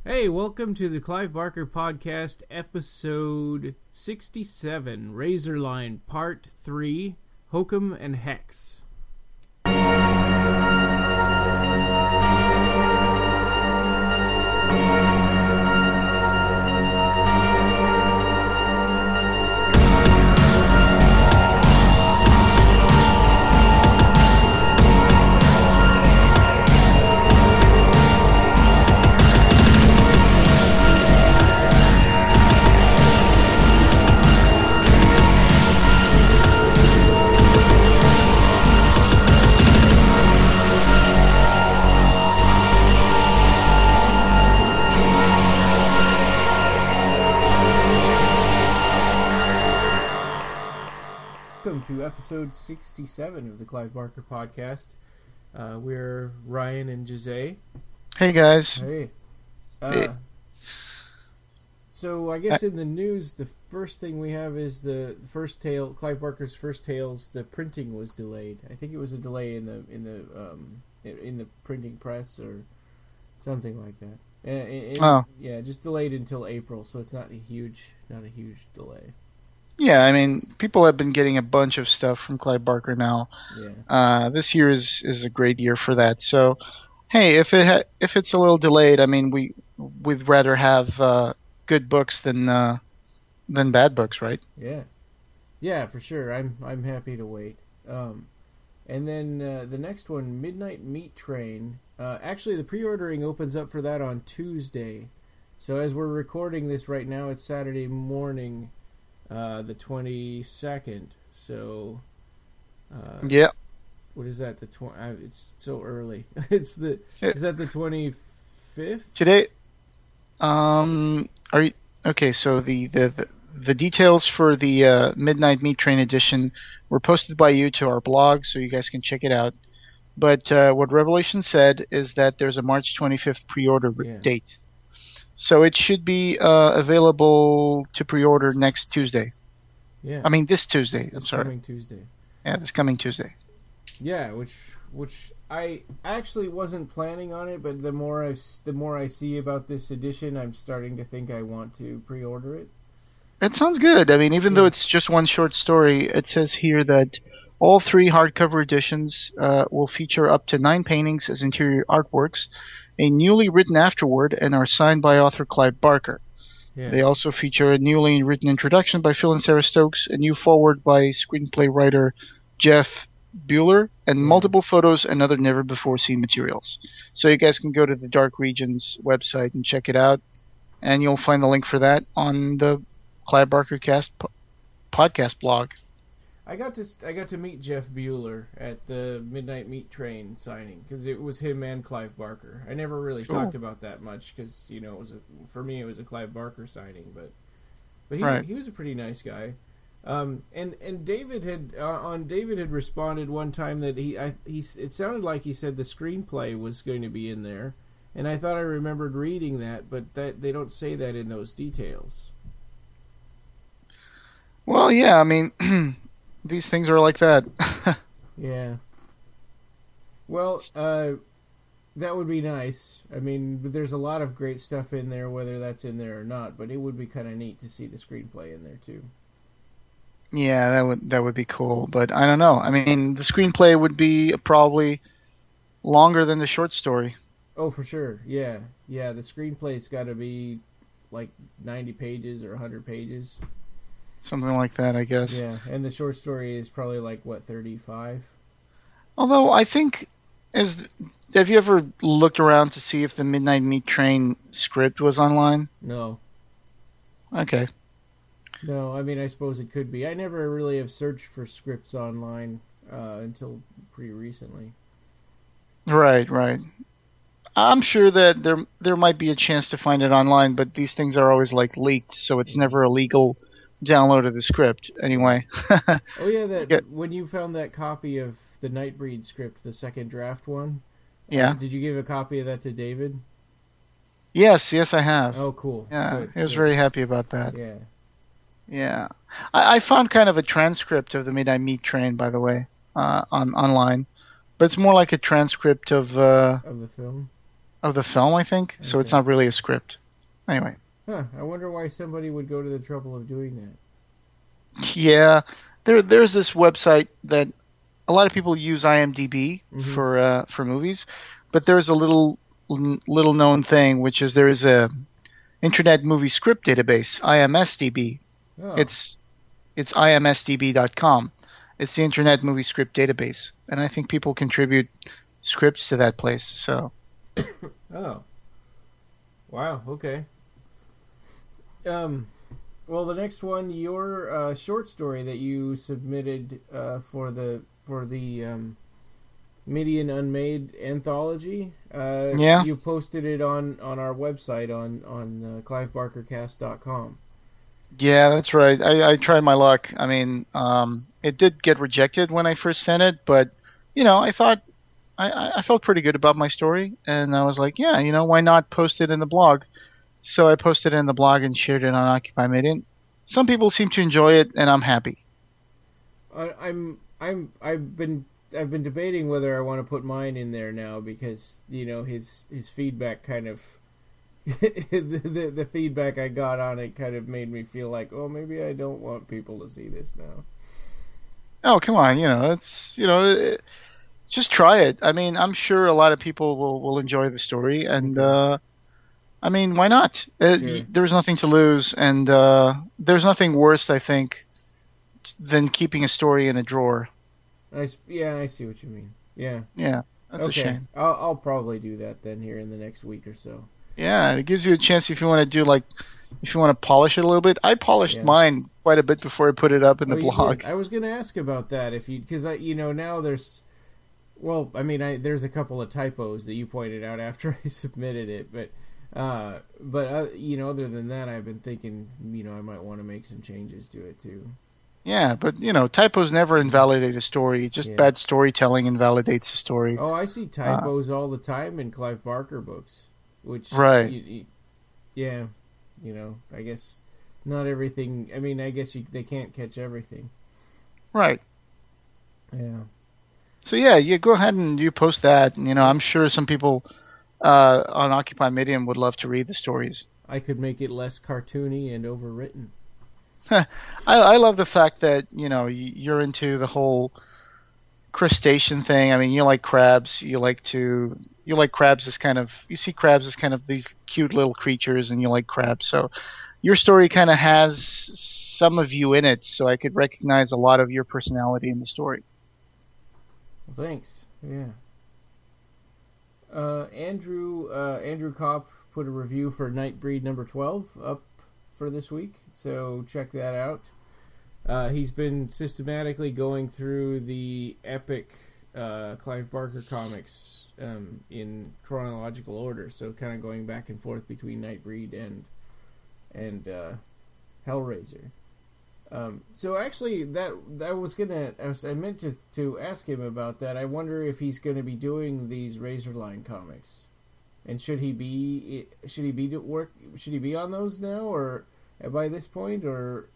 Hey, welcome to the Clive Barker Podcast, episode 67, Razorline, Part 3, Hokum and Hex. Welcome to episode 67 of the Clive Barker Podcast. We're Ryan and Jose. Hey guys. Hey. So I guess in the news, the first thing we have is the first tale, Clive Barker's first tales. The printing was delayed. I think it was a delay in the printing press or something like that. Yeah, just delayed until April, so it's not a huge delay. Yeah, I mean, people have been getting a bunch of stuff from Clive Barker now. Yeah. This year is a great year for that. So, hey, if it's a little delayed, I mean, we'd rather have good books than bad books, right? Yeah. Yeah, for sure. I'm happy to wait. And then the next one, Midnight Meat Train. Actually, the pre-ordering opens up for that on Tuesday. So as we're recording this right now, it's Saturday morning. The 22nd. So, yeah. What is that? It's so early. Is that the 25th? Today. Are you okay? So the details for the Midnight Meat Train edition were posted by you to our blog, so you guys can check it out. But what Revelation said is that there's a March 25th pre-order date. So it should be available to pre-order next Tuesday. Yeah. I mean this Tuesday. This coming Tuesday. Yeah, this coming Tuesday. Yeah, which I actually wasn't planning on it, but the more I see about this edition, I'm starting to think I want to pre-order it. It sounds good. I mean, even though it's just one short story, it says here that all 3 hardcover editions will feature up to 9 paintings as interior artworks, a newly written afterword, and are signed by author Clive Barker. Yeah. They also feature a newly written introduction by Phil and Sarah Stokes, a new foreword by screenplay writer Jeff Bueller, and multiple photos and other never-before-seen materials. So you guys can go to the Dark Regions website and check it out, and you'll find the link for that on the Clive Barker podcast blog. I got to meet Jeff Bueller at the Midnight Meat Train signing because it was him and Clive Barker. I never really talked about that much because for me it was a Clive Barker signing, but he was a pretty nice guy. And David had responded one time that it sounded like he said the screenplay was going to be in there, and I thought I remembered reading that, but that they don't say that in those details. Well, yeah, I mean. These things are like that. Yeah. Well, that would be nice. I mean, there's a lot of great stuff in there, whether that's in there or not. But it would be kind of neat to see the screenplay in there too. Yeah, that would be cool. But I don't know. I mean, the screenplay would be probably longer than the short story. Oh, for sure. Yeah. The screenplay's got to be like 90 pages or 100 pages. Something like that, I guess. Yeah, and the short story is probably like, 35? Although, I think, have you ever looked around to see if the Midnight Meat Train script was online? No. Okay. No, I mean, I suppose it could be. I never really have searched for scripts online until pretty recently. Right. I'm sure that there might be a chance to find it online, but these things are always, leaked, so it's never a legal download of the script anyway. Oh yeah, when you found that copy of the Nightbreed script, the second draft one, did you give a copy of that to David? Yes, I have. Oh, cool. Yeah, Good, he was very happy about that. Yeah. I found kind of a transcript of the Midnight Meat Train, by the way, online, but it's more like a transcript of the film. of the film, I think. So it's not really a script. Anyway. Huh. I wonder why somebody would go to the trouble of doing that. Yeah. There's this website that a lot of people use IMDb for movies, but there's a little known thing, which is there is a Internet Movie Script Database, IMSDB. Oh. It's imsdb.com. It's the Internet Movie Script Database, and I think people contribute scripts to that place. So. Oh. Wow. Okay. Well, the next one, your short story that you submitted for the Midian Unmade anthology. You posted it on our website on clivebarkercast.com. Yeah, that's right. I tried my luck. I mean, it did get rejected when I first sent it, but I thought I felt pretty good about my story, and I was like, yeah, why not post it in the blog? So I posted it in the blog and shared it on Occupy Midian. Some people seem to enjoy it, and I'm happy. I've been debating whether I want to put mine in there now because his feedback kind of the feedback I got on it kind of made me feel like, oh, maybe I don't want people to see this now. Oh, come on, just try it. I mean, I'm sure a lot of people will enjoy the story, and I mean, why not? Sure. There's nothing to lose, and there's nothing worse, I think, than keeping a story in a drawer. I see what you mean. Yeah. Yeah, that's a shame. I'll probably do that then here in the next week or so. Yeah, it gives you a chance if you want to do if you want to polish it a little bit. I polished mine quite a bit before I put it up in the blog. I was going to ask about that because now there's, well, I mean, there's a couple of typos that you pointed out after I submitted it, but other than that, I've been thinking, I might want to make some changes to it too. Yeah, but typos never invalidate a story. Just bad storytelling invalidates a story. Oh, I see typos all the time in Clive Barker books, which right. I guess not everything. I mean, I guess they can't catch everything. Right. Yeah. So you go ahead and you post that, and I'm sure some people on Occupy Midian would love to read the stories. I could make it less cartoony and overwritten. I love the fact that you're into the whole crustacean thing. I mean, you like crabs. You like crabs as kind of, you see crabs as kind of these cute little creatures, and you like crabs. So your story kind of has some of you in it. So I could recognize a lot of your personality in the story. Well, thanks. Yeah. Andrew Kopp put a review for Nightbreed number 12 up for this week, so check that out. He's been systematically going through the epic Clive Barker comics in chronological order, so kind of going back and forth between Nightbreed and Hellraiser. So actually, I meant to ask him about that. I wonder if he's going to be doing these Razorline comics, and should he be on those now, or by this point, or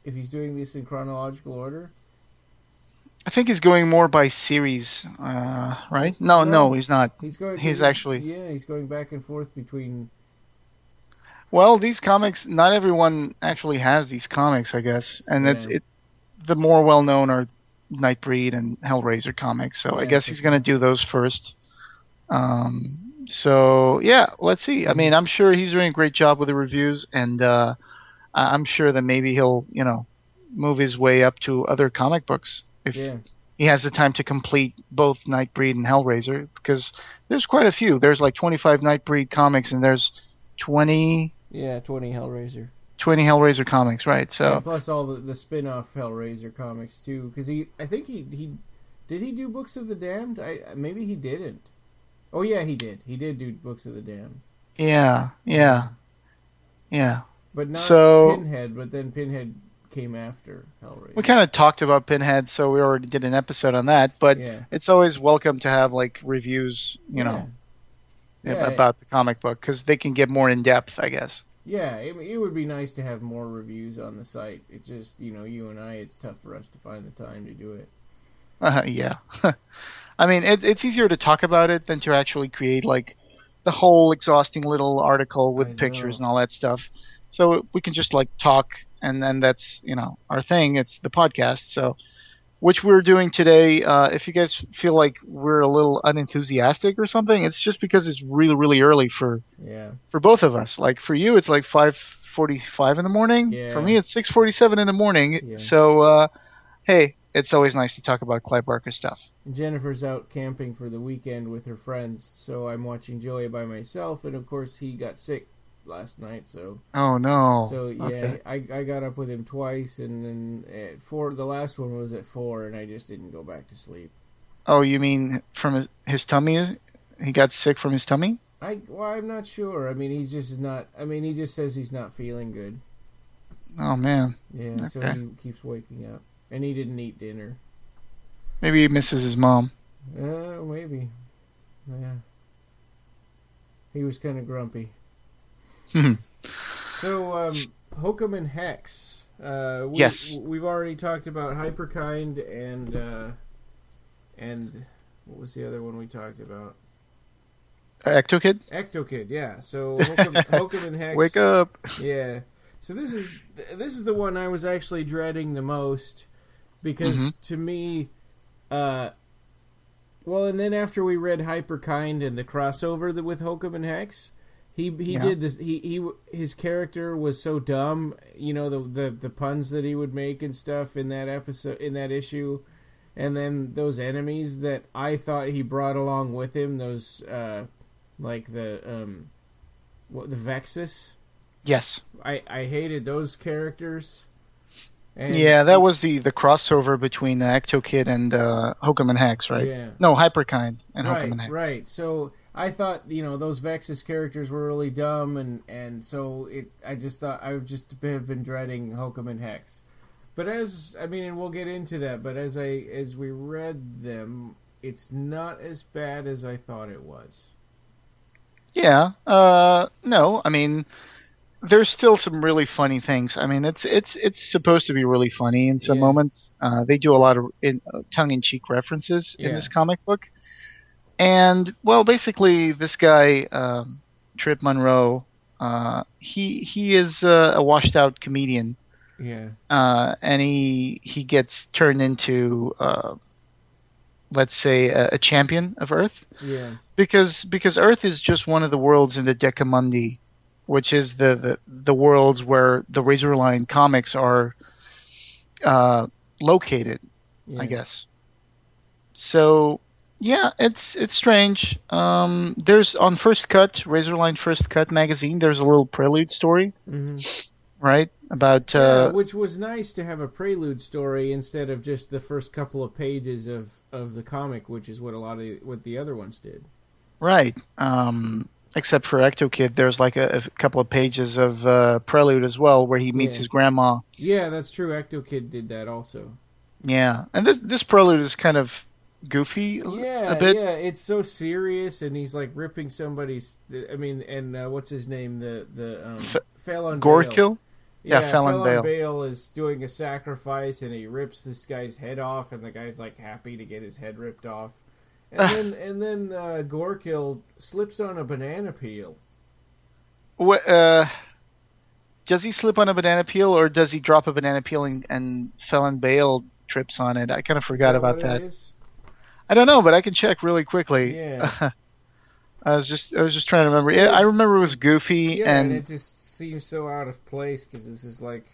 if he's doing this in chronological order? I think he's going more by series, right? No, he's not. He's going back and forth between. Well, these comics, not everyone actually has these comics, I guess, and the more well-known are Nightbreed and Hellraiser comics. So I guess he's going to do those first. So let's see. I mean, I'm sure he's doing a great job with the reviews, and I'm sure that maybe he'll, move his way up to other comic books if he has the time to complete both Nightbreed and Hellraiser, because there's quite a few. There's like 25 Nightbreed comics, and there's 20 Hellraiser. 20 Hellraiser comics, right? So plus all the spin-off Hellraiser comics too, because I think he did he do Books of the Damned? Maybe he didn't. Oh yeah, he did. He did do Books of the Damned. Yeah. But not Pinhead. But then Pinhead came after Hellraiser. We kind of talked about Pinhead, so we already did an episode on that. But it's always welcome to have like reviews, about the comic book, because they can get more in depth, I guess. Yeah, it would be nice to have more reviews on the site. It's just, you and I, it's tough for us to find the time to do it. Yeah. I mean, it's easier to talk about it than to actually create, like, the whole exhausting little article I with pictures know. and all that stuff. So we can just like talk, and then that's our thing. It's the podcast. So which we're doing today. If you guys feel like we're a little unenthusiastic or something, it's just because it's really really early for both of us. Like for you, it's like 5:45 in the morning. Yeah. For me, it's 6:47 in the morning. Yeah. So hey, it's always nice to talk about Clive Barker stuff. Jennifer's out camping for the weekend with her friends, so I'm watching Joey by myself, and of course he got sick last night, so... Oh, no. So, yeah, okay. I got up with him twice, and then at 4, the last one was at 4, and I just didn't go back to sleep. Oh, you mean from his tummy? He got sick from his tummy? I'm not sure. I mean, he's just not... I mean, he just says he's not feeling good. Oh, man. Yeah, okay. So he keeps waking up. And he didn't eat dinner. Maybe he misses his mom. Maybe. Yeah. He was kind of grumpy. So, Hokum and Hex. Yes. We've already talked about Hyperkind and what was the other one we talked about? Ectokid? Ectokid, yeah. So Hokum and Hex. Wake up. Yeah. So this is the one I was actually dreading the most because to me, well, and then after we read Hyperkind and the crossover with Hokum and Hex, he did this. His character was so dumb. You know, the puns that he would make and stuff in that episode, in that issue, and then those enemies that I thought he brought along with him. Those like the Vexus. Yes. I hated those characters. And yeah, that was the crossover between Ectokid and Hokum and Hex, right? Yeah. No, Hyperkind and right, Hokum and Hex. Right. So I thought, those Vexus characters were really dumb, and so I just thought I would just have been dreading Hokum and Hex. But and we'll get into that, but as we read them, it's not as bad as I thought it was. Yeah. No, I mean, there's still some really funny things. I mean, it's supposed to be really funny in some moments. They do a lot of tongue-in-cheek references in this comic book. And, well, basically, this guy, Trip Monroe, he is a washed-out comedian. Yeah. And he gets turned into, let's say, a champion of Earth. Yeah. Because Earth is just one of the worlds in the Decamundi, which is the worlds where the Razorline comics are located, I guess. So, yeah, it's strange. There's on First Cut, Razorline First Cut magazine, there's a little prelude story, right? About which was nice to have a prelude story instead of just the first couple of pages of the comic, which is what the other ones did. Right. Except for Ectokid, there's like a couple of pages of prelude as well, where he meets his grandma. Yeah, that's true. Ectokid did that also. Yeah, and this prelude is kind of goofy a bit. Yeah, it's so serious, and he's like ripping somebody's... I mean, and what's his name? Fallon Gorkill? Yeah, Fallon Bale is doing a sacrifice, and he rips this guy's head off, and the guy's like happy to get his head ripped off. And then Gorkill slips on a banana peel. Does he slip on a banana peel, or does he drop a banana peel and Fallon Bale trips on it? I kind of forgot about that. I don't know, but I can check really quickly. Yeah. I was just trying to remember. Yeah, I remember it was goofy, and it just seems so out of place because this is like.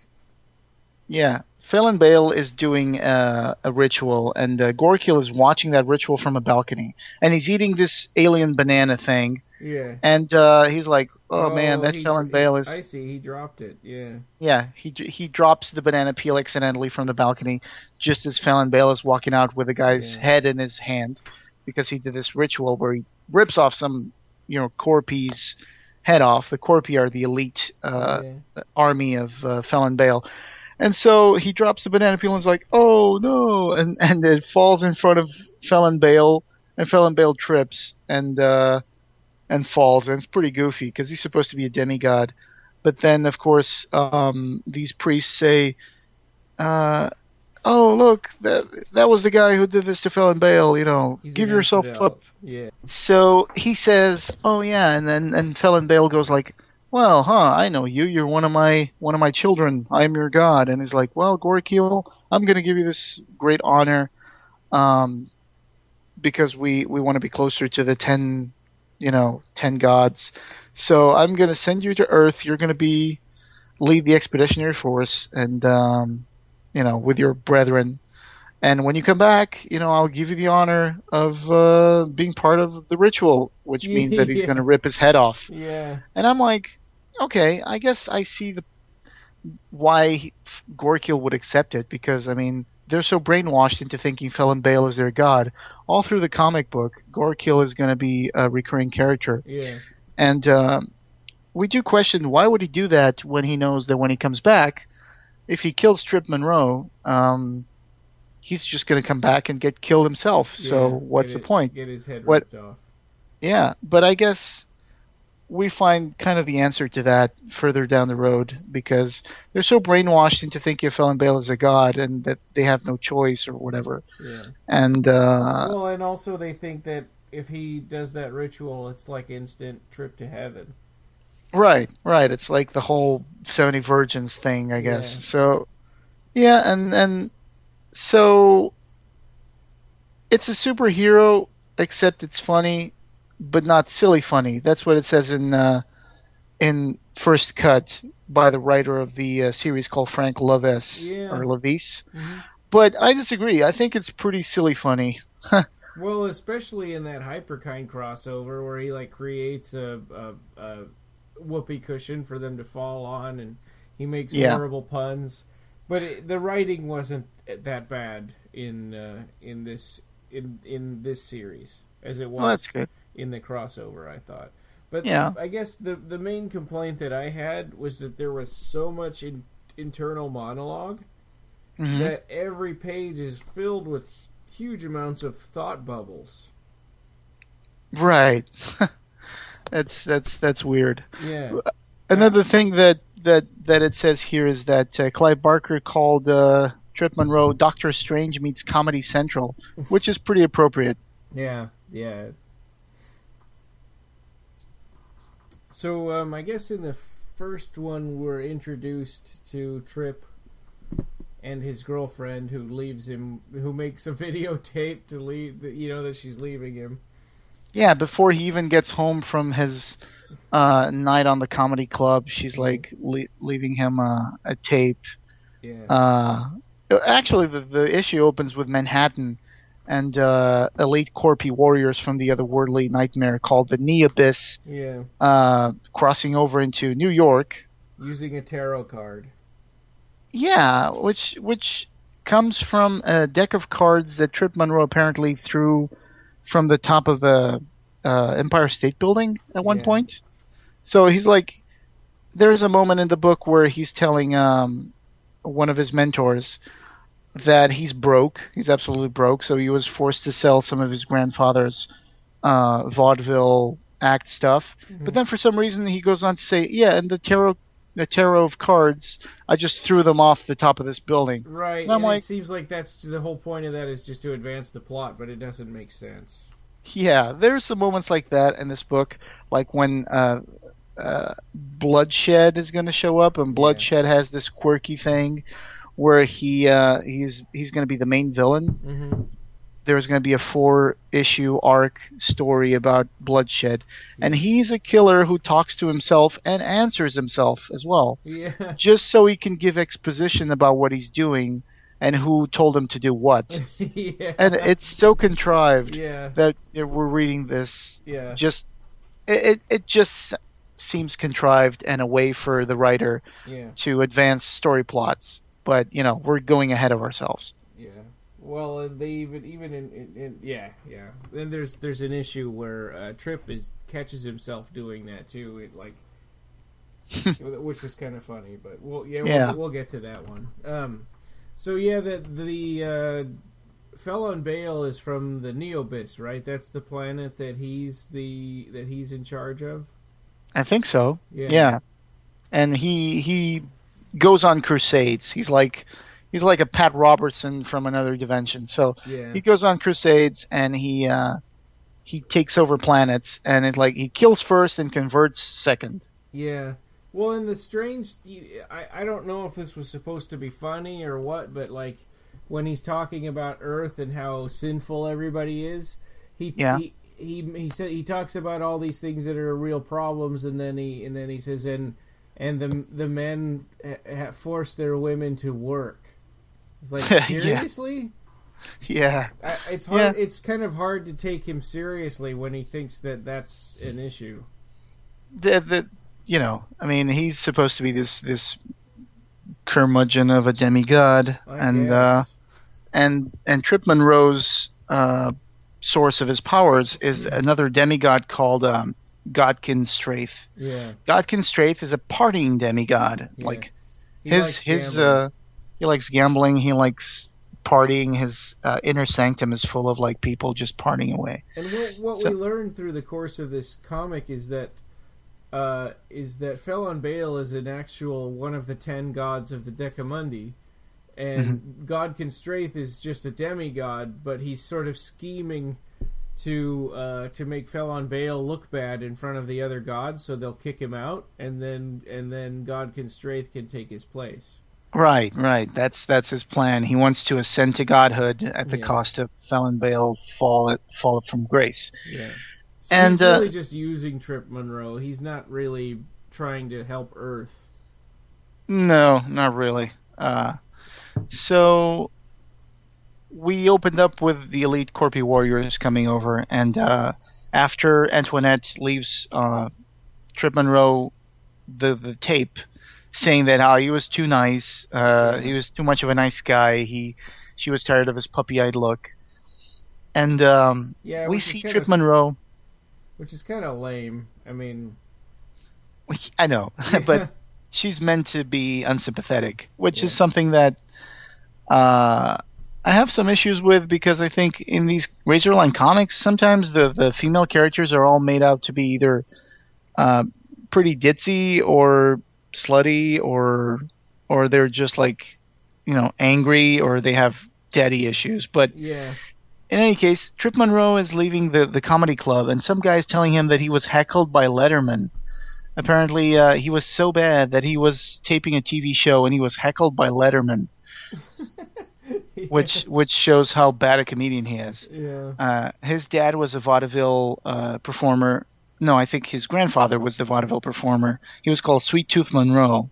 Yeah. Fallon Bale is doing a ritual, and Gorkill is watching that ritual from a balcony. And he's eating this alien banana thing. Yeah. And he's like, oh man, that Fallon Bale is... I see, he dropped it, yeah. Yeah, he drops the banana peel accidentally from the balcony, just as Fallon Bale is walking out with the guy's head in his hand, because he did this ritual where he rips off some, Corpi's head off. The Corpi are the elite army of Fallon Bale. And so he drops the banana peel and is like, oh no, and it falls in front of Fallon Bale, and Fallon Bale trips and falls, and it's pretty goofy because he's supposed to be a demigod. But then, of course, these priests say, oh, look, that was the guy who did this to Felon Bale, He's give an yourself infidel. up. Yeah. So he says, oh yeah, and Felon Bale goes like, well, I know you. You're one of my children. I am your god. And he's like, well, Gorkeel, I'm going to give you this great honor, because we want to be closer to the 10 gods. So I'm going to send you to Earth. You're going to lead the expeditionary force, and with your brethren. And when you come back, I'll give you the honor of being part of the ritual, which means that he's going to rip his head off. Yeah. And I'm like, okay, I guess I see why Gorkeel would accept it, because, I mean, they're so brainwashed into thinking Felon Bale is their god. All through the comic book, Gorkeel is going to be a recurring character. Yeah. And we do question, why would he do that when he knows that when he comes back, if he kills Trip Monroe, he's just going to come back and get killed himself. Yeah, so what's the point? Get his head ripped off. Yeah, but I guess we find kind of the answer to that further down the road, because they're so brainwashed into thinking Felon Bale is a god and that they have no choice or whatever. Yeah. And well, and also they think that if he does that ritual, it's like instant trip to heaven. Right. It's like the whole 70 virgins thing, I guess. Yeah. So, yeah, and so it's a superhero, except it's funny, but not silly funny. That's what it says in First Cut by the writer of the series called Frank Levis, or Levis. Mm-hmm. But I disagree. I think it's pretty silly funny. Well, especially in that Hyperkind crossover where he creates a whoopee cushion for them to fall on, and he makes horrible puns. But the writing wasn't that bad in this series as it was in the crossover, I thought. But I guess the main complaint that I had was that there was so much internal monologue that every page is filled with huge amounts of thought bubbles. Right. That's weird. Yeah. Another thing that it says here is that Clive Barker called Trip Monroe Doctor Strange meets Comedy Central, which is pretty appropriate. Yeah. So I guess in the first one we're introduced to Trip and his girlfriend who makes a videotape to leave, that she's leaving him. Yeah, before he even gets home from his night on the comedy club, she's leaving him a tape. Yeah. Actually, the issue opens with Manhattan and elite Corpy warriors from the otherworldly nightmare called the Neabyss crossing over into New York. Using a tarot card. Yeah, which comes from a deck of cards that Trip Monroe apparently threw from the top of the Empire State Building at one point. So he's there's a moment in the book where he's telling one of his mentors that he's broke. He's absolutely broke, so he was forced to sell some of his grandfather's vaudeville act stuff. Mm-hmm. But then for some reason he goes on to say, and the tarot of cards, I just threw them off the top of this building. Right, and it seems like that's the whole point of that is just to advance the plot, but it doesn't make sense. Yeah, there's some moments like that in this book, like when Bloodshed is going to show up, and Bloodshed has this quirky thing where he's going to be the main villain. Mm-hmm. There's going to be a 4-issue arc story about Bloodshed, and he's a killer who talks to himself and answers himself as well. Yeah. Just so he can give exposition about what he's doing and who told him to do what. Yeah. And it's so contrived that we're reading this. Yeah. Just it just seems contrived and a way for the writer to advance story plots. But we're going ahead of ourselves. Yeah. Well, and they even in Then there's an issue where Trip catches himself doing that too. Which was kind of funny, but we'll get to that one. So the Felon Bale is from the Neabyss, right? That's the planet that he's in charge of. I think so. Yeah. And he goes on crusades. He's He's like a Pat Robertson from another dimension. So Yeah. he goes on crusades and he takes over planets, and he kills first and converts second. Yeah. Well, and the strange, I don't know if this was supposed to be funny or what, but like when he's talking about Earth and how sinful everybody is, he said he talks about all these things that are real problems, and then he says and the men force their women to work. It's like, seriously? Yeah. It's hard. Yeah. It's kind of hard to take him seriously when he thinks that that's an issue. I mean, he's supposed to be this curmudgeon of a demigod, and Trip Monroe's source of his powers is another demigod called Godkin Straith. Yeah. Godkin Straith is a partying demigod. Yeah. Like he likes gambling. He likes partying. His inner sanctum is full of like people just partying away. And what we learned through the course of this comic is that Felon Bale is an actual one of the 10 gods of the Decamundi, and Godkin Straith is just a demigod, but he's sort of scheming to make Felon Bale look bad in front of the other gods, so they'll kick him out, and then Godkin Straith can take his place. Right. That's his plan. He wants to ascend to godhood at the cost of Felon Bale fall from grace. Yeah. So and he's really just using Trip Monroe. He's not really trying to help Earth. No, not really. So we opened up with the elite Corpi warriors coming over, and after Antoinette leaves Trip Monroe the tape, saying that he was too nice, he was too much of a nice guy. She was tired of his puppy-eyed look, and we see Trip Monroe. Which is kind of lame. I mean... I know, but she's meant to be unsympathetic, which is something that I have some issues with, because I think in these Razorline comics, sometimes the female characters are all made out to be either pretty ditzy or slutty, or they're just like, angry, or they have daddy issues. But... yeah. In any case, Trip Monroe is leaving the comedy club, and some guy is telling him that he was heckled by Letterman. Apparently, he was so bad that he was taping a TV show, and he was heckled by Letterman, which shows how bad a comedian he is. Yeah. His dad was a vaudeville performer. No, I think his grandfather was the vaudeville performer. He was called Sweet Tooth Monroe.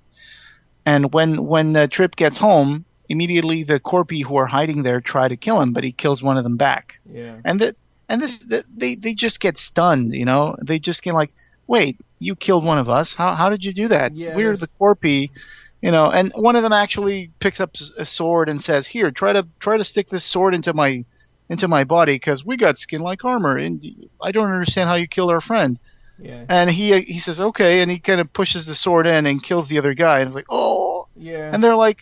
And when Trip gets home, immediately the Corpi who are hiding there try to kill him, but he kills one of them back. Yeah. And they just get stunned, They just get like, wait, you killed one of us? How did you do that? Yeah, we're the Corpi, And one of them actually picks up a sword and says, "Here, try to stick this sword into my body, because we got skin like armor, and I don't understand how you killed our friend." Yeah. And he says, "Okay," and he kind of pushes the sword in and kills the other guy, and it's like, "Oh." Yeah. And they're like,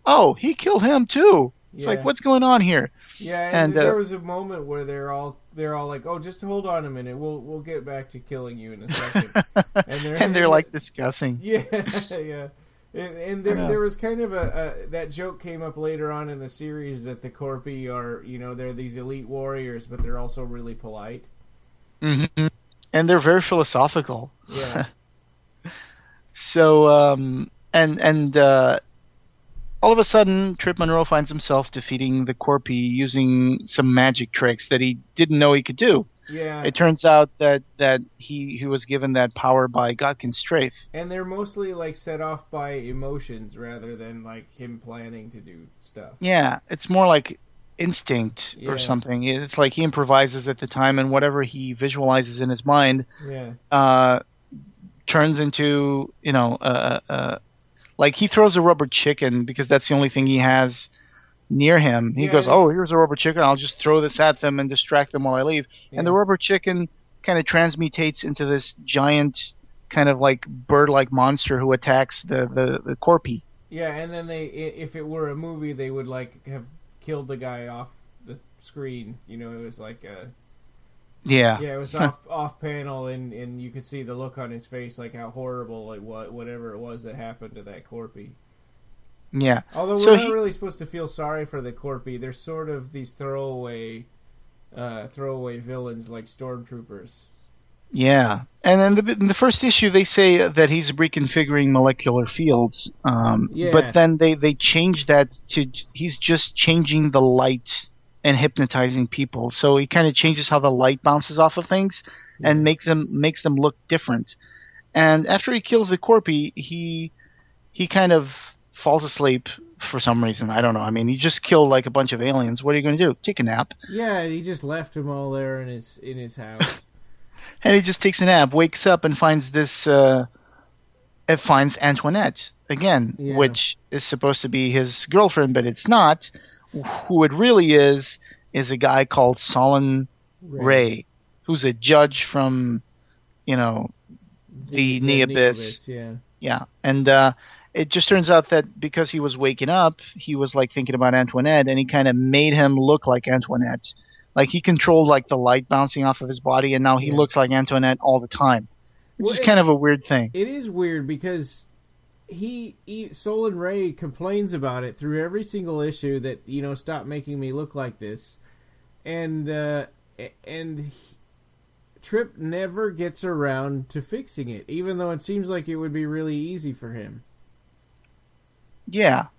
"Oh, he killed him too." It's like, what's going on here? Yeah, and there was a moment where they're all like, "Oh, just hold on a minute. We'll get back to killing you in a second." And they're like discussing. Yeah, yeah. And there was kind of that joke came up later on in the series that the Corpi are, they're these elite warriors, but they're also really polite. Mm-hmm. And they're very philosophical. Yeah. So, all of a sudden, Trip Monroe finds himself defeating the Corpi using some magic tricks that he didn't know he could do. Yeah. It turns out that he was given that power by Godkin Straith. And they're mostly like set off by emotions rather than like him planning to do stuff. Yeah, it's more like instinct or something. It's like he improvises at the time, and whatever he visualizes in his mind turns into, like he throws a rubber chicken because that's the only thing he has near him. He goes, "Oh, here's a rubber chicken. I'll just throw this at them and distract them while I leave." Yeah. And the rubber chicken kind of transmutates into this giant kind of like bird-like monster who attacks the Corpi. Yeah, and then if it were a movie, they would like have killed the guy off the screen. It was like it was off panel, and you could see the look on his face, like how horrible whatever it was that happened to that Corpi. Yeah. Although we're not really supposed to feel sorry for the Corpy. They're sort of these throwaway villains like stormtroopers. Yeah. And then in the first issue, they say that he's reconfiguring molecular fields. But then they change that to he's just changing the light and hypnotizing people. So he kind of changes how the light bounces off of things and makes them look different. And after he kills the Corpy, he kind of falls asleep for some reason. I don't know. I mean, he just killed like a bunch of aliens. What are you going to do? Take a nap? Yeah, he just left them all there in his house. And he just takes a nap, wakes up, and finds finds Antoinette again, which is supposed to be his girlfriend, but it's not. Who it really is a guy called Solon Ray, who's a judge from, the Nbsp. Yeah. And it just turns out that because he was waking up, he was like thinking about Antoinette, and he kind of made him look like Antoinette. Like he controlled like the light bouncing off of his body, and now he looks like Antoinette all the time. Which is kind of a weird thing. It is weird because Solon Ray complains about it through every single issue that, stop making me look like this. And Trip never gets around to fixing it, even though it seems like it would be really easy for him. Yeah.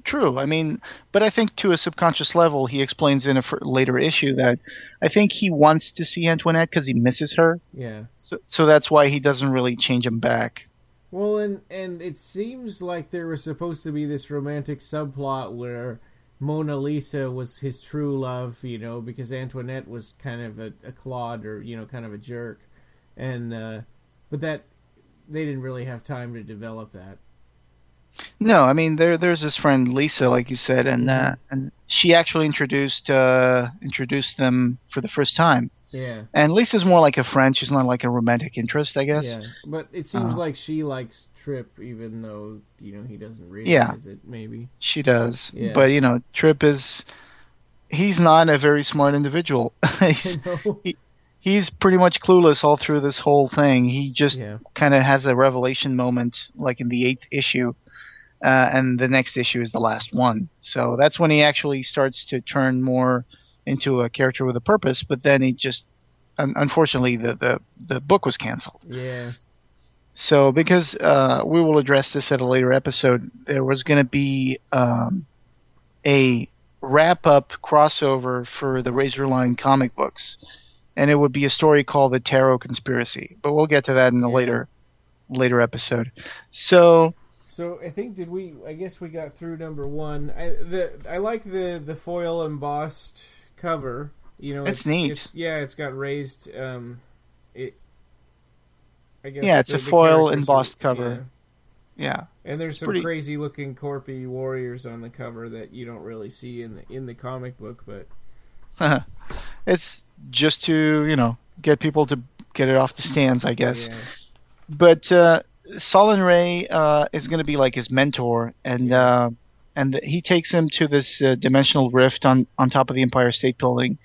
True. I mean, but I think to a subconscious level, he explains in a later issue that I think he wants to see Antoinette because he misses her. Yeah. So that's why he doesn't really change him back. Well, and it seems like there was supposed to be this romantic subplot where Mona Lisa was his true love, because Antoinette was kind of a clod or, kind of a jerk. And, but that, they didn't really have time to develop that. No, I mean there's this friend Lisa, like you said, and she actually introduced them for the first time. Yeah. And Lisa's more like a friend; she's not like a romantic interest, I guess. Yeah, but it seems like she likes Trip, even though he doesn't realize it. Maybe she does. Yeah. But Trip he's not a very smart individual. He's pretty much clueless all through this whole thing. He just kind of has a revelation moment, like in the 8th issue. And the next issue is the last one. So that's when he actually starts to turn more into a character with a purpose, but then he just, unfortunately, the book was canceled. Yeah. So because we will address this at a later episode, there was going to be a wrap-up crossover for the Razorline comic books, and it would be a story called The Tarot Conspiracy, but we'll get to that in a later episode. So I think I guess we got through number 1. I like the foil embossed cover. It's neat. It's got raised. I guess. Yeah, it's a foil embossed cover. Yeah. And there's some crazy looking Corpy warriors on the cover that you don't really see in the comic book, but it's just to get people to get it off the stands, I guess. Yeah. But Solon Ray is going to be like his mentor, and he takes him to this dimensional rift on top of the Empire State Building,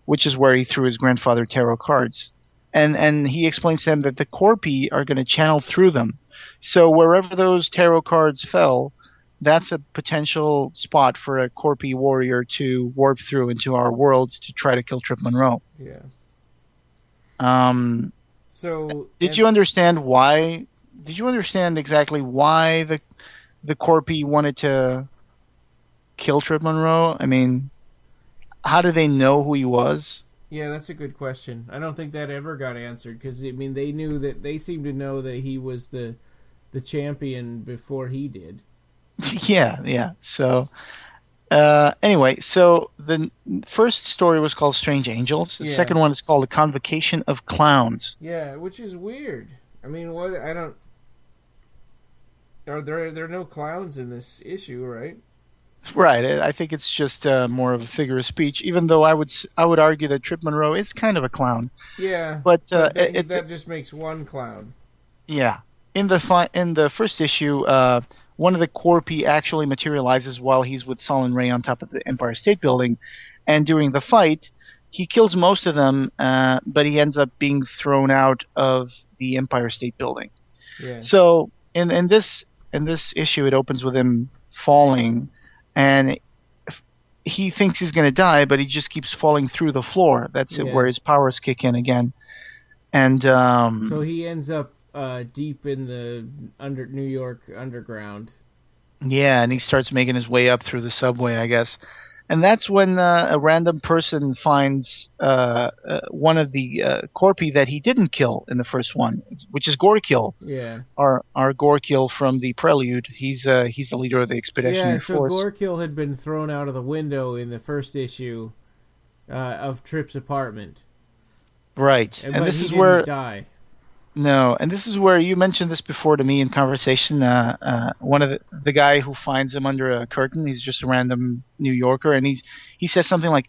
which is where he threw his grandfather tarot cards. And he explains to him that the Corpy are going to channel through them. So wherever those tarot cards fell, that's a potential spot for a Corpy warrior to warp through into our world to try to kill Trip Monroe. Yeah. Did you understand why? Did you understand exactly why the Corpy wanted to kill Trip Monroe? I mean, how do they know who he was? Yeah, that's a good question. I don't think that ever got answered because they seemed to know that he was the champion before he did. Yeah. So anyway, so the first story was called Strange Angels. The second one is called A Convocation of Clowns. Yeah, which is weird. I mean, what? I don't. There are no clowns in this issue, right? Right. I think it's just more of a figure of speech. Even though I would argue that Trip Monroe is kind of a clown. Yeah. But that just makes one clown. Yeah. In the first issue, one of the Corpy actually materializes while he's with Solon Ray on top of the Empire State Building, and during the fight, he kills most of them, but he ends up being thrown out of the Empire State Building. Yeah. So in this in this issue, it opens with him falling, and he thinks he's going to die, but he just keeps falling through the floor. That's where his powers kick in again. And so he ends up deep in the New York underground. Yeah, and he starts making his way up through the subway, I guess. And that's when a random person finds one of the Corpi that he didn't kill in the first one, which is Gorkill. Yeah. Our Gorkill from the Prelude. He's the leader of the Expeditionary Force. Yeah, so Gorkill had been thrown out of the window in the first issue of Trip's apartment. Right. And this he is didn't where die. No, and this is where you mentioned this before to me in conversation. One of the guy who finds him under a curtain, he's just a random New Yorker, and he says something like,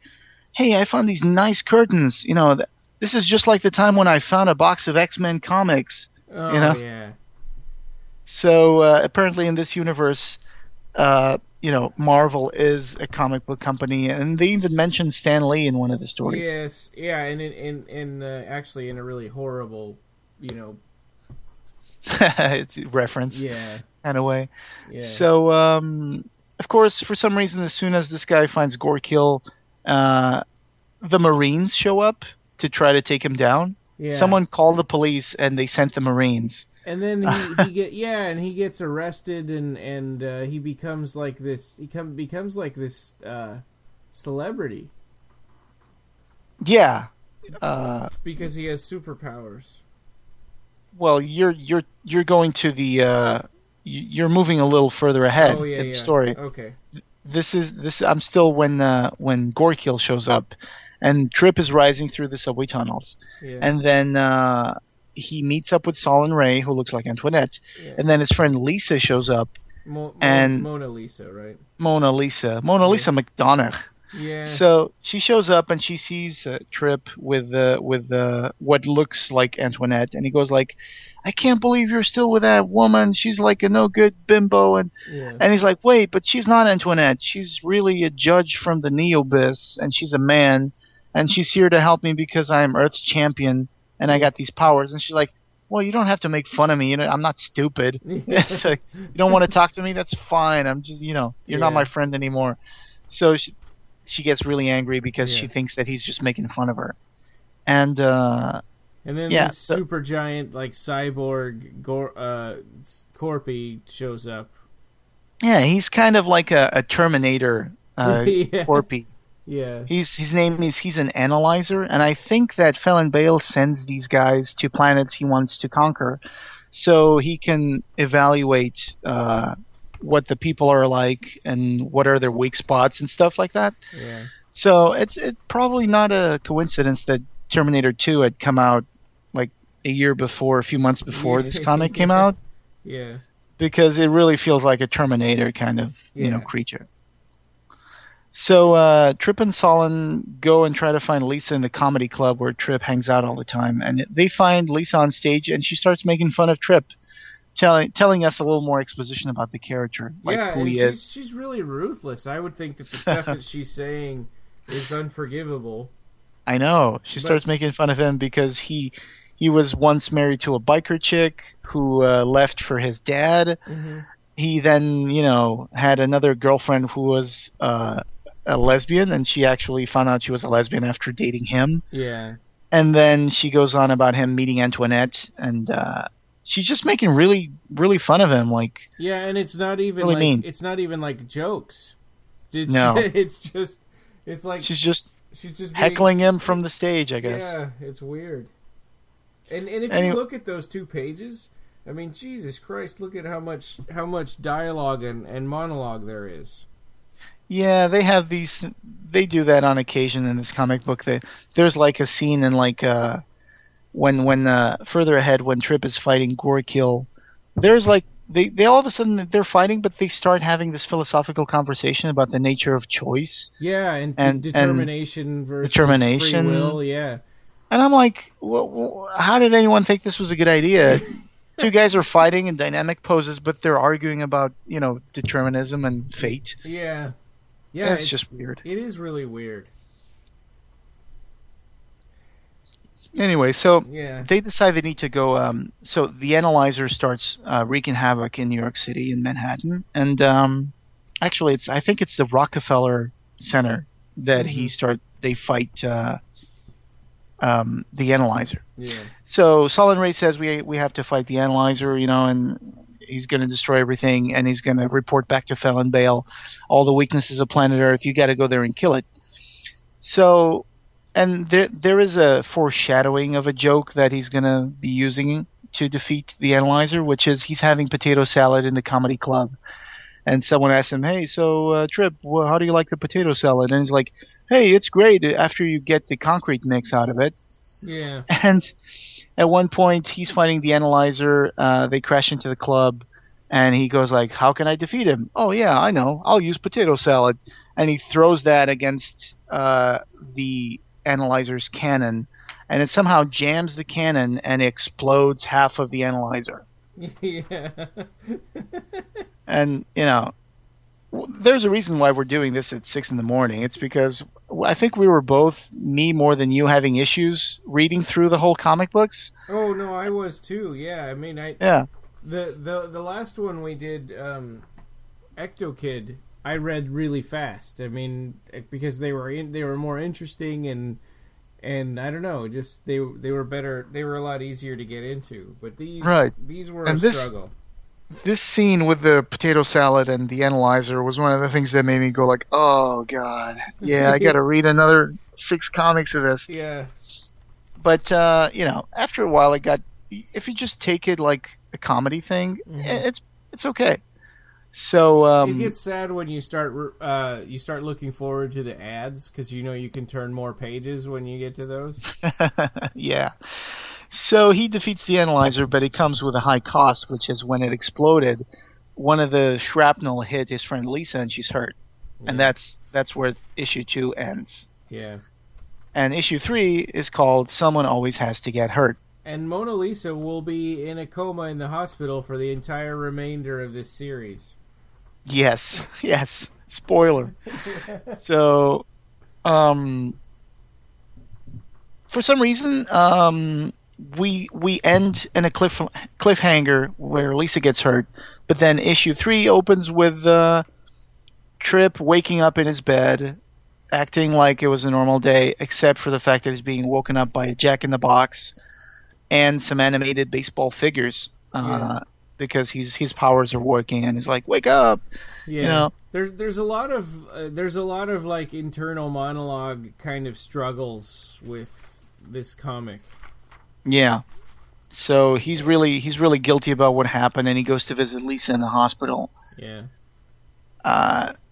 "Hey, I found these nice curtains. You know, this is just like the time when I found a box of X-Men comics." Oh, you know? Yeah. So apparently in this universe, Marvel is a comic book company, and they even mention Stan Lee in one of the stories. Yes, yeah, and in actually in a really horrible, it's a reference, kind of way. Yeah. So, of course, for some reason, as soon as this guy finds Gorkill, the Marines show up to try to take him down. Yeah. Someone called the police, and they sent the Marines. And then he gets arrested, and he becomes like this. Becomes like this celebrity. Yeah. Because he has superpowers. Well, you're going to the you're moving a little further ahead in the story. Okay. This I'm still when Gorkill shows up, and Trip is rising through the subway tunnels, and then he meets up with Sol and Ray, who looks like Antoinette, and then his friend Lisa shows up, and Mona Lisa, right? Mona Lisa McDonough. Yeah. So she shows up and she sees Trip with what looks like Antoinette, and he goes like, "I can't believe you're still with that woman. She's like a no good bimbo." And he's like, "Wait, but she's not Antoinette. She's really a judge from the Neobis, and she's a man, and she's here to help me because I'm Earth's champion and I got these powers." And she's like, "Well, you don't have to make fun of me. I'm not stupid. It's like, you don't want to talk to me? That's fine. I'm just, you're not my friend anymore." So she gets really angry because she thinks that he's just making fun of her. And then this super giant, like, cyborg Corpi shows up. Yeah, he's kind of like a Terminator Corpi. Yeah. He's an analyzer, and I think that Felon Bale sends these guys to planets he wants to conquer so he can evaluate what the people are like and what are their weak spots and stuff like that. Yeah. So it's probably not a coincidence that Terminator 2 had come out like a few months before this comic came out. Yeah. Because it really feels like a Terminator kind of, creature. So Trip and Solon go and try to find Lisa in the comedy club where Trip hangs out all the time. And they find Lisa on stage, and she starts making fun of Trip, telling us a little more exposition about the character, who he is. She's really ruthless. I would think that the stuff that she's saying is unforgivable. I know. She starts making fun of him because he was once married to a biker chick who left for his dad. Mm-hmm. He then, had another girlfriend who was a lesbian, and she actually found out she was a lesbian after dating him. Yeah. And then she goes on about him meeting Antoinette, and she's just making really, really fun of him. And it's not even really mean. It's not even like jokes. No. It's like she's just heckling him from the stage, I guess. Yeah, it's weird. And if you look at those 2 pages, I mean, Jesus Christ, look at how much dialogue and monologue there is. Yeah, they have these. They do that on occasion in this comic book. There's like a scene in when further ahead when Trip is fighting Gorkill. There's they all of a sudden they're fighting, but they start having this philosophical conversation about the nature of choice. Yeah, and determination versus free will. Yeah. And I'm like, well, how did anyone think this was a good idea? 2 guys are fighting in dynamic poses, but they're arguing about, determinism and fate. Yeah. Yeah, it's just weird. It is really weird. Anyway, so Yeah. they decide they need to go. So the analyzer starts wreaking havoc in New York City, in Manhattan, and actually, I think it's the Rockefeller Center that they fight the analyzer. Yeah. So Solon Ray says we have to fight the analyzer, and he's going to destroy everything, and he's going to report back to Felon Bale all the weaknesses of planet Earth. You got to go there and kill it. So, and there is a foreshadowing of a joke that he's going to be using to defeat the analyzer, which is he's having potato salad in the comedy club. And someone asks him, hey, so Trip, how do you like the potato salad? And he's like, hey, it's great after you get the concrete mix out of it. Yeah. And at one point, he's fighting the analyzer. They crash into the club, and he goes like, how can I defeat him? Oh, yeah, I know. I'll use potato salad. And he throws that against the analyzer's cannon, and it somehow jams the cannon and explodes half of the analyzer. Yeah. And, there's a reason why we're doing this at 6 in the morning. It's because I think we were both, me more than you, having issues reading through the whole comic books. Oh, no, I was too. Yeah, I mean, Yeah. The last one we did, Ecto Kid, I read really fast. I mean, because they were more interesting and I don't know, just they were better. They were a lot easier to get into. But these were a struggle. This scene with the potato salad and the analyzer was one of the things that made me go like, oh, God. Yeah, I got to read another 6 comics of this. Yeah. But, after a while, if you just take it like a comedy thing, it's okay. So it gets sad when you start looking forward to the ads because you can turn more pages when you get to those. Yeah. So he defeats the analyzer, but it comes with a high cost, which is when it exploded, one of the shrapnel hit his friend Lisa, and she's hurt. Yeah. And that's where issue 2 ends. Yeah. And issue 3 is called Someone Always Has to Get Hurt. And Mona Lisa will be in a coma in the hospital for the entire remainder of this series. Yes. Spoiler. So, for some reason, we end in a cliffhanger where Lisa gets hurt, but then issue 3 opens with Trip waking up in his bed, acting like it was a normal day, except for the fact that he's being woken up by a Jack-in-the-Box and some animated baseball figures. Because his powers are working, and he's like, "Wake up!" Yeah, there's a lot of like internal monologue kind of struggles with this comic. Yeah, so he's really guilty about what happened, and he goes to visit Lisa in the hospital. Yeah.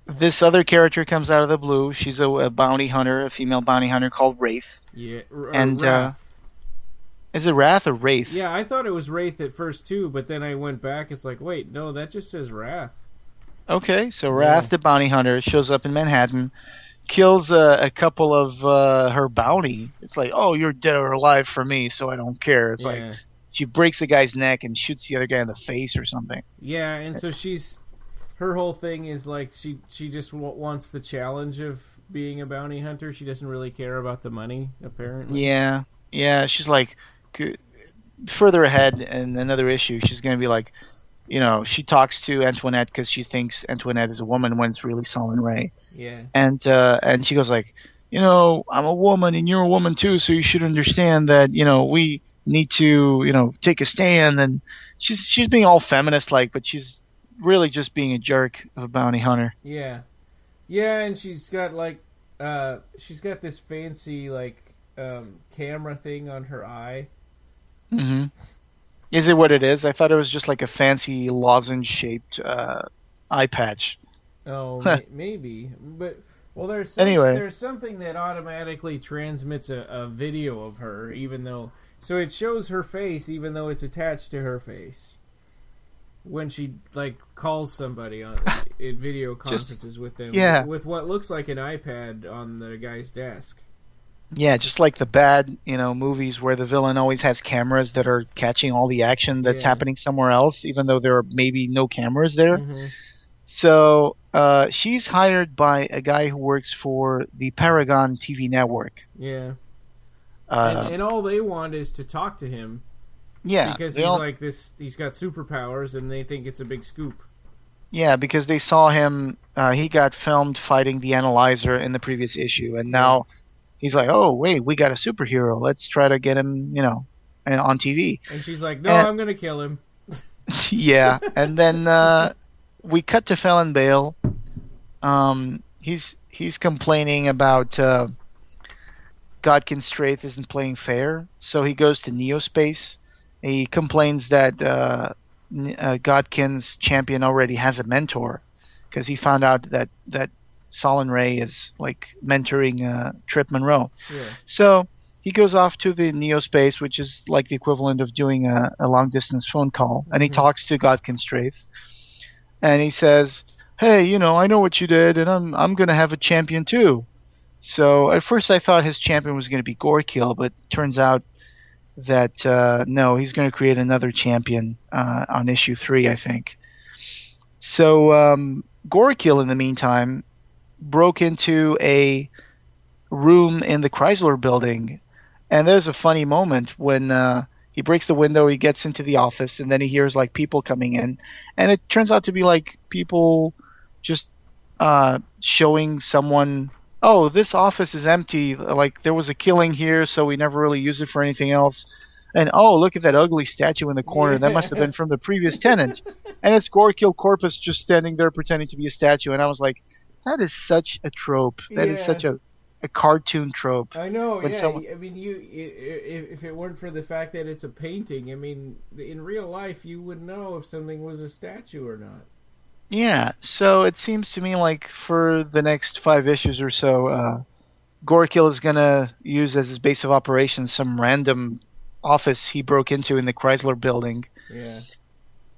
This other character comes out of the blue. She's a bounty hunter, a female bounty hunter called Wraith. Yeah, and is it Wrath or Wraith? Yeah, I thought it was Wraith at first too, but then I went back. It's like, wait, no, that just says Wrath. Okay, so Wrath, the bounty hunter, shows up in Manhattan, kills a couple of her bounty. It's like, oh, you're dead or alive for me, so I don't care. It's like she breaks a guy's neck and shoots the other guy in the face or something. Yeah, and so her whole thing is like she just wants the challenge of being a bounty hunter. She doesn't really care about the money, apparently. Yeah, she's like, further ahead in another issue, she's going to be like, she talks to Antoinette because she thinks Antoinette is a woman when it's really Solon Ray. Yeah. And she goes like, I'm a woman and you're a woman too, so you should understand that, we need to, take a stand. And she's being all feminist like, but she's really just being a jerk of a bounty hunter. Yeah. Yeah, and she's got like she's got this fancy like camera thing on her eye. Mm-hmm. Is it what it is? I thought it was just like a fancy lozenge-shaped eye patch. Oh, maybe. But there's something that automatically transmits a video of her, even though so it shows her face, even though it's attached to her face. When she like calls somebody on in video conferences with them, with what looks like an iPad on the guy's desk. Yeah, just like the bad, movies where the villain always has cameras that are catching all the action that's happening somewhere else, even though there are maybe no cameras there. Mm-hmm. So she's hired by a guy who works for the Paragon TV network. Yeah. And all they want is to talk to him. Yeah, because he's like this. He's got superpowers, and they think it's a big scoop. Yeah, because they saw him. He got filmed fighting the Analyzer in the previous issue, and now he's like, "Oh, wait, we got a superhero. Let's try to get him, on TV." And she's like, "No, I'm gonna kill him." Yeah, and then we cut to Felon Bale. He's complaining about Godkin Straith isn't playing fair, so he goes to Neospace. He complains that Godkin's champion already has a mentor, because he found out that Solon Ray is like mentoring Trip Monroe. Yeah. So he goes off to the Neospace, which is like the equivalent of doing a long distance phone call, and he talks to Godkin Straith, and he says, "Hey, I know what you did, and I'm gonna have a champion too." So at first I thought his champion was going to be Gorekill, but turns out that no, he's going to create another champion on issue 3, I think. So Gorekill, in the meantime, broke into a room in the Chrysler building, and there's a funny moment when he breaks the window, he gets into the office, and then he hears like people coming in, and it turns out to be like people just showing someone, "Oh, this office is empty. Like, there was a killing here, so we never really used it for anything else. And, oh, look at that ugly statue in the corner. That must have been from the previous tenant." And it's Gorekill Corpus just standing there pretending to be a statue. And I was like, that is such a trope. That is such a cartoon trope. I know, I mean, if it weren't for the fact that it's a painting, I mean, in real life, you would know if something was a statue or not. Yeah, so it seems to me like for the next 5 issues or so, Gorekill is going to use as his base of operations some random office he broke into in the Chrysler building. Yeah.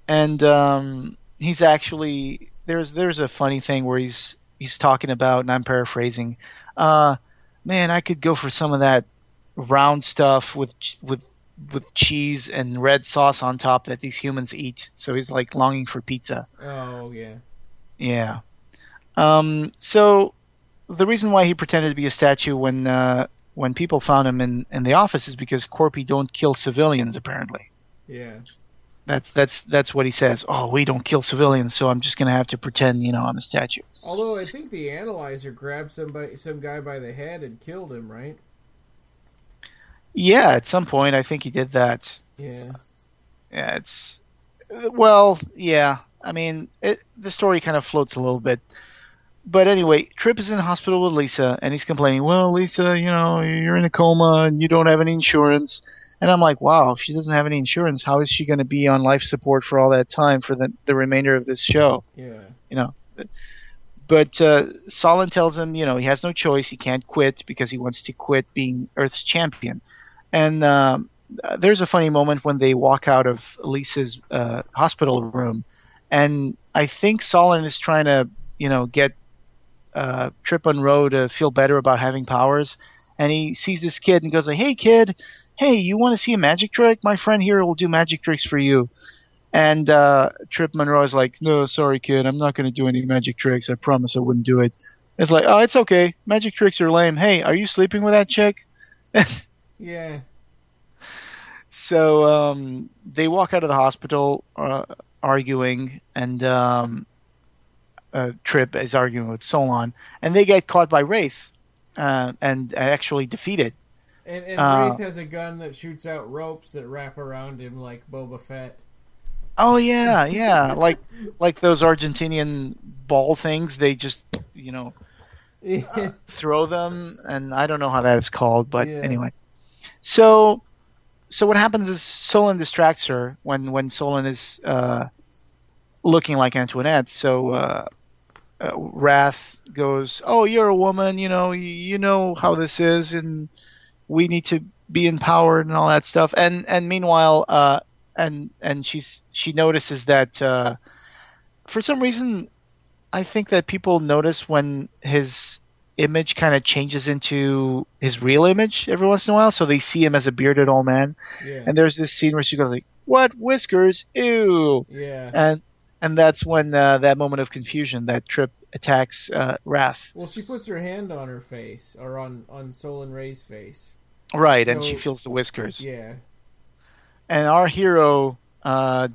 And he's actually, there's a funny thing where he's talking about, and I'm paraphrasing, man, I could go for some of that round stuff with cheese and red sauce on top that these humans eat. So he's like longing for pizza. Oh, yeah. Yeah. So the reason why he pretended to be a statue when people found him in the office is because Corpy don't kill civilians, apparently. Yeah. That's what he says. "Oh, we don't kill civilians, so I'm just going to have to pretend, I'm a statue." Although I think the Analyzer grabbed some guy by the head and killed him, right? Yeah, at some point I think he did that. Yeah. Yeah, yeah. I mean, the story kind of floats a little bit. But anyway, Trip is in the hospital with Lisa, and he's complaining, "Well, Lisa, you're in a coma and you don't have any insurance." And I'm like, wow, if she doesn't have any insurance, how is she going to be on life support for all that time for the remainder of this show? Yeah. But Solon tells him, he has no choice. He can't quit because he wants to quit being Earth's champion. And there's a funny moment when they walk out of Lisa's hospital room, and I think Solon is trying to, get Trip Monroe to feel better about having powers. And he sees this kid and goes like, "Hey, kid. Hey, you want to see a magic trick? My friend here will do magic tricks for you." And Trip Monroe is like, "No, sorry, kid. I'm not going to do any magic tricks. I promise I wouldn't do it." It's like, "Oh, it's okay. Magic tricks are lame. Hey, are you sleeping with that chick?" Yeah. So they walk out of the hospital arguing, and Trip is arguing with Solon, and they get caught by Wraith and actually defeated. And Wraith has a gun that shoots out ropes that wrap around him like Boba Fett. Oh yeah, like those Argentinian ball things. They just throw them, and I don't know how that is called, but anyway. So what happens is Solon distracts her when Solon is looking like Antoinette. So Wrath goes, "Oh, you're a woman. You know how this is, and we need to be empowered and all that stuff." And meanwhile, and she notices that for some reason, I think that people notice when his image kind of changes into his real image every once in a while, so they see him as a bearded old man. Yeah. And there's this scene where she goes like, "What, whiskers? Ew!" Yeah. And that's when that moment of confusion that Trip attacks Wrath. Well, she puts her hand on her face, or on Solon Ray's face. Right, So, and she feels the whiskers. yeah. And our hero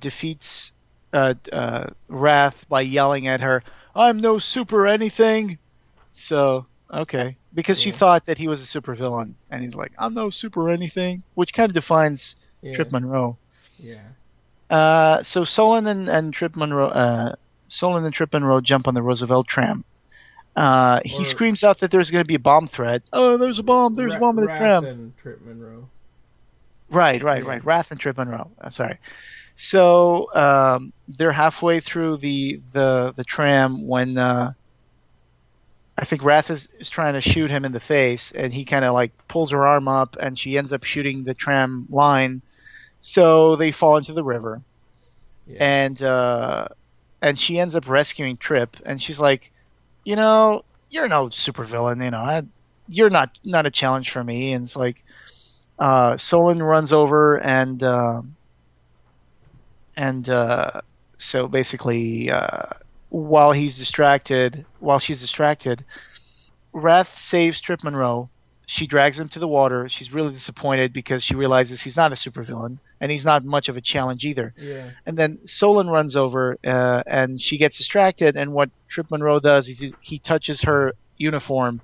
defeats Wrath by yelling at her, "I'm no super anything." So, okay. Because she Yeah. thought that he was a supervillain. And he's like, "I'm no super anything." Which kind of defines Trip Monroe. Yeah. So Solon and Trip Monroe jump on the Roosevelt tram. He screams out that there's going to be a bomb threat. Oh, there's a bomb! There's a bomb in the tram. Wrath and Trip Monroe. Right. Wrath and Trip Monroe. I'm sorry. So they're halfway through the tram when I think Wrath is trying to shoot him in the face, and he kind of like pulls her arm up, and she ends up shooting the tram line. So they fall into the river, and she ends up rescuing Trip, and she's like, "You know, you're no supervillain. You know, you're not a challenge for me." And it's like Solon runs over and so basically while she's distracted, Wrath saves Trip Monroe. She drags him to the water. She's really disappointed because she realizes he's not a supervillain and he's not much of a challenge either. Yeah. And then Solon runs over and she gets distracted, and what Trip Monroe does is he touches her uniform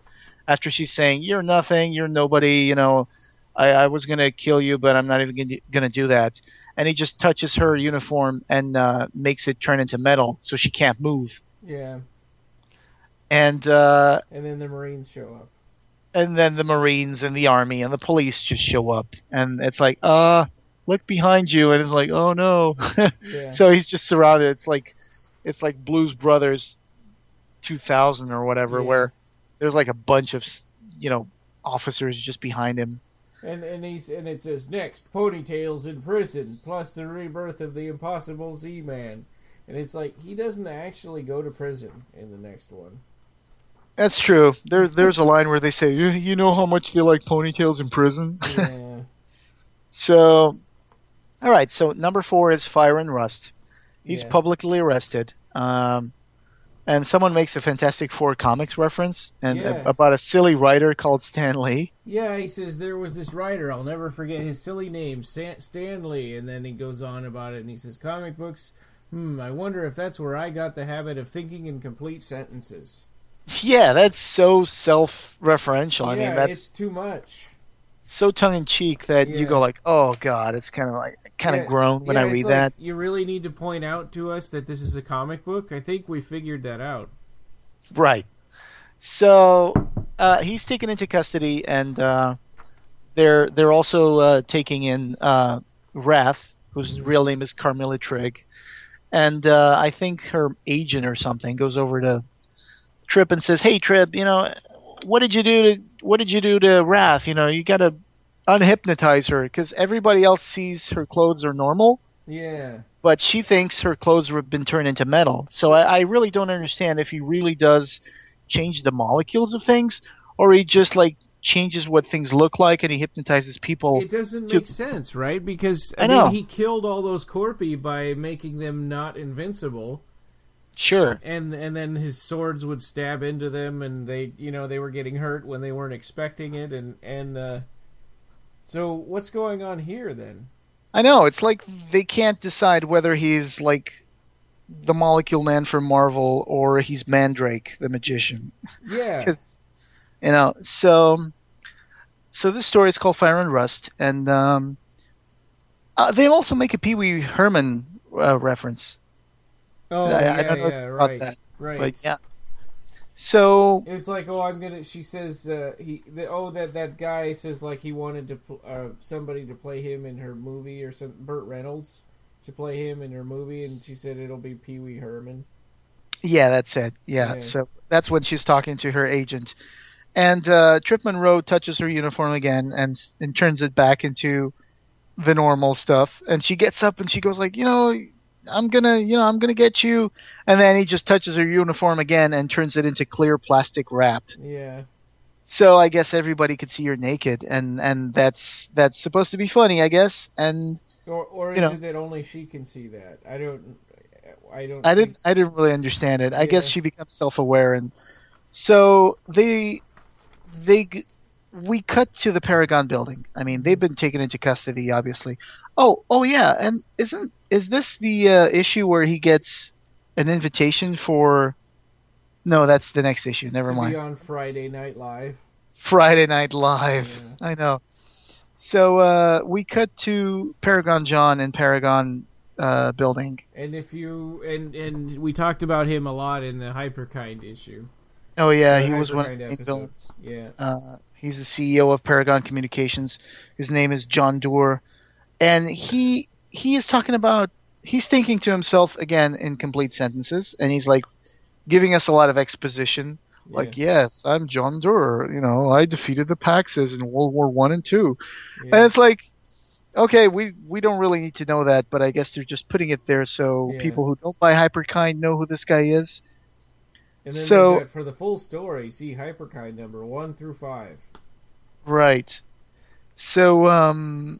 after she's saying, "You're nothing, you're nobody, you know, I was going to kill you, but I'm not even going to do that." And he just touches her uniform and makes it turn into metal so she can't move. Yeah. And then the Marines show up. And then the Marines and the Army and the police just show up. And it's like, look behind you. And it's like, oh no. Yeah. So he's just surrounded. It's like Blues Brothers 2000 or whatever, where there's like a bunch of, officers just behind him. And it says, "Next, Ponytails in prison, plus the rebirth of the Impossible Z-Man." And it's like, he doesn't actually go to prison in the next one. That's true. There's a line where they say, "You know how much they like ponytails in prison?" Yeah. So, all right. So number 4 is Fire and Rust. He's publicly arrested. And someone makes a Fantastic Four comics reference about a silly writer called Stan Lee. Yeah, he says there was this writer, I'll never forget his silly name, Stan Lee, and then he goes on about it, and he says, "Comic books, I wonder if that's where I got the habit of thinking in complete sentences." Yeah, that's so self-referential. I mean, that's it's too much. So tongue-in-cheek that you go like, "Oh God," it's kind of groan when I read that. You really need to point out to us that this is a comic book. I think we figured that out. Right. So he's taken into custody, and they're also taking in Wrath, whose real name is Carmilla Trigg, and I think her agent or something goes over to Trip and says, "Hey Trip, what did you do to Wrath? You got to unhypnotize her because everybody else sees her clothes are normal. Yeah. But she thinks her clothes have been turned into metal. So I really don't understand if he really does change the molecules of things, or he just changes what things look like and he hypnotizes people. It doesn't make sense, right? Because I mean, he killed all those Corpy by making them not invincible. Sure. And then his swords would stab into them, and they were getting hurt when they weren't expecting it, and so what's going on here then? I know, it's like they can't decide whether he's like the Molecule Man from Marvel or he's Mandrake the Magician. Yeah. So this story is called Fire and Rust, and they also make a Pee Wee Herman reference. Oh, I don't know right. That, right. But yeah. So it's like, she says, that guy says he wanted to somebody to play him in her movie, or Burt Reynolds to play him in her movie, and she said it'll be Pee Wee Herman. Yeah, that's it. Yeah. So that's when she's talking to her agent, and Trip Monroe touches her uniform again and turns it back into the normal stuff, and she gets up and she goes like, I'm gonna get you, and then he just touches her uniform again and turns it into clear plastic wrap. Yeah. So I guess everybody could see you're naked, and that's supposed to be funny, I guess. And or is it that only she can see that? I didn't really understand it. I guess she becomes self-aware, and so they we cut to the Paragon building. I mean, they've been taken into custody, obviously. Oh yeah, and is this the issue where he gets an invitation for? No, that's the next issue. Never mind. To be on Friday Night Live. Friday Night Live. Yeah. I know. So we cut to Paragon John and Paragon building. And if you and we talked about him a lot in the Hyperkind issue. Oh yeah, he was one of the episodes. villains. Yeah. He's the CEO of Paragon Communications. His name is John Doerr, and he is talking about. He's thinking to himself again in complete sentences, and he's like giving us a lot of exposition. Yeah. Like, yes, I'm John Doerr. You know, I defeated the Paxes in World War I and II. Yeah. And it's like, okay, we don't really need to know that, but I guess they're just putting it there so people who don't buy Hyperkind know who this guy is. And then so for the full story, see Hyperkind number 1 through 5. Right. So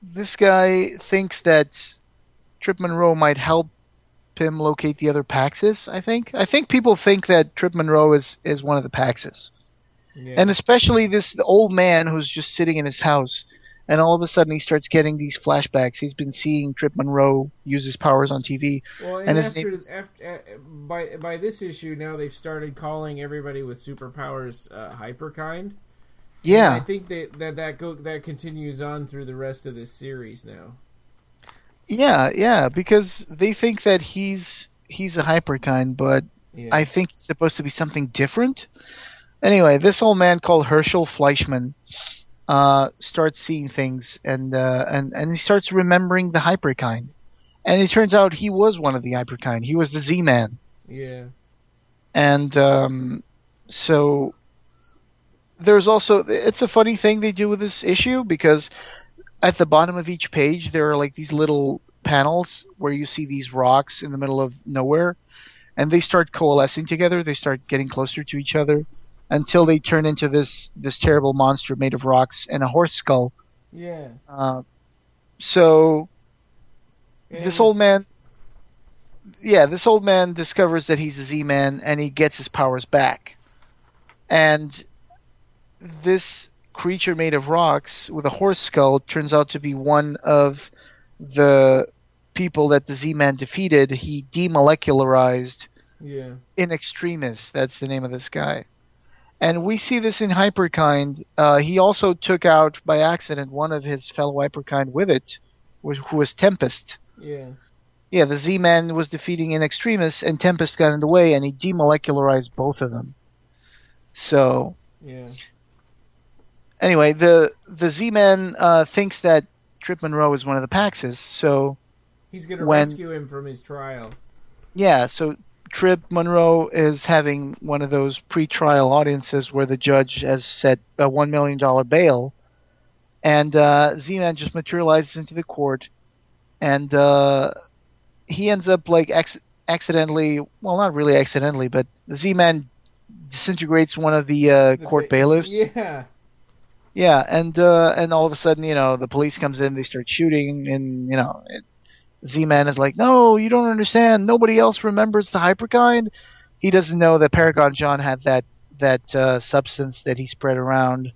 this guy thinks that Trip Monroe might help him locate the other Paxes, I think. I think people think that Trip Monroe is one of the Paxes. Yeah. And especially this old man who's just sitting in his house, and all of a sudden he starts getting these flashbacks. He's been seeing Trip Monroe use his powers on TV. Well, and by this issue, now they've started calling everybody with superpowers Hyperkind. Yeah. And I think that continues on through the rest of this series now. Yeah, because they think that he's a Hyperkind, but I think he's supposed to be something different. Anyway, this old man called Herschel Fleischman starts seeing things, and he starts remembering the Hyperkind. And it turns out he was one of the Hyperkind. He was the Z-Man. Yeah. And so there's also... It's a funny thing they do with this issue, because at the bottom of each page, there are like these little panels where you see these rocks in the middle of nowhere, and they start coalescing together. They start getting closer to each other until they turn into this terrible monster made of rocks and a horse skull. Yeah. So this old man discovers that he's a Z-Man, and he gets his powers back. And this creature made of rocks with a horse skull turns out to be one of the people that the Z-Man defeated. He demolecularized in extremis. That's the name of this guy. And we see this in Hyperkind. He also took out by accident one of his fellow Hyperkind with it, who was Tempest. Yeah. Yeah, the Z-Man was defeating in extremis, and Tempest got in the way, and he demolecularized both of them. So... Yeah. Anyway, the Z-Man thinks that Trip Monroe is one of the Paxes, so... He's going to rescue him from his trial. Yeah, so Trip Monroe is having one of those pre-trial audiences where the judge has set a $1 million bail, and Z-Man just materializes into the court, and he ends up, like, accidentally... Well, not really accidentally, but the Z-Man disintegrates one of the court bailiffs. Yeah. Yeah, and all of a sudden, the police comes in, they start shooting, and, Z-Man is like, no, you don't understand, nobody else remembers the Hyperkind. He doesn't know that Paragon John had that substance that he spread around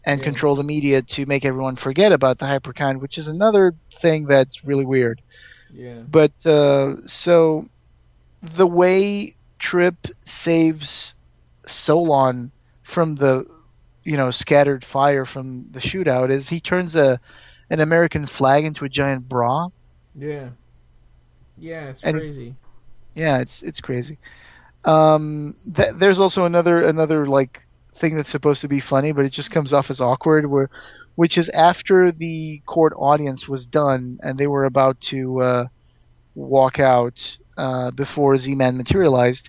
and controlled the media to make everyone forget about the Hyperkind, which is another thing that's really weird. Yeah. But, so, the way Trip saves Solon from the... scattered fire from the shootout is he turns an American flag into a giant bra. Yeah. Yeah, it's crazy. Yeah, it's crazy. There's also another like thing that's supposed to be funny, but it just comes off as awkward. Which is after the court audience was done and they were about to walk out before Z-Man materialized.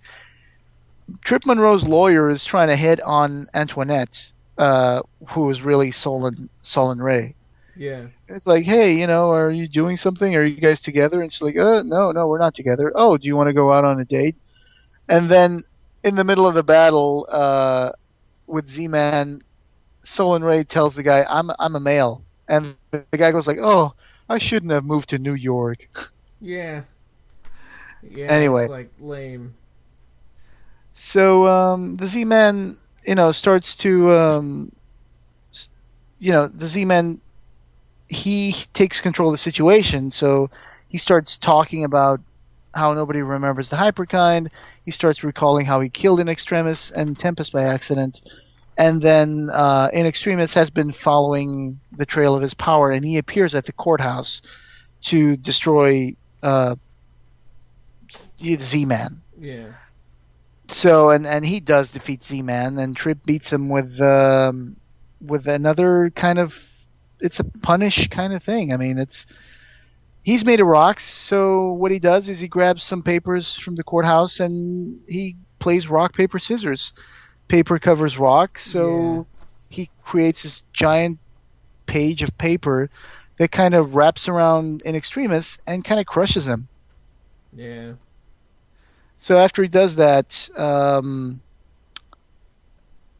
Trip Monroe's lawyer is trying to hit on Antoinette. Who is really Solon Ray. Yeah. It's like, hey, are you doing something? Are you guys together? And she's like, no, we're not together. Oh, do you want to go out on a date? And then, in the middle of the battle, with Z-Man, Solon Ray tells the guy, I'm a male. And the guy goes like, oh, I shouldn't have moved to New York. Yeah. Yeah, anyway. It's like lame. So, the Z-Man... starts to the Z-Man, he takes control of the situation, so he starts talking about how nobody remembers the Hyperkind. He starts recalling how he killed In Extremis and Tempest by accident. And then In Extremis has been following the trail of his power, and he appears at the courthouse to destroy Z-Man. Yeah. So, and he does defeat Z-Man, and Trip beats him with another kind of, it's a punish kind of thing. I mean, he's made of rocks, so what he does is he grabs some papers from the courthouse and he plays rock, paper, scissors. Paper covers rock, so he creates this giant page of paper that kind of wraps around In Extremis and kind of crushes him. Yeah. So after he does that,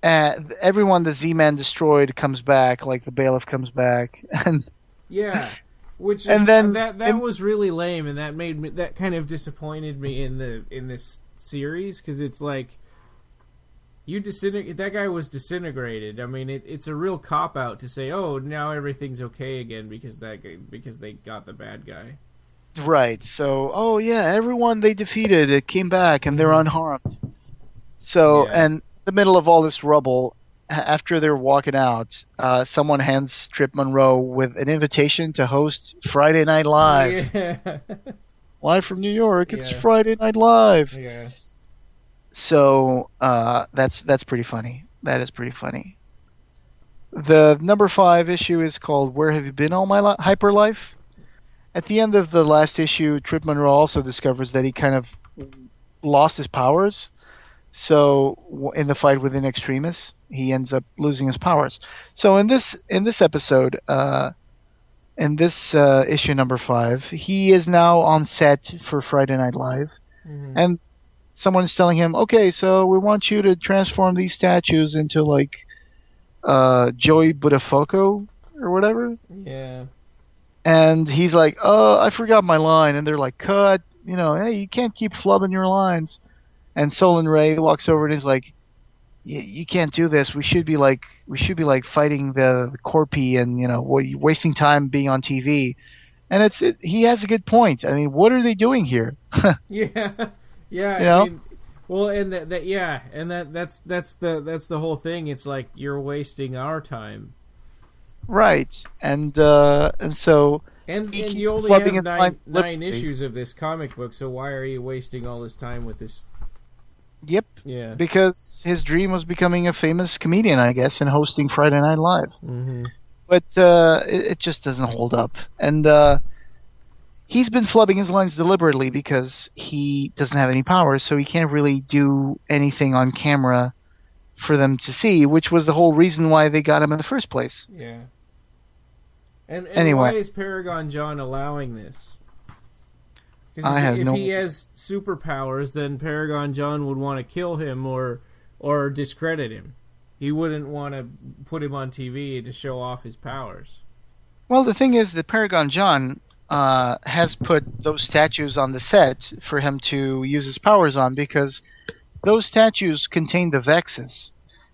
everyone the Z-Man destroyed comes back, like the Bailiff comes back, and yeah, which is, and then that was really lame, and that kind of disappointed me in this series, because it's like that guy was disintegrated. I mean, it's a real cop out to say, oh, now everything's okay again because they got the bad guy. Right. So, oh yeah, everyone they defeated, it came back, and they're unharmed. So, and in the middle of all this rubble, after they're walking out, someone hands Trip Monroe with an invitation to host Friday Night Live. Yeah. Live from New York, it's Friday Night Live. Yeah. So, that's pretty funny. That is pretty funny. The number 5 issue is called Where Have You Been All My Hyper Life? At the end of the last issue, Trip Monroe also discovers that he kind of lost his powers. So in the fight with In Extremis, he ends up losing his powers. So in this episode, issue number 5, he is now on set for Friday Night Live, and someone is telling him, "Okay, so we want you to transform these statues into like Joey Buttafuoco or whatever." Yeah. And he's like, "Oh, I forgot my line." And they're like, "Cut, hey, you can't keep flubbing your lines." And Solon Ray walks over and is like, "You can't do this. We should be like fighting the Corpy and wasting time being on TV." And he has a good point. I mean, what are they doing here? Yeah. I mean, well, and that's the whole thing. It's like you're wasting our time. Right, and so you only have nine issues of this comic book, so why are you wasting all this time with this? Yep. Yeah. Because his dream was becoming a famous comedian, I guess, and hosting Friday Night Live. Mm-hmm. But it just doesn't hold up, and he's been flubbing his lines deliberately because he doesn't have any powers, so he can't really do anything on camera for them to see, which was the whole reason why they got him in the first place. Yeah. And anyway, why is Paragon John allowing this? Because if he has superpowers, then Paragon John would want to kill him or discredit him. He wouldn't want to put him on TV to show off his powers. Well, the thing is that Paragon John has put those statues on the set for him to use his powers on, because those statues contain the Vexes,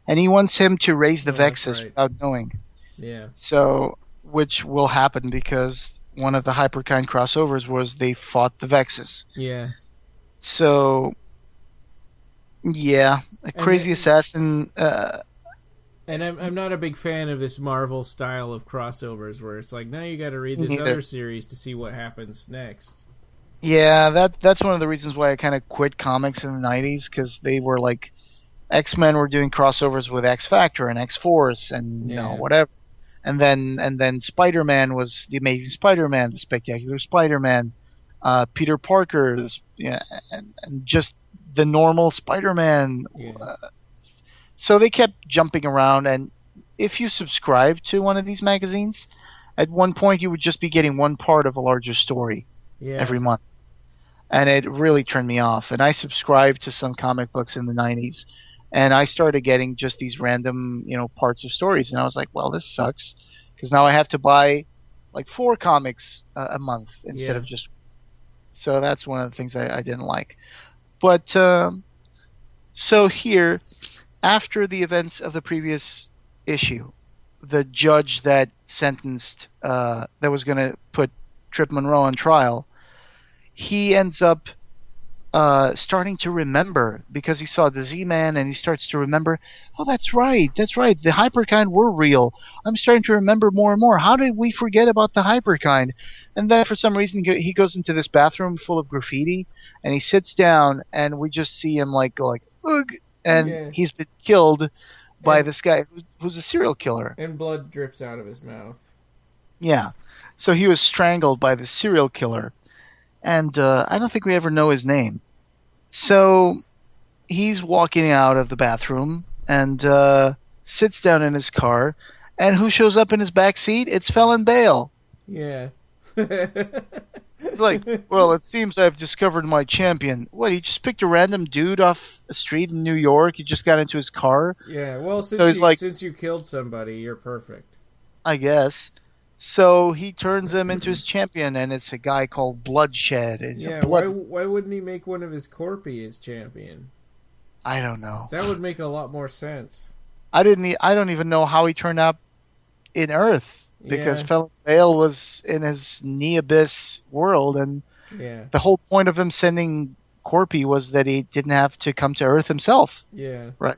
and he wants him to raise the Vexes without knowing. Yeah. So, which will happen because one of the Hyperkind crossovers was they fought the Vexes. Yeah. So, yeah, a crazy assassin. And I'm not a big fan of this Marvel style of crossovers where it's like, now you got to read this other series to see what happens next. Yeah, that's one of the reasons why I kind of quit comics in the 90s, because they were like, X-Men were doing crossovers with X-Factor and X-Force and whatever. And then Spider-Man was the Amazing Spider-Man, the Spectacular Spider-Man, Peter Parker, and just the normal Spider-Man. Yeah. So they kept jumping around, and if you subscribe to one of these magazines, at one point you would just be getting one part of a larger story every month. And it really turned me off. And I subscribed to some comic books in the 90s, and I started getting just these random, parts of stories. And I was like, well, this sucks, because now I have to buy like 4 comics a month instead of just... So that's one of the things I didn't like. But, so here, after the events of the previous issue, the judge that sentenced, that was going to put Trip Monroe on trial, he ends up starting to remember because he saw the Z-Man and he starts to remember, oh, that's right. The Hyperkind were real. I'm starting to remember more and more. How did we forget about the Hyperkind? And then for some reason he goes into this bathroom full of graffiti and he sits down and we just see him go like, ugh, and he's been killed by this guy who's a serial killer. And blood drips out of his mouth. Yeah. So he was strangled by the serial killer. And I don't think we ever know his name. So he's walking out of the bathroom and sits down in his car. And who shows up in his back seat? It's Felon Bale. Yeah. It's like, well, it seems I've discovered my champion. What, he just picked a random dude off a street in New York? He just got into his car? Yeah, well, since you killed somebody, you're perfect. I guess. So he turns him into his champion, and it's a guy called Bloodshed. Why wouldn't he make one of his corpy his champion? I don't know. That would make a lot more sense. I don't even know how he turned up in Earth, because Felon Bale was in his knee-abyss world, and the whole point of him sending Corpy was that he didn't have to come to Earth himself. Yeah. Right.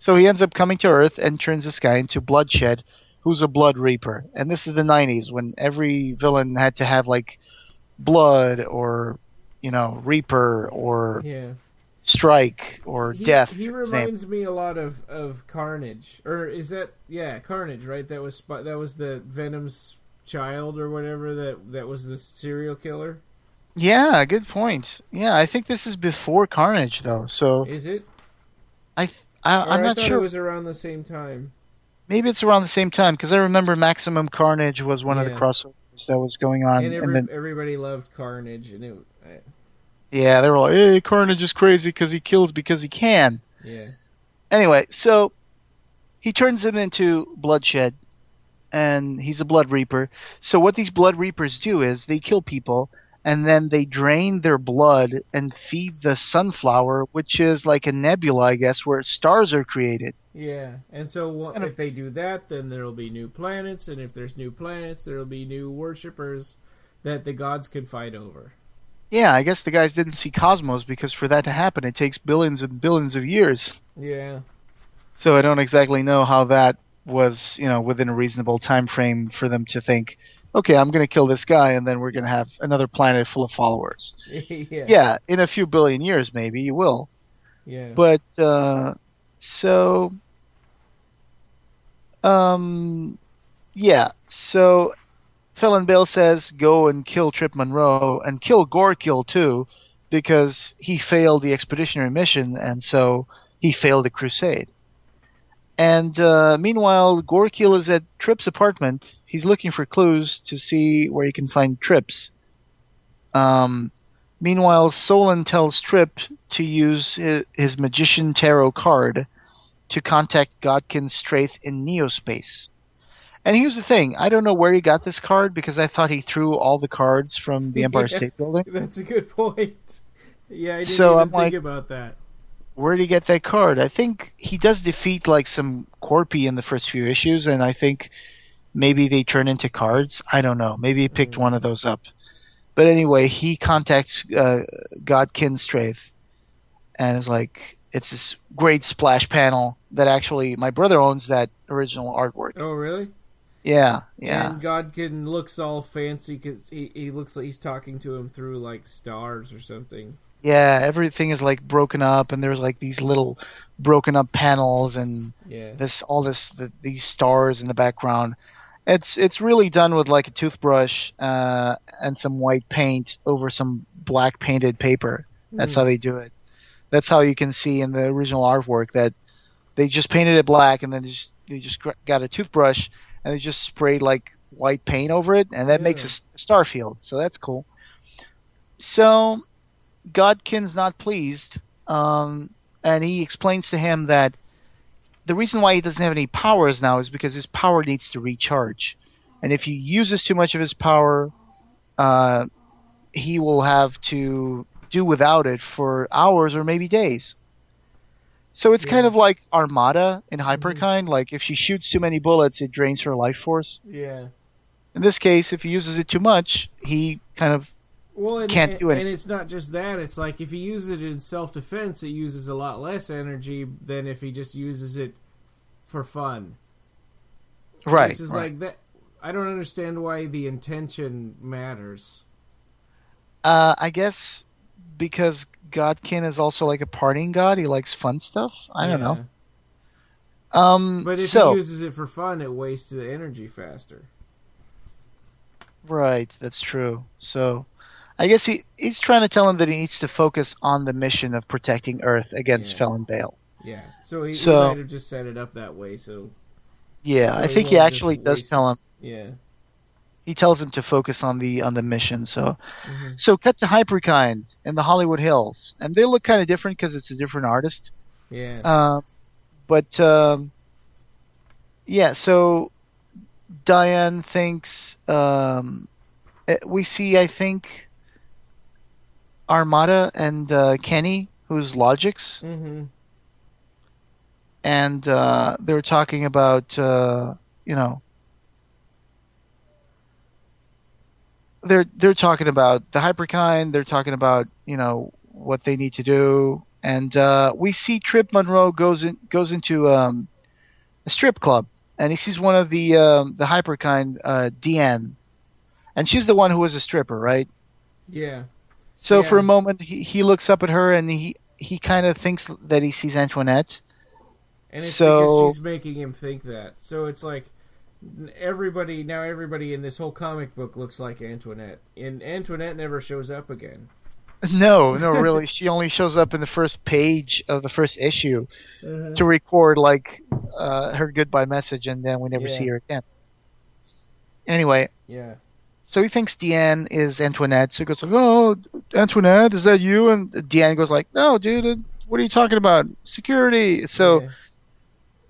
So he ends up coming to Earth and turns this guy into Bloodshed, who's a Blood Reaper. And this is the 90s when every villain had to have blood or, Reaper or Strike or Death. He reminds me a lot of Carnage. Or is that Carnage, right? That was the Venom's child or whatever that was the serial killer. Yeah, good point. Yeah, I think this is before Carnage though. So is it? I'm not sure. It was around the same time. Maybe it's around the same time, because I remember Maximum Carnage was one of the crossovers that was going on. And everybody loved Carnage. And yeah, they were like, hey, Carnage is crazy because he kills because he can. Yeah. Anyway, so he turns him into Bloodshed, and he's a Blood Reaper. So what these Blood Reapers do is they kill people, and then they drain their blood and feed the sunflower, which is like a nebula, I guess, where stars are created. Yeah, and so if they do that, then there'll be new planets, and if there's new planets, there'll be new worshippers that the gods can fight over. Yeah, I guess the guys didn't see Cosmos, because for that to happen, it takes billions and billions of years. Yeah. So I don't exactly know how that was, within a reasonable time frame for them to think, okay, I'm going to kill this guy, and then we're going to have another planet full of followers. Yeah, in a few billion years, maybe you will. Yeah. But, so Felon Bale says go and kill Trip Monroe and kill Gorkill too, because he failed the expeditionary mission, and so he failed the crusade. And meanwhile, Gorkill is at Trip's apartment. He's looking for clues to see where he can find Trips. Meanwhile, Solon tells Trip to use his Magician Tarot card to contact Godkin Straith in Neospace. And here's the thing, I don't know where he got this card, because I thought he threw all the cards from the Empire State Building. That's a good point. Yeah, I didn't even think about that. Where did he get that card? I think he does defeat some Corpy in the first few issues, and I think maybe they turn into cards. I don't know. Maybe he picked one of those up. But anyway, he contacts Godkin Straith, and is like, it's this great splash panel that actually my brother owns that original artwork. Oh, really? Yeah. And Godkin looks all fancy because he looks like he's talking to him through stars or something. Yeah, everything is broken up, and there's these little broken up panels, and these stars in the background. It's really done with a toothbrush and some white paint over some black painted paper. That's how they do it. That's how you can see in the original artwork that they just painted it black, and then they just got a toothbrush and they just sprayed white paint over it, and that makes a star field. So that's cool. So Godkin's not pleased, and he explains to him that the reason why he doesn't have any powers now is because his power needs to recharge. And if he uses too much of his power, he will have to do without it for hours or maybe days. So it's kind of like Armada in Hyperkind. Like, if she shoots too many bullets, it drains her life force. Yeah. In this case, if he uses it too much, he kind of can't do it. And it's not just that. It's like if he uses it in self-defense, it uses a lot less energy than if he just uses it for fun. Right. It's just like that. I don't understand why the intention matters. I guess because Godkin is also like a partying god. He likes fun stuff. I don't know. But if he uses it for fun, it wastes the energy faster. Right, that's true. So, I guess he's trying to tell him that he needs to focus on the mission of protecting Earth against Felon Bale. Yeah, so he might have just set it up that way. Yeah, I think he actually does tell him. Yeah. He tells him to focus on the mission. So, so cut to Hyperkind in the Hollywood Hills, and they look kind of different because it's a different artist. Yeah. Yeah. So Diane thinks we see, I think, Armada and Kenny, who's Logix, and they're talking about They're talking about the Hyperkind. They're talking about what they need to do, and we see Trip Monroe goes into a strip club, and he sees one of the Hyperkind, Deanne, and she's the one who was a stripper, right? Yeah. So for a moment, he looks up at her, and he kind of thinks that he sees Antoinette. And it's because she's making him think that. So it's like everybody in this whole comic book looks like Antoinette, and Antoinette never shows up again. No, really. She only shows up in the first page of the first issue to record like her goodbye message, and then we never see her again. Anyway. Yeah. So he thinks Deanne is Antoinette. So he goes like, "Oh, Antoinette, is that you?" And Deanne goes like, "No, dude. What are you talking about? Security." So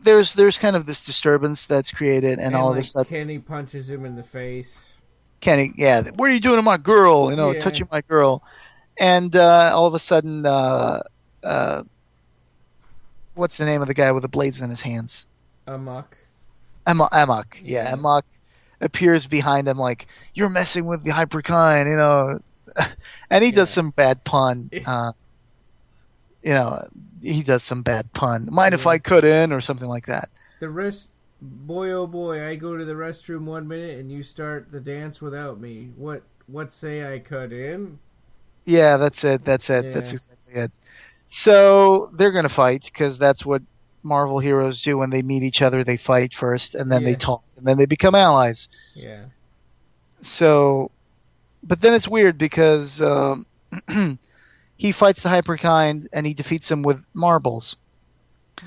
there's kind of this disturbance that's created, and all of a sudden Kenny punches him in the face. Kenny, what are you doing to my girl? Touching my girl. And all of a sudden, what's the name of the guy with the blades in his hands? Amok. Amok. Yeah, Amok appears behind him like, "You're messing with the Hyperkind," and he does some bad pun. He does some bad pun. Mind if I cut in or something like that. Boy, oh boy, I go to the restroom 1 minute and you start the dance without me. What say I cut in? Yeah, that's it. That's exactly it. So they're going to fight because that's what Marvel heroes do when they meet each other. They fight first, and then they talk, and then they become allies. Yeah. So, but then it's weird because he fights the Hyperkind, and he defeats them with marbles.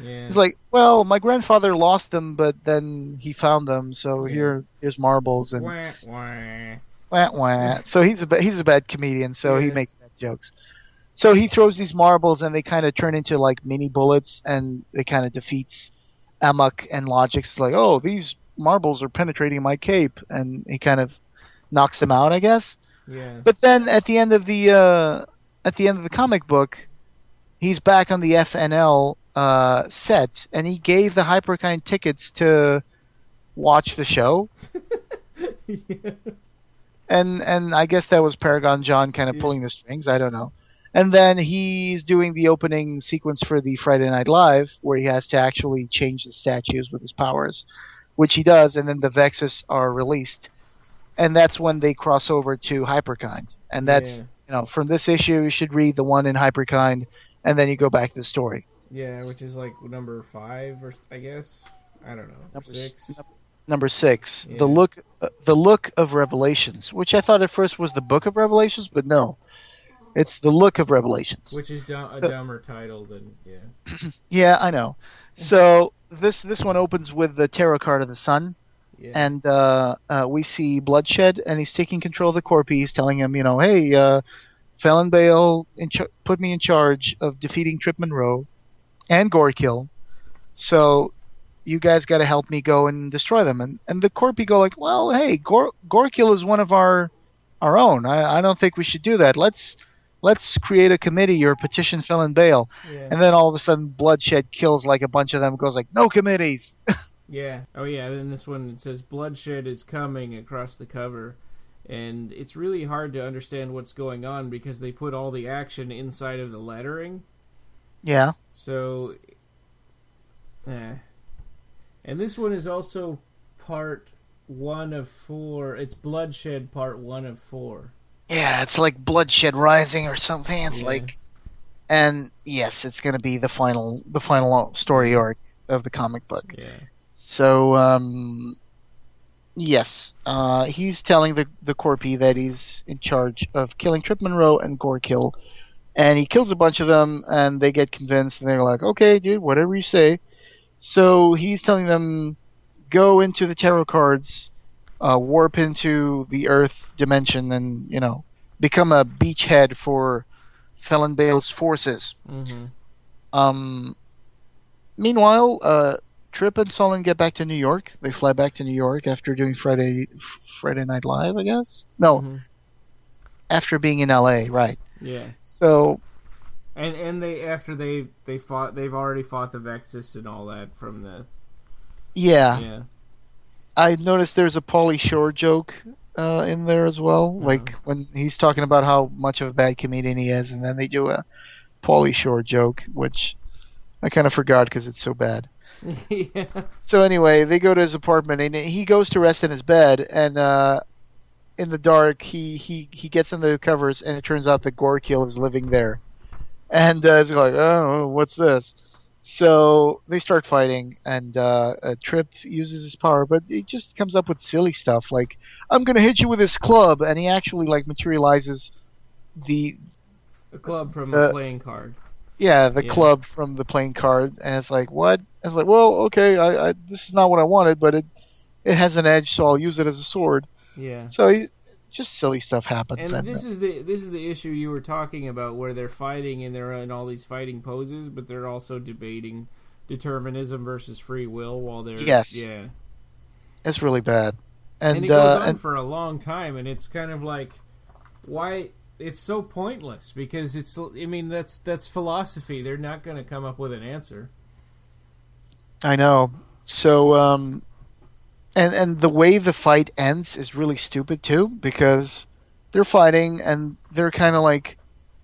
Yeah. He's like, "Well, my grandfather lost them, but then he found them, so here's marbles." And wah, wah. Wah, wah. So he's a bad comedian, so he makes bad jokes. So he throws these marbles, and they kind of turn into like mini bullets, and it kind of defeats Amok and Logix. It's like, "Oh, these marbles are penetrating my cape," and he kind of knocks them out, I guess. Yeah. But then at the end of the comic book, he's back on the FNL set, and he gave the Hyperkind tickets to watch the show. Yeah. And I guess that was Paragon John kind of pulling the strings. I don't know. And then he's doing the opening sequence for the Friday Night Live, where he has to actually change the statues with his powers, which he does, and then the Vexus are released. And that's when they cross over to Hyperkind. And that's, from this issue, you should read the one in Hyperkind, and then you go back to the story. Yeah, which is like number 5, or I guess. I don't know. Number 6. Yeah. The Look of Revelations, which I thought at first was the Book of Revelations, but no. It's the Look of Revelations. Which is a dumber title than, Yeah, I know. So this one opens with the tarot card of the sun. Yeah. And we see bloodshed, and he's taking control of the Corpy. He's telling him, "Hey, Felon Bale put me in charge of defeating Trip Monroe and Gorekill. So you guys got to help me go and destroy them." And the Corpy go like, "Well, hey, Gorekill is one of our own. I don't think we should do that. Let's let's create a committee or petition Felon Bale. Yeah. And then all of a sudden, Bloodshed kills like a bunch of them. Goes like, no committees. Yeah. Oh yeah. Then this one it says bloodshed is coming across the cover, and it's really hard to understand what's going on because they put all the action inside of the lettering. Yeah. So, and this one is also part 1 of 4. It's bloodshed part 1 of 4. Yeah, it's like Bloodshed Rising or something. It's Yeah. like, and yes, it's going to be the final story arc of the comic book. Yeah. So, yes, he's telling the Corpy that he's in charge of killing Trip Monroe and Gorkill, and he kills a bunch of them, and they get convinced, and they're like, okay, dude, whatever you say. So he's telling them, go into the tarot cards, warp into the Earth dimension, and, become a beachhead for Felon Bale's forces. Mm-hmm. Meanwhile, Trip and Solon get back to New York. They fly back to New York after doing Friday Night Live, I guess? No. Mm-hmm. After being in LA, right. Yeah. So... And they've already fought the Vexus and all that from the... Yeah. I noticed there's a Pauly Shore joke in there as well. Uh-huh. Like, when he's talking about how much of a bad comedian he is, and then they do a Pauly Shore joke, which I kind of forgot because it's so bad. Yeah. So anyway, they go to his apartment, and he goes to rest in his bed, and in the dark, he gets under the covers, and it turns out that Gorkill is living there. And it's like, oh, what's this? So they start fighting, and Trip uses his power, but he just comes up with silly stuff, like, I'm going to hit you with this club, and he actually, materializes a club from a playing card. Yeah, the club from the playing card, and it's like, what? It's like, well, okay, I this is not what I wanted, but it has an edge, so I'll use it as a sword. Yeah. So just silly stuff happens. And this is the issue you were talking about, where they're fighting and they're in all these fighting poses, but they're also debating determinism versus free will while they're... Yes. Yeah. It's really bad. And it goes on for a long time, and it's kind of like, why... It's so pointless, because that's philosophy. They're not going to come up with an answer. I know. So, and the way the fight ends is really stupid too, because they're fighting and they're kind of like,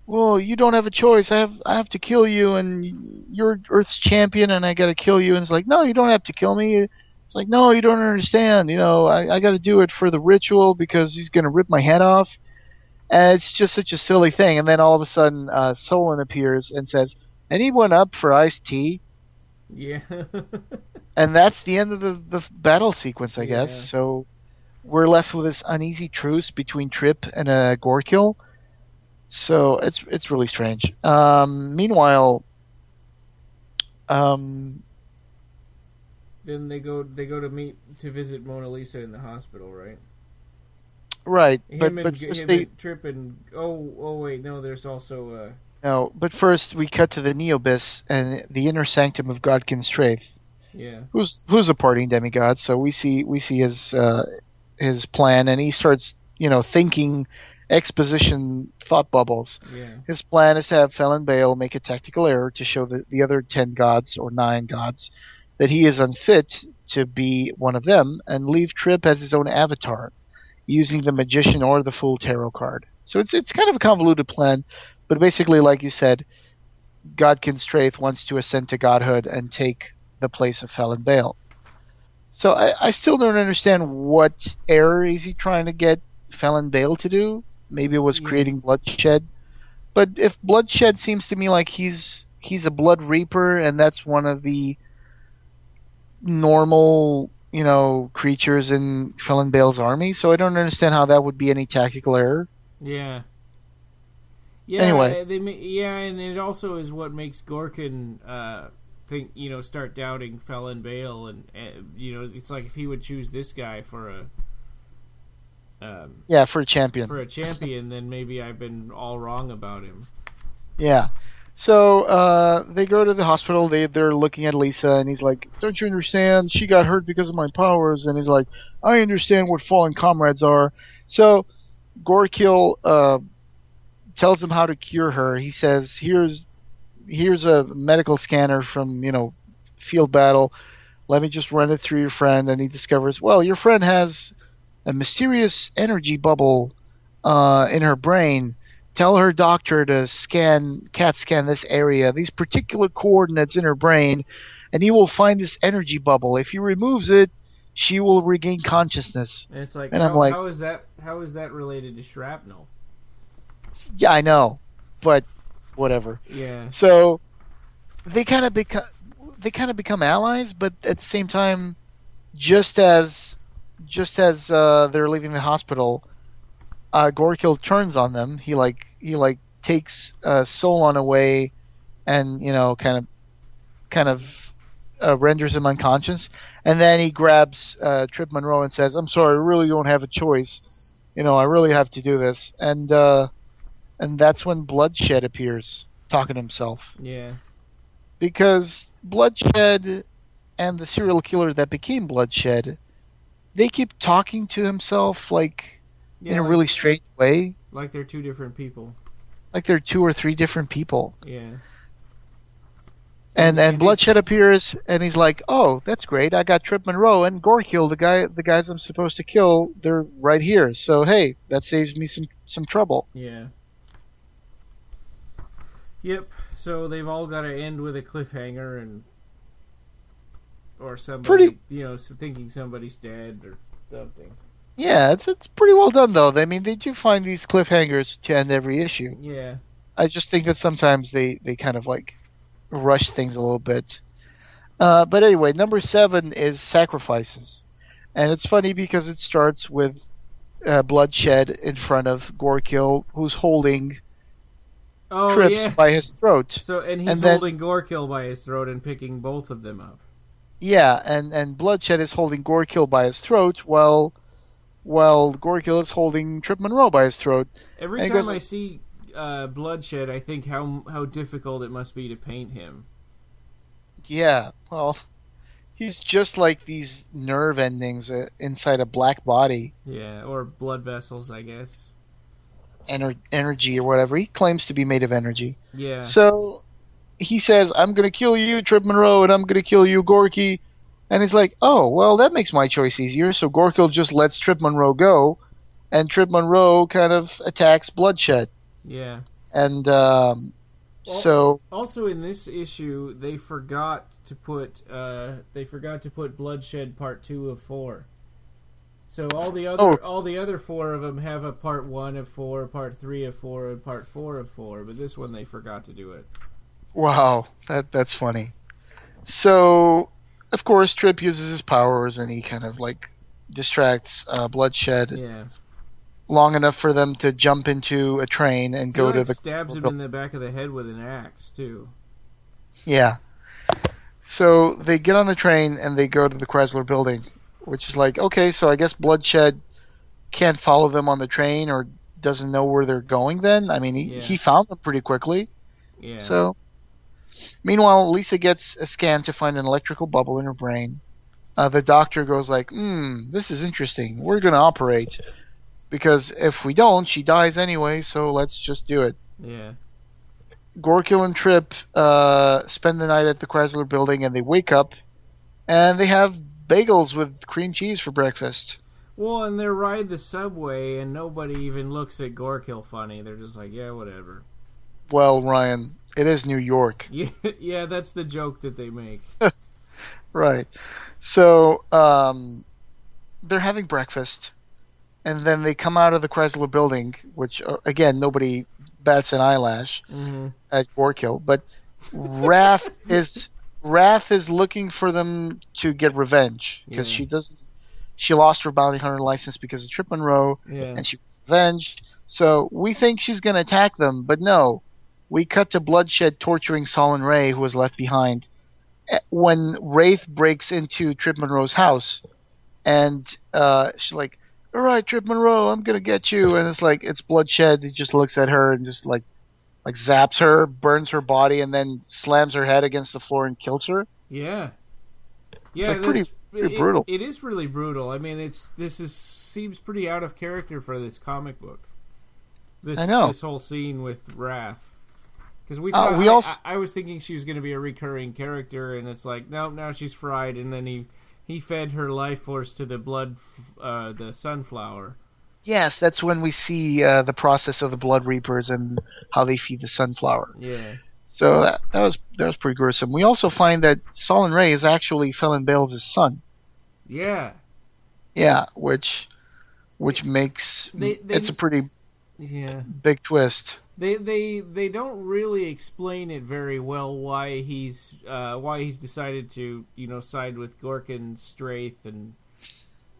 well, you don't have a choice. I have to kill you, and you're Earth's champion, and I got to kill you. And it's like, no, you don't have to kill me. It's like, no, you don't understand. I got to do it for the ritual because he's going to rip my head off. And it's just such a silly thing. And then all of a sudden, Solon appears and says, anyone up for iced tea? Yeah. And that's the end of the battle sequence, I guess. So we're left with this uneasy truce between Trip and Gorkill. So it's really strange. Meanwhile, then they go to visit Mona Lisa in the hospital, right? Right, Him and Trip and wait, no, there's also no, but first we cut to the Neobis and the inner sanctum of Godkin Strafe. Yeah. Who's a partying demigod? So we see his plan, and he starts thinking exposition thought bubbles. Yeah. His plan is to have Felon Bale make a tactical error to show the other 10 gods or 9 gods that he is unfit to be one of them, and leave Trip as his own avatar, using the Magician or the Fool tarot card. So it's kind of a convoluted plan, but basically, like you said, Godkin Straith wants to ascend to godhood and take the place of Felon Bale. So I still don't understand what error is he trying to get Felon Bale to do. Maybe it was creating bloodshed. But if bloodshed seems to me like he's a blood reaper, and that's one of the normal creatures in Felon Bale's army, so I don't understand how that would be any tactical error. Yeah. Yeah. Anyway. And it also is what makes Gorkin start doubting Felon Bale, and it's like if he would choose this guy for for a champion. For a champion, then maybe I've been all wrong about him. Yeah. So they go to the hospital. They're looking at Lisa, and he's like, "Don't you understand? She got hurt because of my powers." And he's like, "I understand what fallen comrades are." So Gorkill tells him how to cure her. He says, here's a medical scanner from, field battle. Let me just run it through your friend. And he discovers, well, your friend has a mysterious energy bubble in her brain. Tell her doctor to CAT scan this area, these particular coordinates in her brain, and he will find this energy bubble. If he removes it, she will regain consciousness. And it's like, and how is that related to shrapnel? Yeah, I know, but whatever. Yeah. So they kind of become allies, but at the same time, just as they're leaving the hospital, Gorkill turns on them. He takes Solon away, and kind of renders him unconscious, and then he grabs Trip Monroe and says, "I'm sorry, I really don't have a choice. I really have to do this." And that's when Bloodshed appears, talking to himself. Yeah. Because Bloodshed and the serial killer that became Bloodshed, they keep talking to himself in a really strange way. Like they're two different people. Like they're 2 or 3 different people. Yeah. And Bloodshed appears, and he's like, "Oh, that's great. I got Trip Monroe and Gorkill, the guys I'm supposed to kill. They're right here. So hey, that saves me some trouble." Yeah. Yep. So they've all got to end with a cliffhanger, or somebody, thinking somebody's dead or something. Yeah, it's pretty well done though. I mean, they do find these cliffhangers to end every issue. Yeah. I just think that sometimes they kind of rush things a little bit. But anyway, number 7 is Sacrifices. And it's funny because it starts with Bloodshed in front of Gorkill, who's holding Trips by his throat. And he's holding Gorkill by his throat and picking both of them up. Yeah, and Bloodshed is holding Gorkill by his throat while Gorkill is holding Trip Monroe by his throat. Every time I see Bloodshed, I think how difficult it must be to paint him. Yeah, well, he's just like these nerve endings inside a black body. Yeah, or blood vessels, I guess. Energy or whatever. He claims to be made of energy. Yeah. So he says, "I'm going to kill you, Trip Monroe, and I'm going to kill you, Gorky." And he's like, "Oh, well, that makes my choice easier." So Gorkill just lets Trip Monroe go, and Trip Monroe kind of attacks Bloodshed. Yeah. And also in this issue, they forgot to put Bloodshed Part 2 of 4. So all the other 4 of them have a Part 1 of 4, Part 3 of 4, and Part 4 of 4. But this one they forgot to do it. Wow, that's funny. So of course Trip uses his powers and he kind of distracts Bloodshed. Yeah. Long enough for them to jump into a train and go to the... stabs him in the back of the head with an axe, too. Yeah. So they get on the train and they go to the Chrysler building, which is okay, so I guess Bloodshed can't follow them on the train or doesn't know where they're going then. I mean, he found them pretty quickly. Yeah. So, meanwhile, Lisa gets a scan to find an electrical bubble in her brain. The doctor goes this is interesting. We're going to operate. Because if we don't, she dies anyway, so let's just do it. Yeah. Gorkill and Trip spend the night at the Chrysler building, and they wake up, and they have bagels with cream cheese for breakfast. Well, and they ride the subway, and nobody even looks at Gorkill funny. They're just like, yeah, whatever. Well, Ryan, it is New York. Yeah, that's the joke that they make. Right. So, they're having breakfast. And then they come out of the Chrysler building, which, again, nobody bats an eyelash at Gorkill. But Raph is looking for them to get revenge because she lost her bounty hunter license because of Trip Monroe, and she revenged. So we think she's going to attack them, but no. We cut to Bloodshed torturing Solon Ray, who was left behind, when Wraith breaks into Trip Monroe's house, and she's like, "All right, Trip Monroe, I'm gonna get you." And it's Bloodshed. He just looks at her and just zaps her, burns her body, and then slams her head against the floor and kills her. Yeah, it's pretty brutal. It is really brutal. I mean, seems pretty out of character for this comic book. This I know. this whole scene with Wrath. Because we thought I was thinking she was going to be a recurring character, and it's like, nope, now she's fried, and then he fed her life force to the sunflower. Yes, that's when we see the process of the Blood Reapers and how they feed the sunflower. Yeah. So that was pretty gruesome. We also find that Solon Ray is actually Felon Bales' son. Yeah. Yeah, which makes it's a pretty big twist. They don't really explain it very well why he's decided to side with Gorkin Straith and.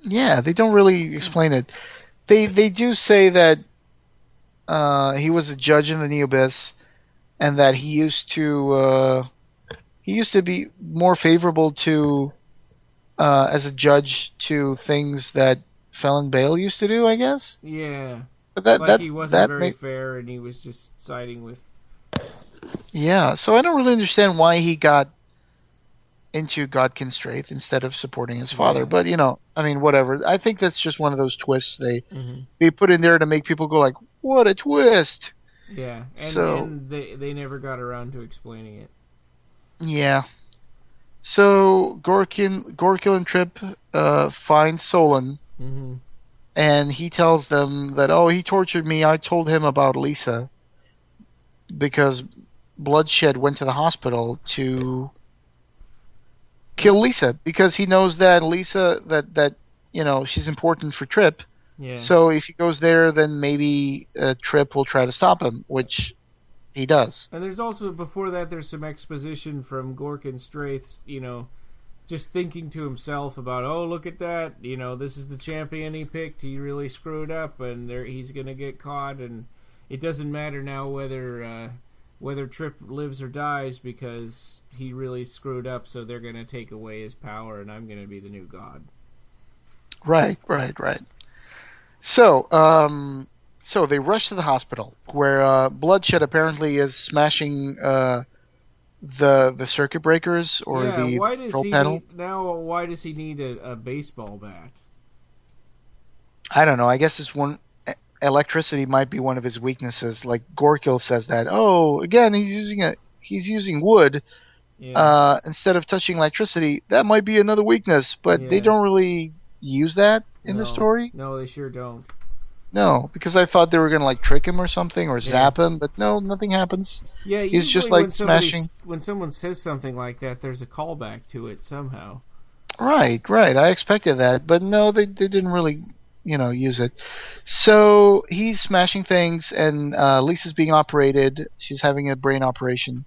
Yeah, they don't really explain it. They do say that he was a judge in the Neobis, and that he used to be more favorable to as a judge to things that Felon Bale used to do, I guess. Yeah, but he wasn't very fair, and he was just siding with. Yeah, so I don't really understand why he got into Godkin Straith instead of supporting his father. But, I mean, whatever. I think that's just one of those twists they put in there to make people go like, what a twist! Yeah, and they never got around to explaining it. Yeah. So, Gorkil and Trip find Solon, and he tells them that, he tortured me. I told him about Lisa, because Bloodshed went to the hospital to kill Lisa, because he knows that Lisa, that she's important for Trip. Yeah. So if he goes there, then maybe Trip will try to stop him, which he does. And there's also, before that, there's some exposition from Gorkin Straith, just thinking to himself about, look at that, this is the champion he picked, he really screwed up, and he's going to get caught, and it doesn't matter now whether Trip lives or dies, because he really screwed up, so they're going to take away his power, and I'm going to be the new god. Right. So they rush to the hospital, where Bloodshed apparently is smashing the circuit breakers or the control panel. Why does he need a baseball bat? I don't know. I guess electricity might be one of his weaknesses. Like Gorkil says that. Again, he's using wood instead of touching electricity. That might be another weakness, but they don't really use that in the story. No, they sure don't. No, because I thought they were going to trick him or something or zap him, but no, nothing happens. Yeah, he's just smashing. When someone says something like that, there's a callback to it somehow. Right. I expected that, but no, they didn't really, use it. So he's smashing things, and Lisa's being operated. She's having a brain operation,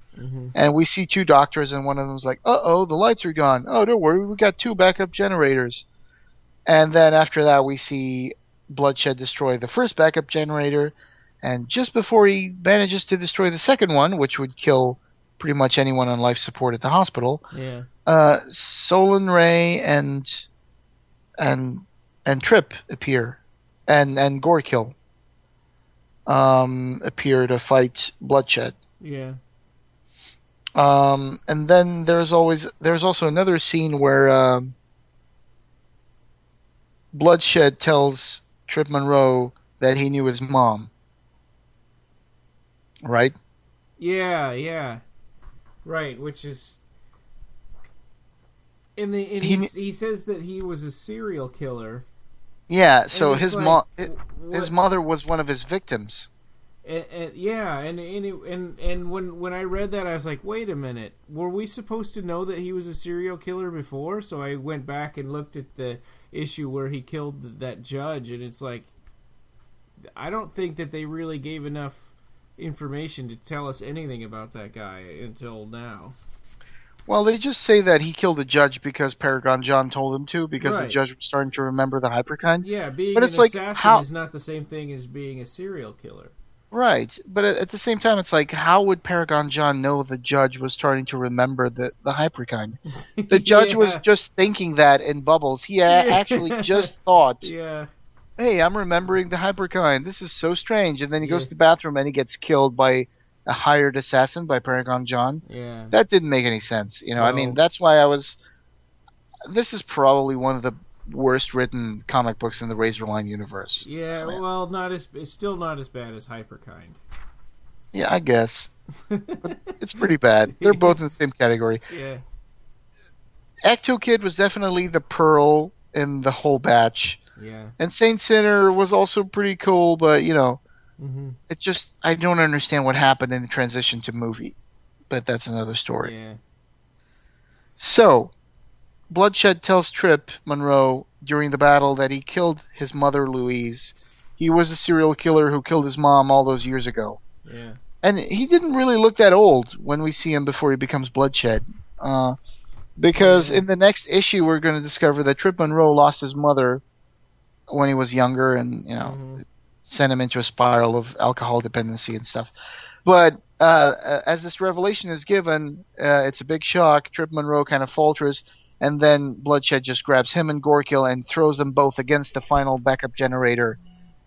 and we see two doctors, and one of them's like, "Uh-oh, the lights are gone. Oh, don't worry, we got 2 backup generators." And then after that, we see Bloodshed destroy the first backup generator, and just before he manages to destroy the second one, which would kill pretty much anyone on life support at the hospital, Solon Ray and Trip appear, and Gorkil appear to fight Bloodshed. Yeah. And then there's also another scene where Bloodshed tells Trip Monroe that he knew his mom. Right? Yeah. Right, which is... he says that he was a serial killer. Yeah, so his mother was one of his victims. And when I read that, I was like, wait a minute, were we supposed to know that he was a serial killer before? So I went back and looked at the issue where he killed that judge, and it's like, I don't think that they really gave enough information to tell us anything about that guy until now. Well, they just say that he killed the judge because Paragon John told him to, because the judge was starting to remember the Hyperkind. Yeah, being an assassin is not the same thing as being a serial killer. Right, but at the same time, it's like, how would Paragon John know the judge was starting to remember the Hyperkind? The judge was just thinking that in bubbles. He actually just thought, hey, I'm remembering the Hyperkind. This is so strange. And then he goes to the bathroom and he gets killed by a hired assassin, by Paragon John. Yeah. That didn't make any sense. I mean, that's why this is probably one of worst written comic books in the Razorline universe. Yeah, well, it's still not as bad as Hyperkind. Yeah, I guess. But it's pretty bad. They're both in the same category. Yeah. Ecto Kid was definitely the pearl in the whole batch. Yeah. And Saint Sinner was also pretty cool, but, Mm-hmm. it just, I don't understand what happened in the transition to movie. But that's another story. Yeah. So, Bloodshed tells Trip Monroe during the battle that he killed his mother, Louise. He was a serial killer who killed his mom all those years ago. Yeah. And he didn't really look that old when we see him before he becomes Bloodshed. Because in the next issue, we're going to discover that Trip Monroe lost his mother when he was younger and, sent him into a spiral of alcohol dependency and stuff. But as this revelation is given, it's a big shock. Trip Monroe kind of falters, and then Bloodshed just grabs him and Gorkill and throws them both against the final backup generator,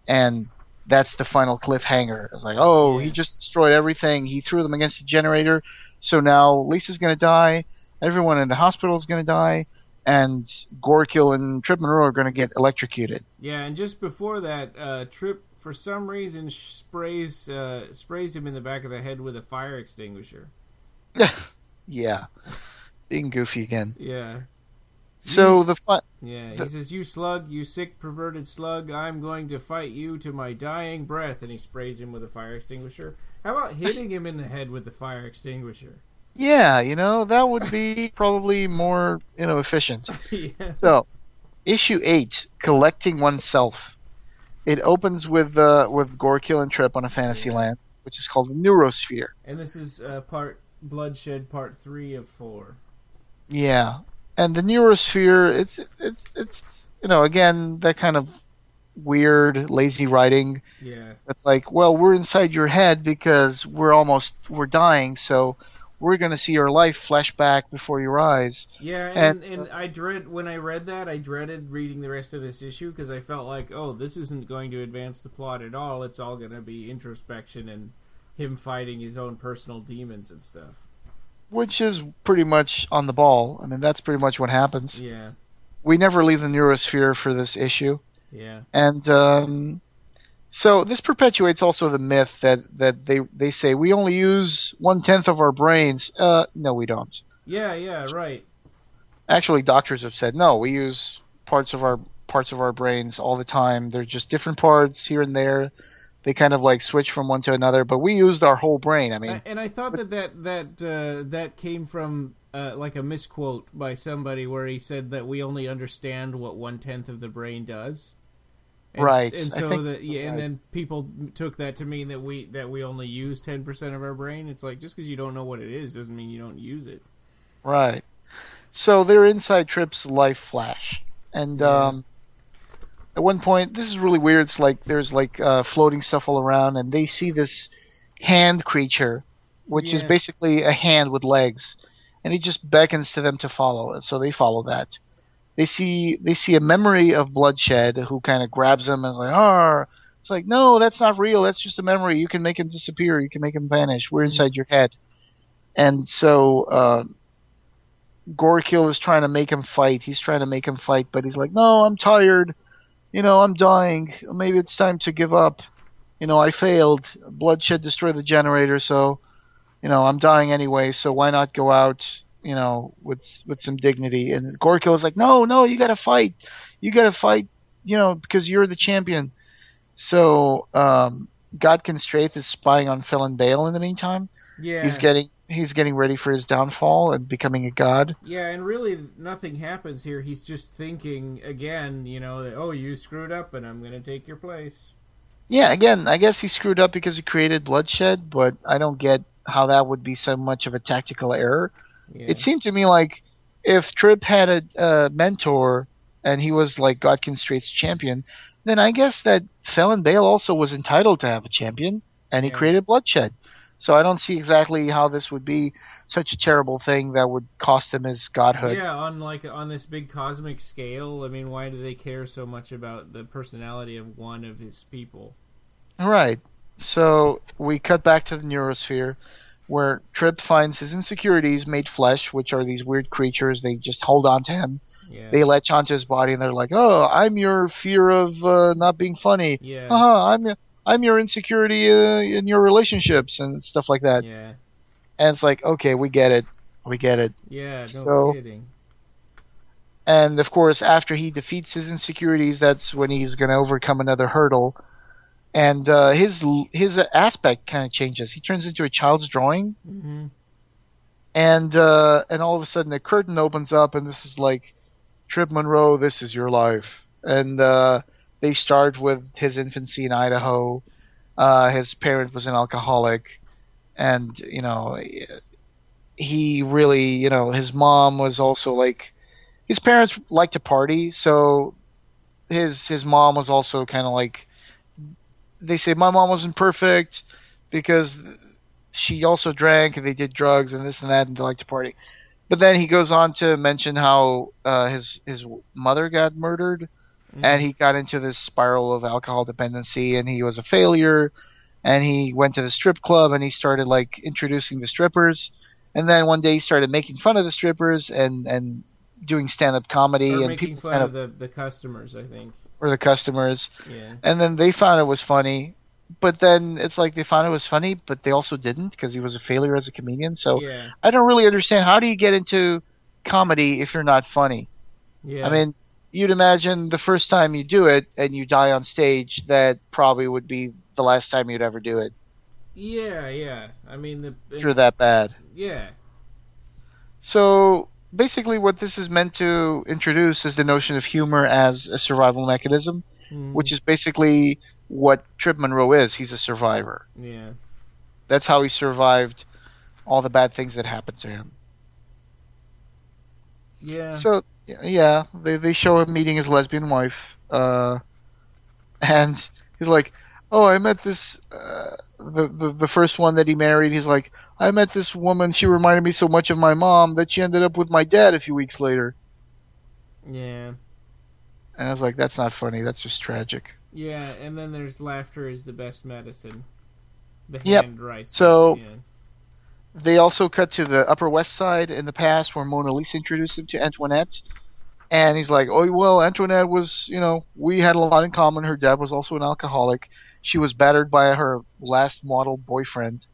and that's the final cliffhanger. It's like, he just destroyed everything. He threw them against the generator, so now Lisa's going to die, everyone in the hospital is going to die, and Gorkill and Trip Monroe are going to get electrocuted. Yeah, and just before that, Trip, for some reason, sprays him in the back of the head with a fire extinguisher. Yeah. Being goofy again. Yeah. So he says, "You slug, you sick, perverted slug, I'm going to fight you to my dying breath," and he sprays him with a fire extinguisher. How about hitting him in the head with the fire extinguisher? Yeah, that would be probably more, efficient. Yeah. So, issue 8, Collecting Oneself. It opens with Gorkill and Trip on a fantasy land, which is called the Neurosphere. And this is Bloodshed Part 3 of 4. Yeah. And the Neurosphere, it's again, that kind of weird, lazy writing. Yeah. It's like, well, we're inside your head because we're dying, so we're going to see your life flash back before your eyes. Yeah, and when I read that, I dreaded reading the rest of this issue because I felt like, this isn't going to advance the plot at all. It's all going to be introspection and him fighting his own personal demons and stuff. Which is pretty much on the ball. I mean, that's pretty much what happens. Yeah. We never leave the Neurosphere for this issue. Yeah. And so this perpetuates also the myth that they say we only use 1/10 of our brains. No, we don't. Yeah, right. Actually, doctors have said no. We use parts of our brains all the time. They're just different parts here and there. They kind of like switch from one to another, but we used our whole brain. I mean, and I thought that came from like a misquote by somebody where he said that we only understand what 1/10 of the brain does. And, right. And so and then people took that to mean that we only use 10% of our brain. It's like, just because you don't know what it is doesn't mean you don't use it. Right. So they're inside Trip's life flash, and at one point, this is really weird. It's like there's like floating stuff all around, and they see this hand creature, which is basically a hand with legs, and he just beckons to them to follow it. So they follow that. They see a memory of Bloodshed, who kind of grabs him and like, "Arr!" It's like, no, that's not real. That's just a memory. You can make him disappear. You can make him vanish. We're inside your head. And so Gorkill is trying to make him fight. He's trying to make him fight, but he's like, no, I'm tired. I'm dying. Maybe it's time to give up. I failed. Bloodshed destroyed the generator, so, I'm dying anyway, so why not go out, with some dignity? And Gorkill is like, no, you gotta fight. You gotta fight, because you're the champion. So, Godkin Straith is spying on Felon Bale in the meantime. Yeah. He's getting ready for his downfall and becoming a god. Yeah, and really nothing happens here. He's just thinking again, that, you screwed up and I'm going to take your place. Yeah, again, I guess he screwed up because he created Bloodshed, but I don't get how that would be so much of a tactical error. Yeah. It seemed to me like if Trip had a mentor and he was like Godkin Straith's champion, then I guess that Felon Bale also was entitled to have a champion, and he created Bloodshed. So I don't see exactly how this would be such a terrible thing that would cost him his godhood. Yeah, on this big cosmic scale, I mean, why do they care so much about the personality of one of his people? Right. So we cut back to the Neurosphere. where Trip finds his insecurities made flesh, which are these weird creatures. They just hold on to him. Yeah. They latch onto his body, and they're like, "Oh, I'm your fear of not being funny. Yeah. I'm your insecurity in your relationships and stuff like that." Yeah. And it's like, okay, we get it. Yeah, no So, kidding. and of course, after he defeats his insecurities, that's when he's going to overcome another hurdle. And his aspect kind of changes. He turns into a child's drawing. Mm-hmm. And all of a sudden the curtain opens up, and this is like, Trip Monroe, this is your life. And they start with his infancy in Idaho. His parent was an alcoholic, and he really, his mom was also like, his parents liked to party, so his mom was also kind of like, they say my mom wasn't perfect because she also drank and they did drugs and this and that and they liked to party. But then he goes on to mention how his mother got murdered, and he got into this spiral of alcohol dependency, and he was a failure, and he went to the strip club and he started like introducing the strippers, and then one day he started making fun of the strippers and doing stand-up comedy, or and making people fun kind of the customers, I think. or the customers, Yeah. and then they found it was funny. But then it's like they found it was funny, but they also didn't because he was a failure as a comedian. So Yeah. I don't really understand, how do you get into comedy if you're not funny? Yeah. I mean, you'd imagine the first time you do it and you die on stage, that probably would be the last time you'd ever do it. Yeah. I mean, If you're that bad. Yeah. So basically what this is meant to introduce is the notion of humor as a survival mechanism, which is basically what Trip Monroe is. He's a survivor. Yeah. That's how he survived all the bad things that happened to him. Yeah. So, yeah, they show him meeting his lesbian wife, and he's like, oh, I met this, the first one that he married, he's like, I met this woman, she reminded me so much of my mom that she ended up with my dad a few weeks later. Yeah. And I was like, that's not funny, that's just tragic. Yeah, and then there's laughter is the best medicine. The Yep. hand writes. So Yeah. they also cut to the Upper West Side in the past where Mona Lisa introduced him to Antoinette. And he's like, oh, well, Antoinette was, we had a lot in common. Her dad was also an alcoholic. She was battered by her last model boyfriend.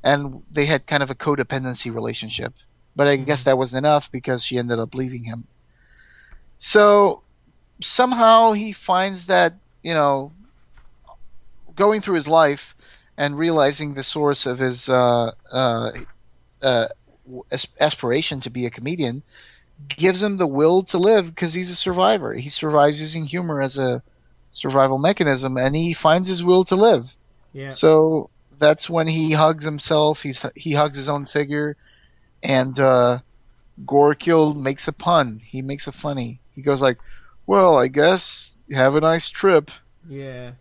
And they had kind of a codependency relationship. But I guess that wasn't enough because she ended up leaving him. So somehow he finds that, going through his life and realizing the source of his aspiration to be a comedian gives him the will to live because he's a survivor. He survives using humor as a survival mechanism, and he finds his will to live. Yeah. So that's when he hugs himself. He hugs his own figure, and Gorkill makes a pun. He makes a funny. He goes like, well, I guess have a nice trip. Yeah.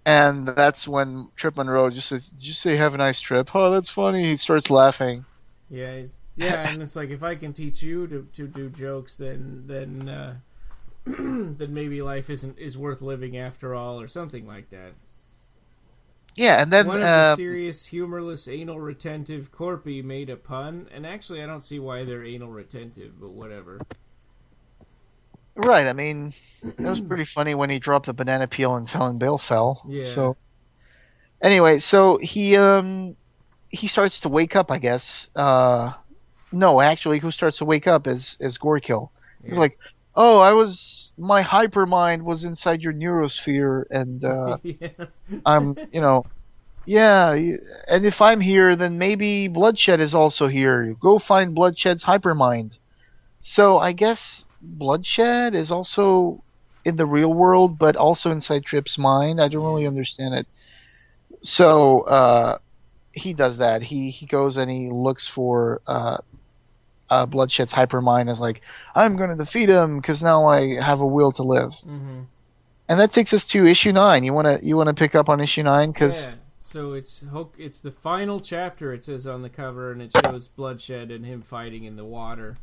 And that's when Trip Monroe just says, did you say have a nice trip? Oh, that's funny. He starts laughing. Yeah, and it's like, if I can teach you to do jokes, then then maybe life is worth living after all, or something like that. Yeah, and then one of the serious, humorless, anal retentive corpy made a pun, and actually I don't see why they're anal retentive, but whatever. Right, I mean, that was pretty funny when he dropped the banana peel and Helen Bale fell. Yeah. So anyway, so he starts to wake up, I guess. No, actually, who starts to wake up is Gorkill. Yeah. He's like, oh, my hypermind was inside your neurosphere, and yeah. I'm, yeah, and if I'm here, then maybe Bloodshed is also here. Go find Bloodshed's hypermind. So I guess Bloodshed is also in the real world, but also inside Trip's mind. I don't really understand it. So he does that. He goes and he looks for Bloodshed's hypermind, and is like, I'm going to defeat him because now I have a will to live. Mm-hmm. And that takes us to issue 9. You want to pick up on issue 9? Cause yeah. So it's the final chapter, it says on the cover, and it shows Bloodshed and him fighting in the water.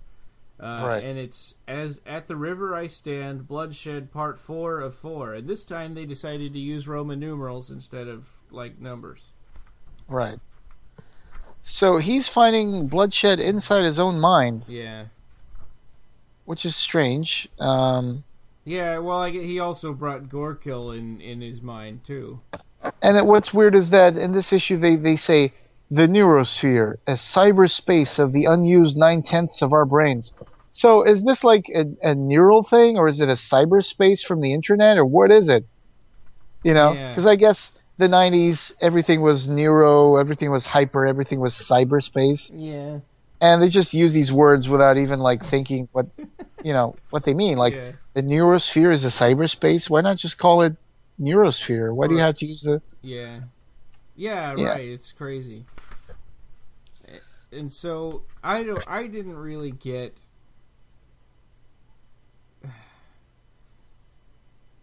Right. And it's as at the river I stand, Bloodshed part 4 of 4. And this time they decided to use Roman numerals instead of like numbers. Right. So he's finding bloodshed inside his own mind. Yeah. Which is strange. Yeah, well, he also brought Gorekill in his mind, too. And what's weird is that in this issue they say, the neurosphere, a cyberspace of the unused 9/10 of our brains. So is this like a neural thing, or is it a cyberspace from the internet, or what is it? You know? Because I guess the 90s, everything was neuro, everything was hyper, everything was cyberspace. Yeah. And they just use these words without even like thinking what they mean. Like the neurosphere is a cyberspace. Why not just call it neurosphere? Why do you have to use the? Yeah, right. It's crazy. And so I didn't really get.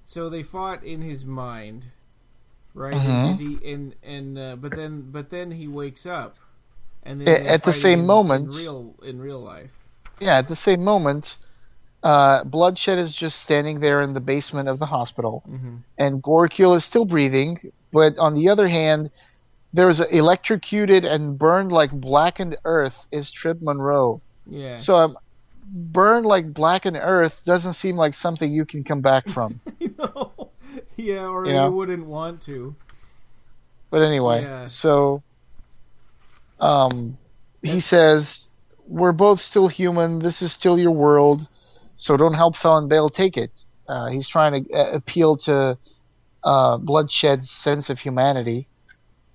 So they fought in his mind, right? Mm-hmm. But then he wakes up. And then at the same moment, in real life. Yeah, at the same moment, Bloodshed is just standing there in the basement of the hospital, and Gorekill is still breathing. But on the other hand, there's electrocuted and burned like blackened earth is Trip Monroe. Yeah. So burned like blackened earth doesn't seem like something you can come back from. No. Yeah, or you wouldn't want to. But anyway, so. He says, we're both still human, this is still your world, so don't help Felon Bale take it. He's trying to appeal to Bloodshed's sense of humanity,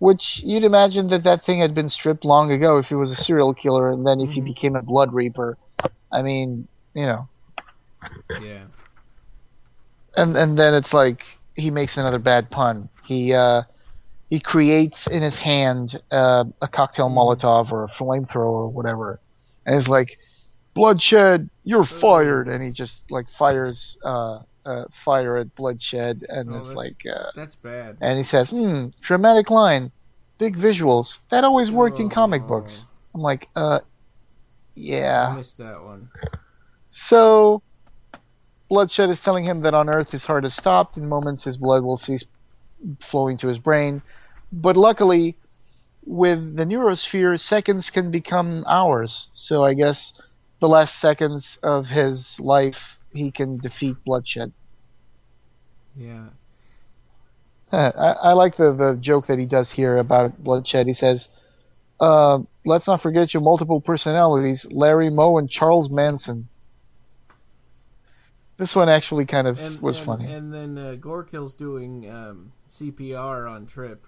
which you'd imagine that thing had been stripped long ago if he was a serial killer, and then if he became a Blood Reaper. I mean, Yeah. And then it's like, he makes another bad pun. He creates in his hand a cocktail Molotov or a flamethrower or whatever, and he's like, "Bloodshed, you're fired!" And he just like fires fire at Bloodshed, and it's like that's bad. And he says, dramatic line, big visuals. That always worked in comic books. I'm like, yeah. I missed that one. So Bloodshed is telling him that on Earth his heart has stopped. In moments his blood will cease flowing to his brain. But luckily, with the neurosphere, seconds can become hours. So I guess the last seconds of his life, he can defeat Bloodshed. Yeah. I like the joke that he does here about Bloodshed. He says, let's not forget your multiple personalities, Larry Moe and Charles Manson. This one actually kind of was funny. And then Gorekill's doing CPR on Trip.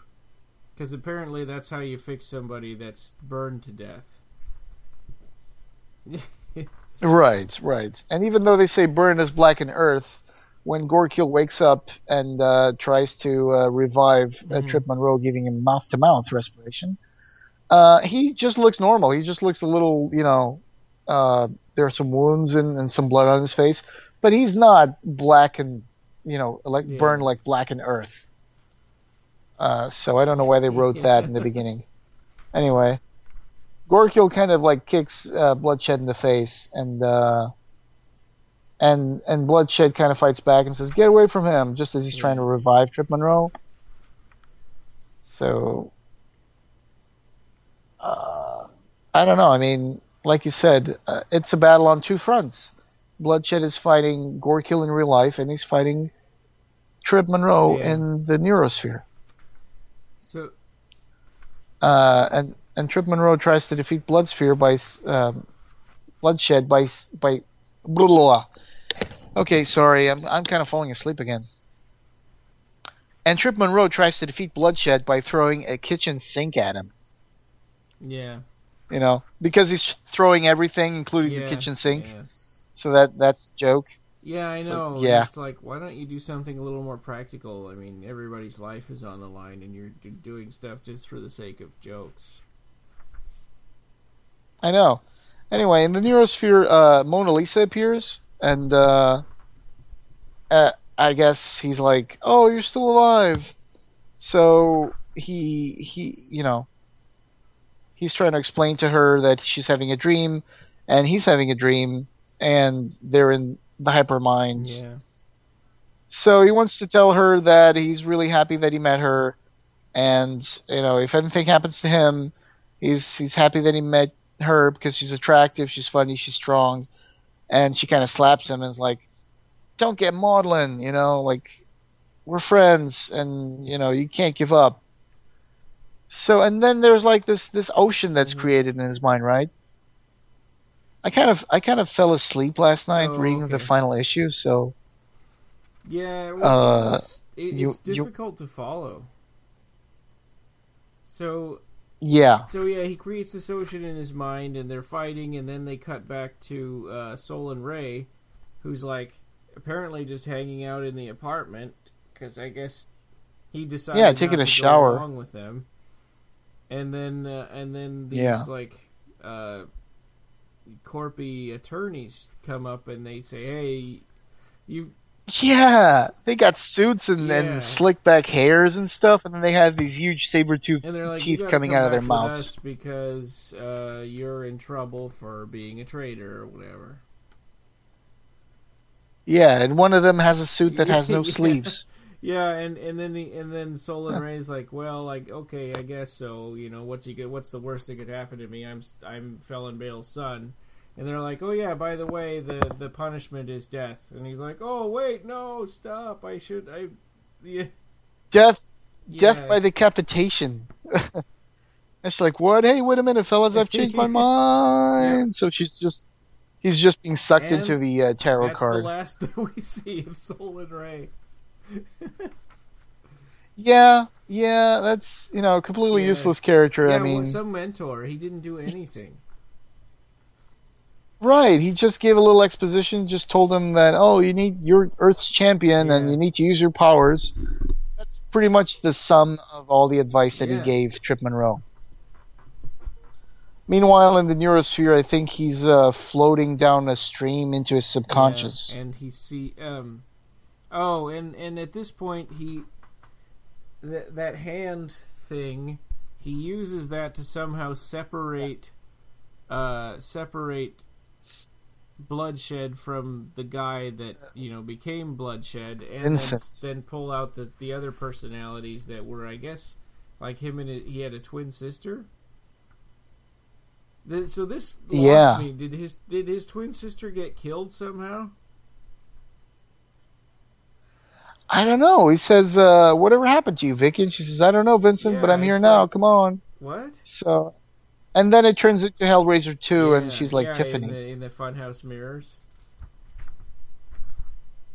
Because apparently that's how you fix somebody that's burned to death. Right. And even though they say burn as black in earth, when Gorekill wakes up and tries to revive Trip Monroe, giving him mouth-to-mouth respiration, he just looks normal. He just looks a little, there are some wounds and some blood on his face, but he's not black and, burned like black in earth. So I don't know why they wrote that in the beginning. Anyway, Gorekill kind of like kicks Bloodshed in the face, and Bloodshed kind of fights back and says, "Get away from him!" Just as he's trying to revive Trip Monroe. So I don't know. I mean, like you said, it's a battle on two fronts. Bloodshed is fighting Gorekill in real life, and he's fighting Trip Monroe in the neurosphere. So, and Trip Monroe tries to defeat Bloodshed by blah, blah, blah. Okay, sorry, I'm kind of falling asleep again. And Trip Monroe tries to defeat Bloodshed by throwing a kitchen sink at him. Yeah. Because he's throwing everything, including the kitchen sink. Yeah. So that's a joke. Yeah, I know. So, it's like, why don't you do something a little more practical? I mean, everybody's life is on the line, and you're doing stuff just for the sake of jokes. I know. Anyway, in the neurosphere, Mona Lisa appears, and I guess he's like, "Oh, you're still alive." So he's trying to explain to her that she's having a dream, and he's having a dream, and they're in the hypermind. Yeah. So he wants to tell her that he's really happy that he met her, and if anything happens to him, He's happy that he met her because she's attractive, she's funny, she's strong, and she kind of slaps him and is like, "Don't get maudlin, like we're friends, and you can't give up." So, and then there's like this ocean that's created in his mind, right? I kind of fell asleep last night reading the final issue, so yeah, well, it's difficult to follow. So he creates this ocean in his mind, and they're fighting, and then they cut back to Sol and Ray, who's like apparently just hanging out in the apartment because I guess he decided taking not a to shower go along with them, and then these corpy attorneys come up and they say, "Hey, you." Yeah, they got suits and slick back hairs and stuff, and then they have these huge saber-toothed teeth coming out of their mouths. Because you're in trouble for being a traitor or whatever. Yeah, and one of them has a suit that has no sleeves. Yeah, and then Sol and Ray's like, well, like, okay, I guess so. What's the worst that could happen to me? I'm Felon Bale's son. And they're like, oh yeah, by the way, the punishment is death. And he's like, oh wait, no, stop. Death by decapitation. It's like, what? Hey, wait a minute, fellas, I've changed my mind. Yep. So he's just being sucked into the tarot card. That's the last that we see of Sol and Ray. Yeah, that's completely useless character. Yeah, I mean, some mentor. He didn't do anything. Right, he just gave a little exposition. Just told him that you're Earth's champion and you need to use your powers. That's pretty much the sum of all the advice that he gave Trip Monroe. Meanwhile, in the neurosphere, I think he's floating down a stream into his subconscious. Yeah, and he and at this point that hand thing, he uses that to somehow separate Bloodshed from the guy that became Bloodshed, and then pull out the other personalities that were, I guess, like him, and he had a twin sister. So this lost me. Did his twin sister get killed somehow? I don't know. He says, "Whatever happened to you, Vicky?" And she says, "I don't know, Vincent, but I'm here now. Like, come on." What? So. And then it turns into Hellraiser 2, and she's like Tiffany. In the funhouse mirrors.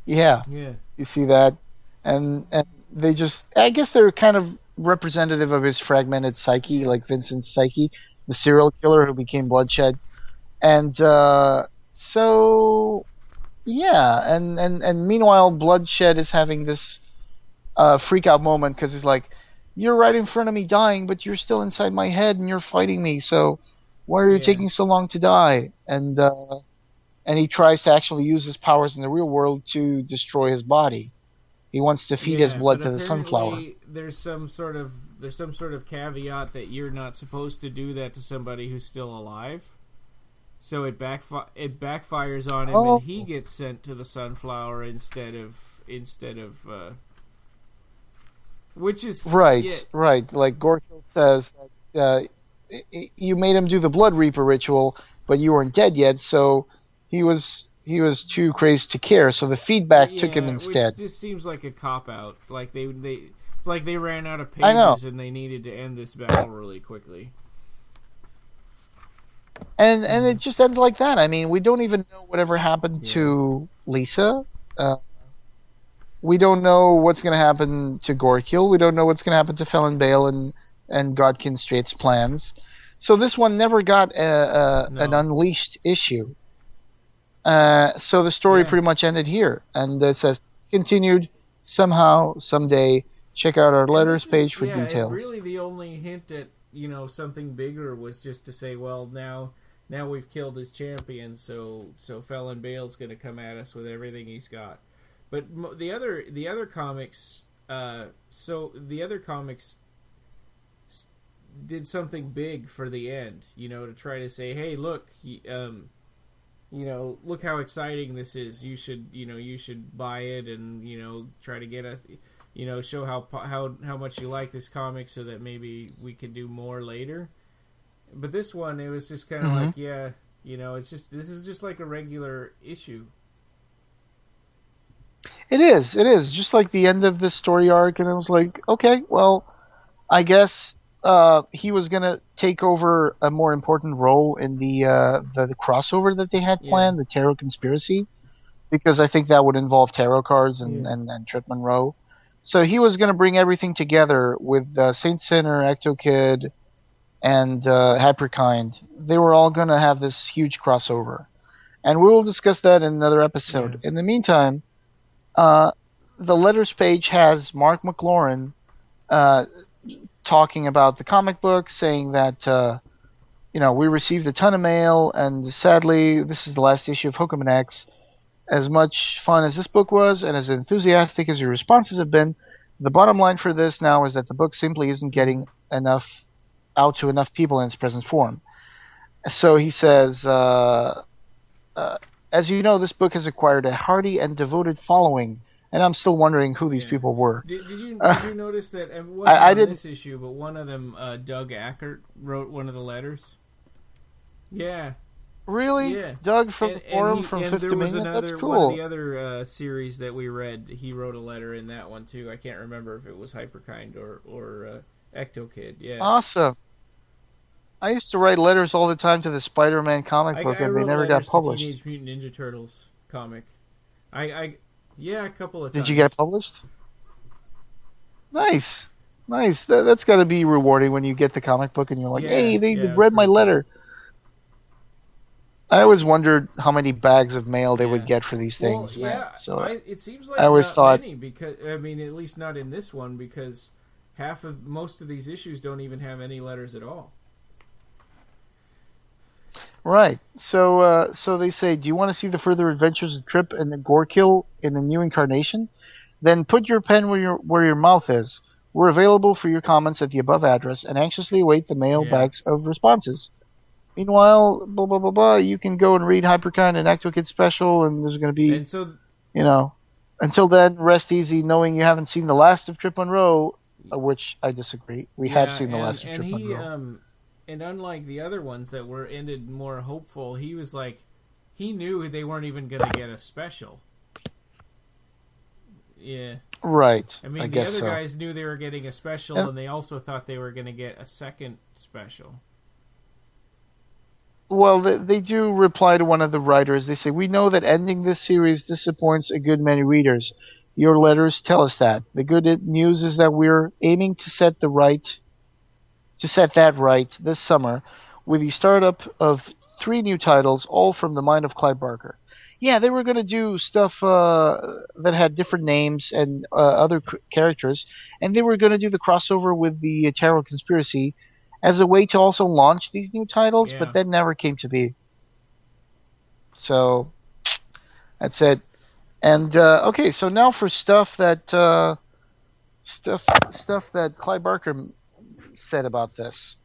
Yeah. You see that? And they just... I guess they're kind of representative of his fragmented psyche, like Vincent's psyche, the serial killer who became Bloodshed. And so... Yeah, and meanwhile, Bloodshed is having this freak-out moment, because he's like... You're right in front of me dying, but you're still inside my head and you're fighting me, so why are you taking so long to die? And he tries to actually use his powers in the real world to destroy his body. He wants to feed his blood to the sunflower. There's some sort of caveat that you're not supposed to do that to somebody who's still alive. So it backfires on him, and he gets sent to the sunflower instead of which is right. Like Gorkill says, you made him do the Blood Reaper ritual, but you weren't dead yet, so he was too crazed to care. So the feedback took him instead. Which just seems like a cop out. Like it's like they ran out of pages and they needed to end this battle really quickly. And it just ends like that. I mean, we don't even know whatever happened to Lisa. We don't know what's going to happen to Gorkill. We don't know what's going to happen to Felon Bale and Godkin Straight's plans. So this one never got an unleashed issue. So the story pretty much ended here. And it says, continued somehow, someday. Check out our letters page for details. Really the only hint at, something bigger was just to say, well, now we've killed his champion, so Felon Bale's going to come at us with everything he's got. But the other comics, did something big for the end, to try to say, hey, look, look how exciting this is. You should buy it and try to get us, show how much you like this comic, so that maybe we can do more later. But this one, it was just kind of like, yeah, this is just like a regular issue. It is just like the end of this story arc, and it was like, okay, well, I guess he was gonna take over a more important role in the crossover that they had planned, the Tarot Conspiracy, because I think that would involve tarot cards and Trip Monroe. So he was gonna bring everything together with Saint Sinner, Ecto Kid, and Hyperkind. They were all gonna have this huge crossover, and we will discuss that in another episode. In the meantime, the letters page has Mark McLaurin talking about the comic book, saying that we received a ton of mail, and sadly, this is the last issue of Hokum and Hex. As much fun as this book was, and as enthusiastic as your responses have been, the bottom line for this now is that the book simply isn't getting out to enough people in its present form. So he says, as you know, this book has acquired a hearty and devoted following, and I'm still wondering who these people were. Did you notice that it wasn't on this issue, but one of them, Doug Ackert, wrote one of the letters? Yeah. Really? Yeah. Doug from the forum from Fifth Dominion? That's cool. One of the other series that we read, he wrote a letter in that one, too. I can't remember if it was Hyperkind or Ecto Kid. Yeah. Awesome. I used to write letters all the time to the Spider-Man comic book, and they never got published. Teenage Mutant Ninja Turtles comic. A couple of times. Did you get published? Nice. That's got to be rewarding when you get the comic book and you're like, hey, they read my letter. I always wondered how many bags of mail they would get for these things. It seems like I always thought many, because at least not in this one, because most of these issues don't even have any letters at all. Right. So they say, do you want to see the further adventures of Trip and the Gorkill in a new incarnation? Then put your pen where your mouth is. We're available for your comments at the above address and anxiously await the mailbags of responses. Meanwhile, blah, blah, blah, blah, you can go and read Hyperkind and Ecto Kid Special, and there's going to be, until then, rest easy knowing you haven't seen the last of Trip Monroe, which I disagree. We have seen the last of Trip Monroe. And unlike the other ones that were ended more hopeful, he was like, he knew they weren't even going to get a special. Yeah. Right. The other guys knew they were getting a special, and they also thought they were going to get a second special. Well, they do reply to one of the writers. They say, we know that ending this series disappoints a good many readers. Your letters tell us that. The good news is that we're aiming to set that right this summer with the startup of 3 new titles, all from the mind of Clive Barker. Yeah, they were going to do stuff that had different names and other characters, and they were going to do the crossover with the Tarot Conspiracy as a way to also launch these new titles, but that never came to be. So, that's it. And, okay, so now for stuff that Clive Barker said about this.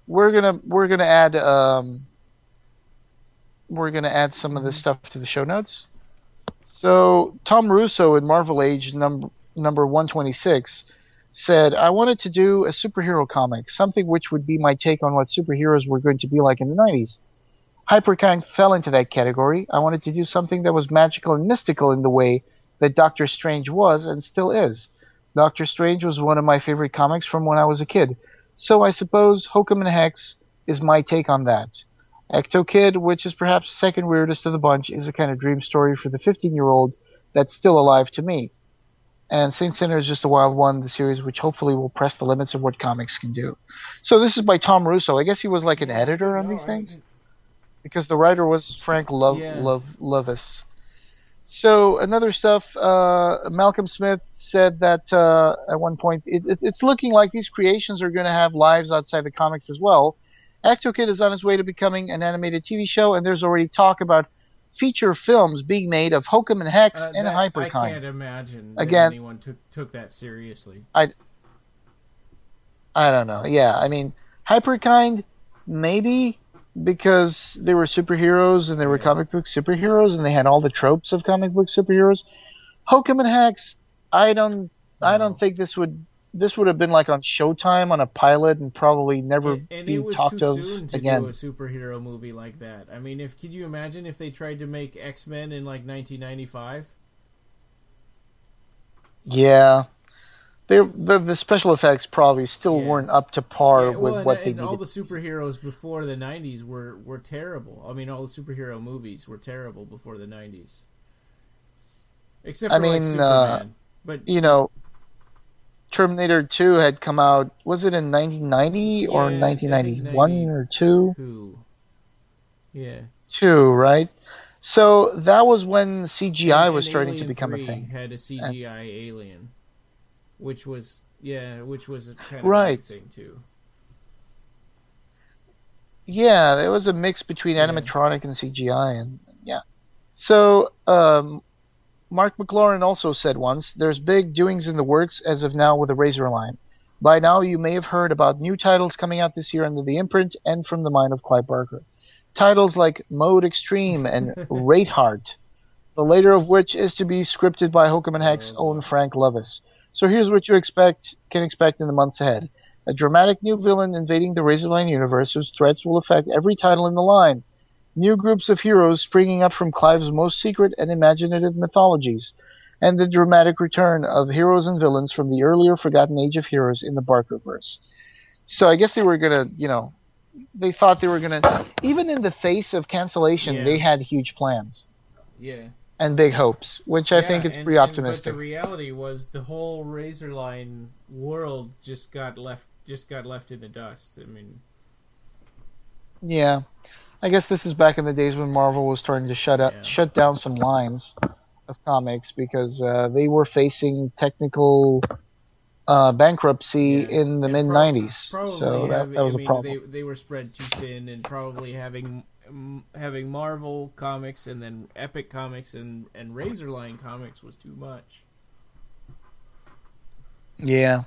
We're gonna add some of this stuff to the show notes. So Tom Russo in Marvel Age number 126 said, I wanted to do a superhero comic, something which would be my take on what superheroes were going to be like in the 90s. Hyperkind fell into that category. I wanted to do something that was magical and mystical in the way that Doctor Strange was and still is. Doctor Strange was one of my favorite comics from when I was a kid. So I suppose Hokum and Hex is my take on that. Ecto Kid, which is perhaps the second weirdest of the bunch, is a kind of dream story for the 15-year-old that's still alive to me. And Saint Sinner is just a wild one, the series which hopefully will press the limits of what comics can do. So this is by Tom Russo. I guess he was like an editor on these things? Because the writer was Frank Lovis. So another stuff, Malcolm Smith said that at one point, it's looking like these creations are going to have lives outside the comics as well. Ecto Kid is on his way to becoming an animated TV show, and there's already talk about feature films being made of Hokum and Hex and Hyperkind. I can't imagine that anyone took that seriously. I don't know. Yeah, I mean, Hyperkind, maybe, because they were superheroes and they were comic book superheroes and they had all the tropes of comic book superheroes. Hokum and Hex, I don't think this would this would have been like on Showtime on a pilot and probably never And be it was too talked of soon to again. do a superhero movie like that. I mean, if could you imagine if they tried to make X-Men in like 1995? Yeah, the special effects probably still weren't up to par with what they and needed. all the superheroes before the 90s were terrible. I mean, all the superhero movies were terrible before the 90s. Except for like Superman. But you know, Terminator 2 had come out, was it in 1990 or 1991 or 2? Yeah. 2, right? So that was when CGI was starting to Alien become a 3 thing. had a CGI alien, which was a kind of Right. new thing too. Yeah, there was a mix between animatronic and CGI, and yeah. So, Mark McLaurin also said once, there's big doings in the works as of now with the Razorline. By now, you may have heard about new titles coming out this year under the imprint and from the mind of Clive Barker. Titles like Mode Extreme and Rateheart, the later of which is to be scripted by Hokum and Hex' own Frank Lovis. So here's what you can expect in the months ahead. A dramatic new villain invading the Razorline universe whose threats will affect every title in the line. New groups of heroes springing up from Clive's most secret and imaginative mythologies. And the dramatic return of heroes and villains from the earlier forgotten age of heroes in the Barkerverse. So I guess they were going to, they thought they were going to, even in the face of cancellation, they had huge plans. Yeah. And big hopes, which I think is pretty optimistic. But the reality was the whole Razorline world just got left in the dust. I mean, yeah, I guess this is back in the days when Marvel was starting to shut down some lines of comics because they were facing technical bankruptcy in the mid '90s. So that was a problem. They were spread too thin, and probably having Marvel comics and then Epic comics and Razorline comics was too much. Yeah.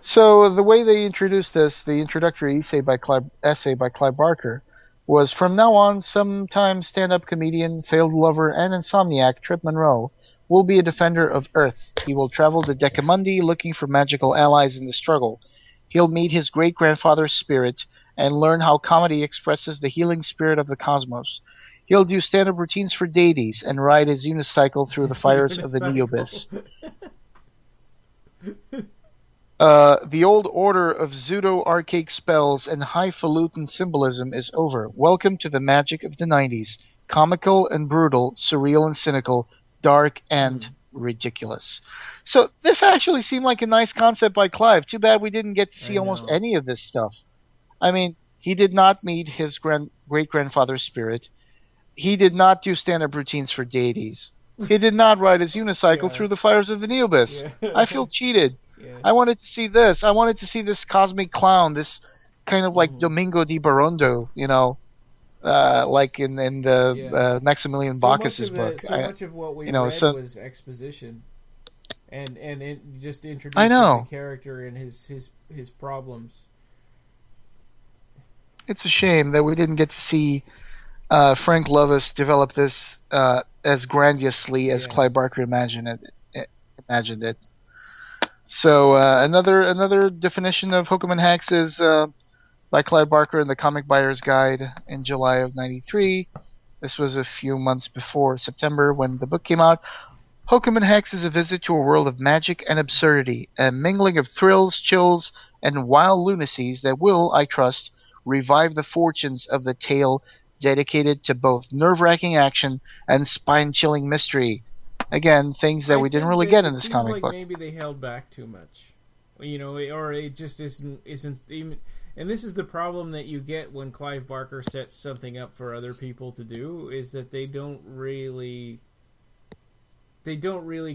So the way they introduced this, the introductory essay by Clive Barker, was from now on, sometime stand-up comedian, failed lover, and insomniac Trip Monroe will be a defender of Earth. He will travel to Decamundi looking for magical allies in the struggle. He'll meet his great-grandfather's spirit and learn how comedy expresses the healing spirit of the cosmos. He'll do stand-up routines for deities and ride his unicycle through the fires of the Neobis. The old order of pseudo-archaic spells and highfalutin symbolism is over. Welcome to the magic of the 90s. Comical and brutal, surreal and cynical, dark and ridiculous. So this actually seemed like a nice concept by Clive. Too bad we didn't get to see almost any of this stuff. I mean, he did not meet his great-grandfather's spirit. He did not do stand-up routines for deities. He did not ride his unicycle through the fires of the Neobis. I feel cheated. I wanted to see this. I wanted to see this cosmic clown, this kind of like Domingo di Barondo, like in the Maximilian Bacchus's book. So much of what we read was exposition, and it just introducing the character and his problems. It's a shame that we didn't get to see Frank Lovis develop this as grandiosely as Clive Barker imagined it. So another definition of Hokum and Hex is by Clive Barker in the Comic Buyer's Guide in July of '93. This was a few months before September when the book came out. Hokum and Hex is a visit to a world of magic and absurdity, a mingling of thrills, chills, and wild lunacies that will, I trust, revive the fortunes of the tale dedicated to both nerve-wracking action and spine-chilling mystery. Again, things that we didn't really get in this comic book. Maybe they held back too much, or it just isn't even. And this is the problem that you get when Clive Barker sets something up for other people to do, is that they don't really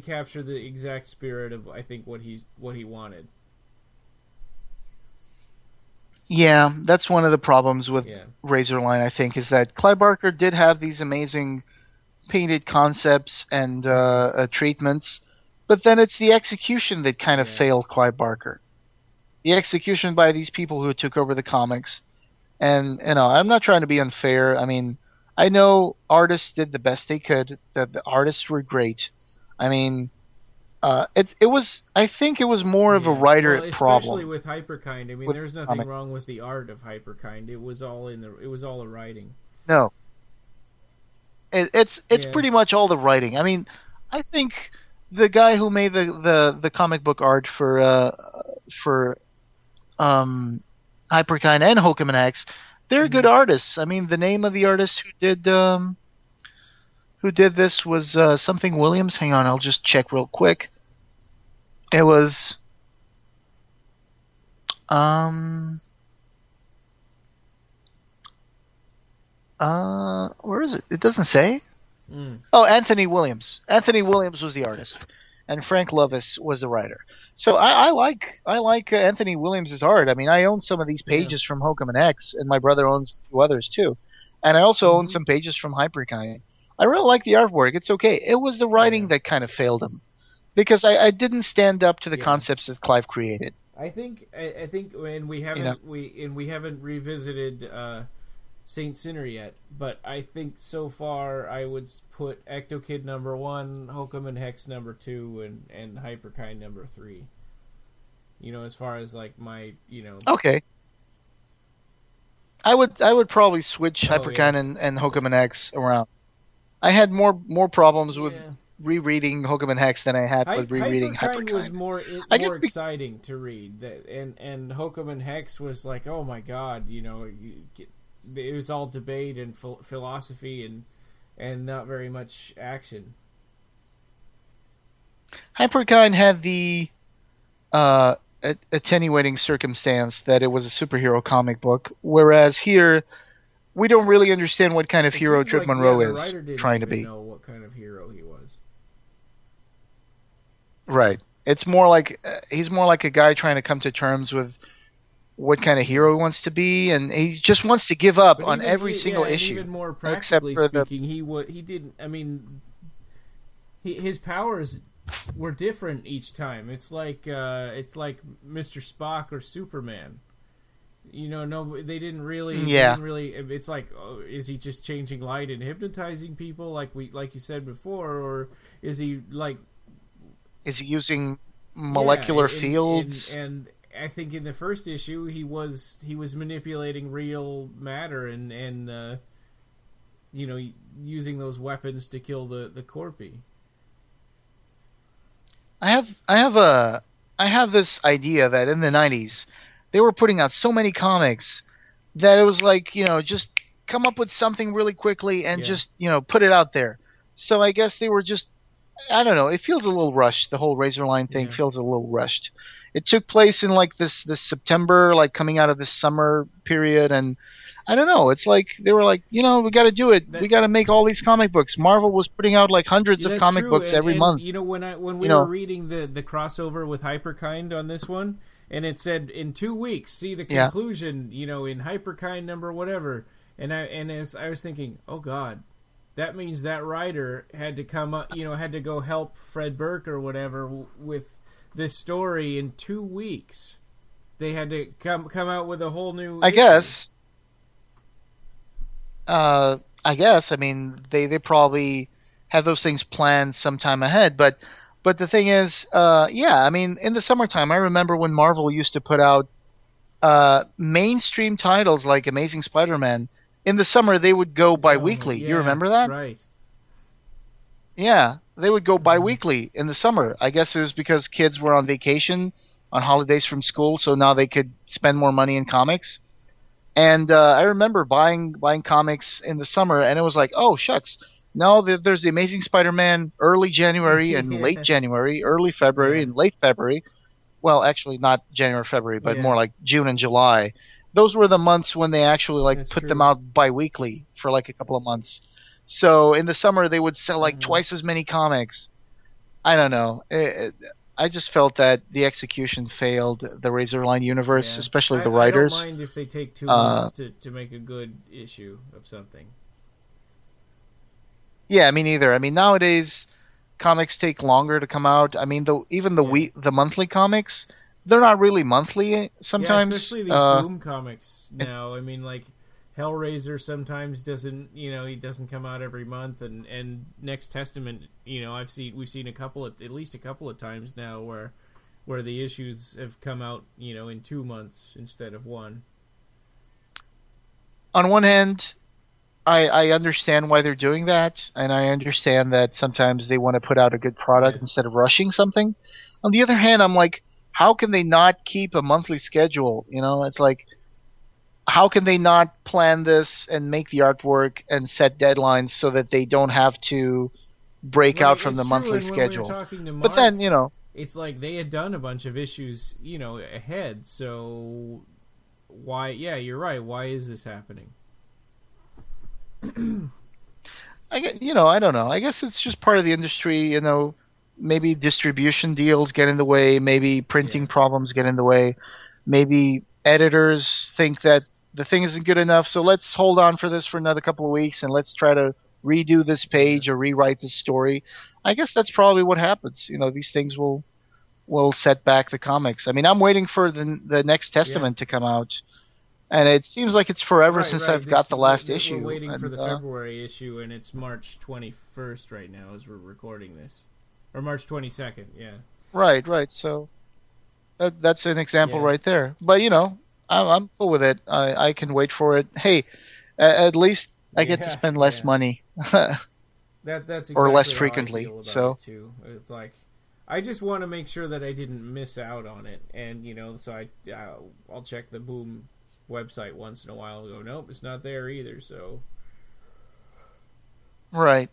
capture the exact spirit of, I think, what he wanted. Yeah, that's one of the problems with Razorline, I think, is that Clive Barker did have these amazing painted concepts and treatments, but then it's the execution that kind of failed Clive Barker. The execution by these people who took over the comics. And, I'm not trying to be unfair. I mean, I know artists did the best they could. The artists were great. I mean, it was. I think it was more of a writer problem. Especially with Hyperkind. I mean, there's nothing wrong with the art of Hyperkind. It was all the writing. No. It's pretty much all the writing. I mean, I think the guy who made the comic book art for Hyperkind and Hokum and Hex, they're good artists. I mean, the name of the artist who did this was something Williams. Hang on, I'll just check real quick. It was where is it? It doesn't say. Oh, Anthony Williams. Anthony Williams was the artist, and Frank Lovis was the writer. So I like Anthony Williams' art. I mean, I own some of these pages from Hokum and Hex, and my brother owns a few others too. And I also own some pages from Hyperkind. I really like the artwork. It's okay. It was the writing that kind of failed him, because I didn't stand up to the concepts that Clive created. I think when we haven't we haven't revisited Saint Sinner yet, but I think so far I would put Ectokid number 1, Hokum and Hex number 2, and Hyperkind number 3. You know, as far as like my Okay. I would probably switch Hyperkind and Hokum and Hex around. I had more problems with rereading Hokum and Hex than I had with rereading Hyperkind. Was more exciting to read, and Hokum and Hex was like, oh my god, it was all debate and philosophy and not very much action. Hyperkind had the attenuating circumstance that it was a superhero comic book, whereas here we don't really understand what kind of hero Trip Monroe is trying to be. Know what kind of hero he was. Right. It's more like he's more like a guy trying to come to terms with what kind of hero he wants to be, and he just wants to give up on every single issue. Even more practically speaking, he didn't. I mean, his powers were different each time. It's like Mr. Spock or Superman. They didn't really. Yeah. It's like, is he just changing light and hypnotizing people like you said before, or is he like? Is he using molecular fields? And I think in the first issue he was manipulating real matter and using those weapons to kill the Corpy. I have this idea that in the 90s they were putting out so many comics that it was like, just come up with something really quickly and just, put it out there. So I guess they were just, I don't know, it feels a little rushed. The whole Razorline thing feels a little rushed. It took place in like this September, like coming out of this summer period, and I don't know. It's like they were like, we got to do it. We got to make all these comic books. Marvel was putting out like hundreds of comic books every month. When we were reading the crossover with Hyperkind on this one, and it said in 2 weeks, see the conclusion, in Hyperkind number whatever, and as I was thinking, oh God, that means that writer had to come up, had to go help Fred Burke or whatever with this story in 2 weeks. They had to come out with a whole new issue. I guess. I mean, they probably had those things planned sometime ahead. But the thing is, I mean, in the summertime, I remember when Marvel used to put out mainstream titles like Amazing Spider-Man. In the summer, they would go bi-weekly. You remember that? Right. Yeah, they would go bi-weekly in the summer. I guess it was because kids were on vacation, on holidays from school, so now they could spend more money in comics. And I remember buying comics in the summer, and it was like, oh, shucks. Now there's the Amazing Spider-Man early January and late January, early February and late February. Well, actually not January, February, but more like June and July. Those were the months when they actually put them out bi-weekly for like a couple of months. So in the summer they would sell like twice as many comics. I don't know. I just felt that the execution failed the Razorline universe, especially the writers. I don't mind if they take 2 months to make a good issue of something. Yeah, me neither. I mean, nowadays comics take longer to come out. I mean, the monthly comics, they're not really monthly sometimes. Yeah, especially these Boom comics now. I mean, like Hellraiser sometimes doesn't, he doesn't come out every month, and Next Testament, we've seen at least a couple of times now where the issues have come out, in 2 months instead of one. On one hand, I understand why they're doing that, and I understand that sometimes they want to put out a good product instead of rushing something. On the other hand, I'm like, how can they not keep a monthly schedule? It's like, how can they not plan this and make the artwork and set deadlines so that they don't have to break out from the monthly schedule? But then, it's like they had done a bunch of issues, ahead. So why? Yeah, you're right. Why is this happening? I don't know. I guess it's just part of the industry. Maybe distribution deals get in the way. Maybe printing problems get in the way. Maybe editors think that the thing isn't good enough, so let's hold on for this for another couple of weeks and let's try to redo this page or rewrite this story. I guess that's probably what happens. These things will set back the comics. I mean, I'm waiting for the Next Testament to come out, and it seems like it's forever since I've got the last issue. We're waiting for the February issue, and it's March 21st right now as we're recording this. Or March 22nd, yeah. Right. So that's an example right there. But, I'm cool with it. I can wait for it. Hey, at least I get to spend less money. That's exactly or less how frequently. I feel about So it too. It's like, I just want to make sure that I didn't miss out on it. And, so I'll check the Boom website once in a while and go, nope, it's not there either. So. Right.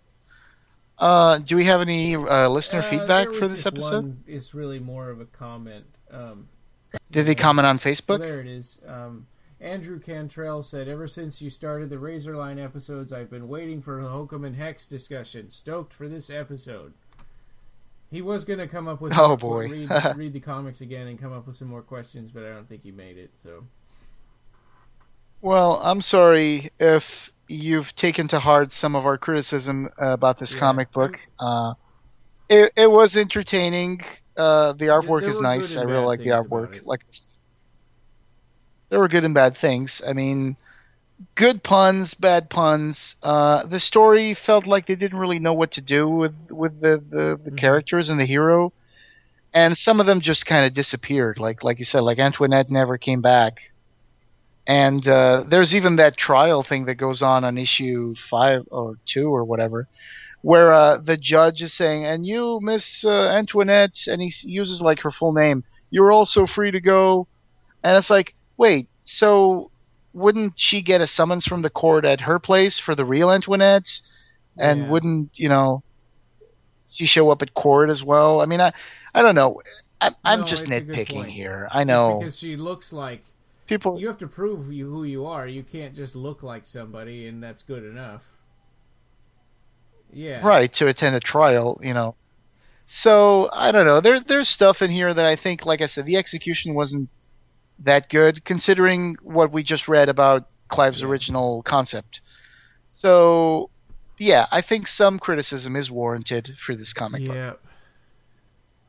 Do we have any listener feedback for this episode? It's really more of a comment. Did they comment on Facebook? Well, there it is. Andrew Cantrell said, ever since you started the Razorline episodes, I've been waiting for a Hokum and Hex discussion. Stoked for this episode. He was going to come up with read the comics again and come up with some more questions, but I don't think he made it. So. Well, I'm sorry if you've taken to heart some of our criticism about this comic book. It was entertaining. The artwork is nice. I really like the artwork. There were good and bad things. I mean, good puns, bad puns. The story felt like they didn't really know what to do with the characters and the hero, and some of them just kind of disappeared. Like you said, like Antoinette never came back. And there's even that trial thing that goes on issue 5 or 2 or whatever, where the judge is saying, and you, Miss Antoinette, and he uses like her full name, you're also free to go. And it's like, wait, so wouldn't she get a summons from the court at her place for the real Antoinette? And wouldn't, she show up at court as well? I mean, I don't know. I'm just nitpicking here. I know. Just because she looks like... You have to prove who you are. You can't just look like somebody, and that's good enough. Yeah. Right, to attend a trial, So, I don't know. There's stuff in here that I think, like I said, the execution wasn't that good, considering what we just read about Clive's original concept. So, yeah, I think some criticism is warranted for this comic book.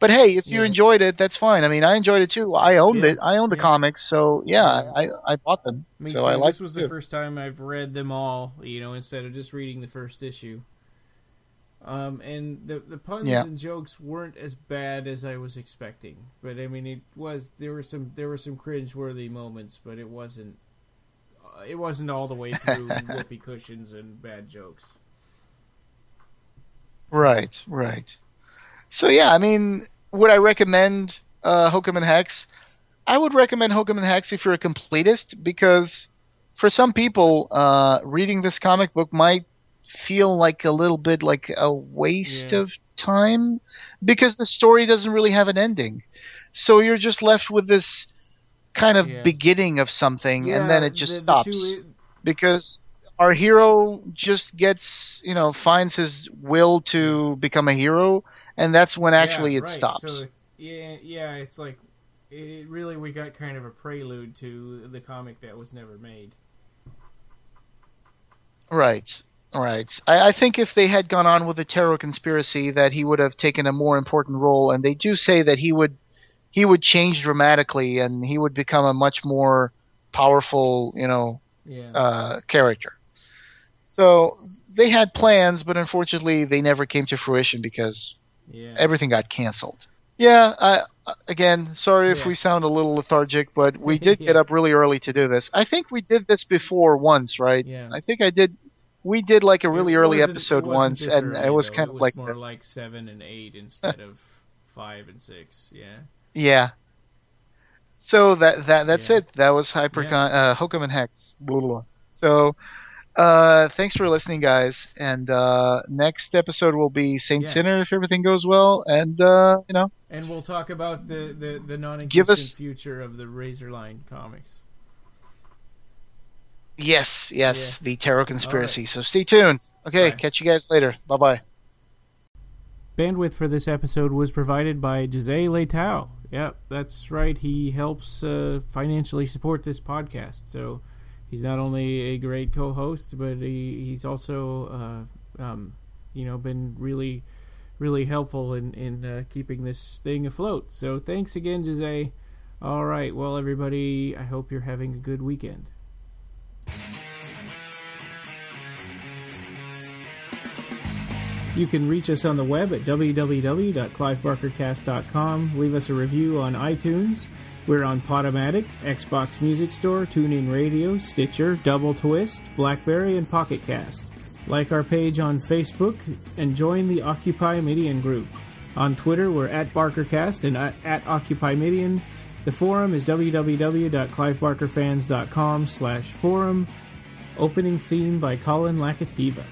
But hey, if you enjoyed it, that's fine. I mean, I enjoyed it too. I owned it. I owned the comics, so I bought them. Me so too. I liked this was the first time I've read them all, instead of just reading the first issue. And the puns and jokes weren't as bad as I was expecting. But I mean, there were some cringe-worthy moments, but it wasn't all the way through whoopee cushions and bad jokes. Right. So yeah, I mean, would I recommend Hokum and Hex? I would recommend Hokum and Hex if you're a completist, because for some people, reading this comic book might feel like a little bit like a waste of time, because the story doesn't really have an ending. So you're just left with this kind of beginning of something, and then it just stops. Because our hero just gets, finds his will to become a hero, and that's when actually it stops. So, it's like, we got kind of a prelude to the comic that was never made. Right. I think if they had gone on with the Terror Conspiracy, that he would have taken a more important role, and they do say that he would change dramatically, and he would become a much more powerful, character. So they had plans, but unfortunately they never came to fruition because everything got canceled. Yeah, again, sorry if we sound a little lethargic, but we did get up really early to do this. I think we did this before once, right? Yeah. I think we did like a really early episode once, and early, it was though. kind of it was like more this. like 7 and 8 instead of 5 and 6. Yeah. Yeah. So that's it. That was Hokum and Hex. Blah, blah, blah. So thanks for listening, guys. And next episode will be Saint Sinner if everything goes well. And and we'll talk about the non-existent future of the Razorline comics. Yes, the Tarot Conspiracy. Right. So stay tuned. Okay, catch you guys later. Bye-bye. Bandwidth for this episode was provided by Jose Leitao. Yep, that's right. He helps financially support this podcast. So he's not only a great co-host, but he's also been really, really helpful in keeping this thing afloat. So thanks again, Jose. All right, well, everybody, I hope you're having a good weekend. You can reach us on the web at www.clivebarkercast.com. Leave us a review on iTunes. We're on Podomatic, Xbox Music Store, TuneIn Radio, Stitcher, Double Twist, BlackBerry, and Pocket Cast. Like our page on Facebook and join the Occupy Midian group. On Twitter, we're at BarkerCast and at Occupy Midian. The forum is www.clivebarkerfans.com/forum. Opening theme by Colin Lakativa.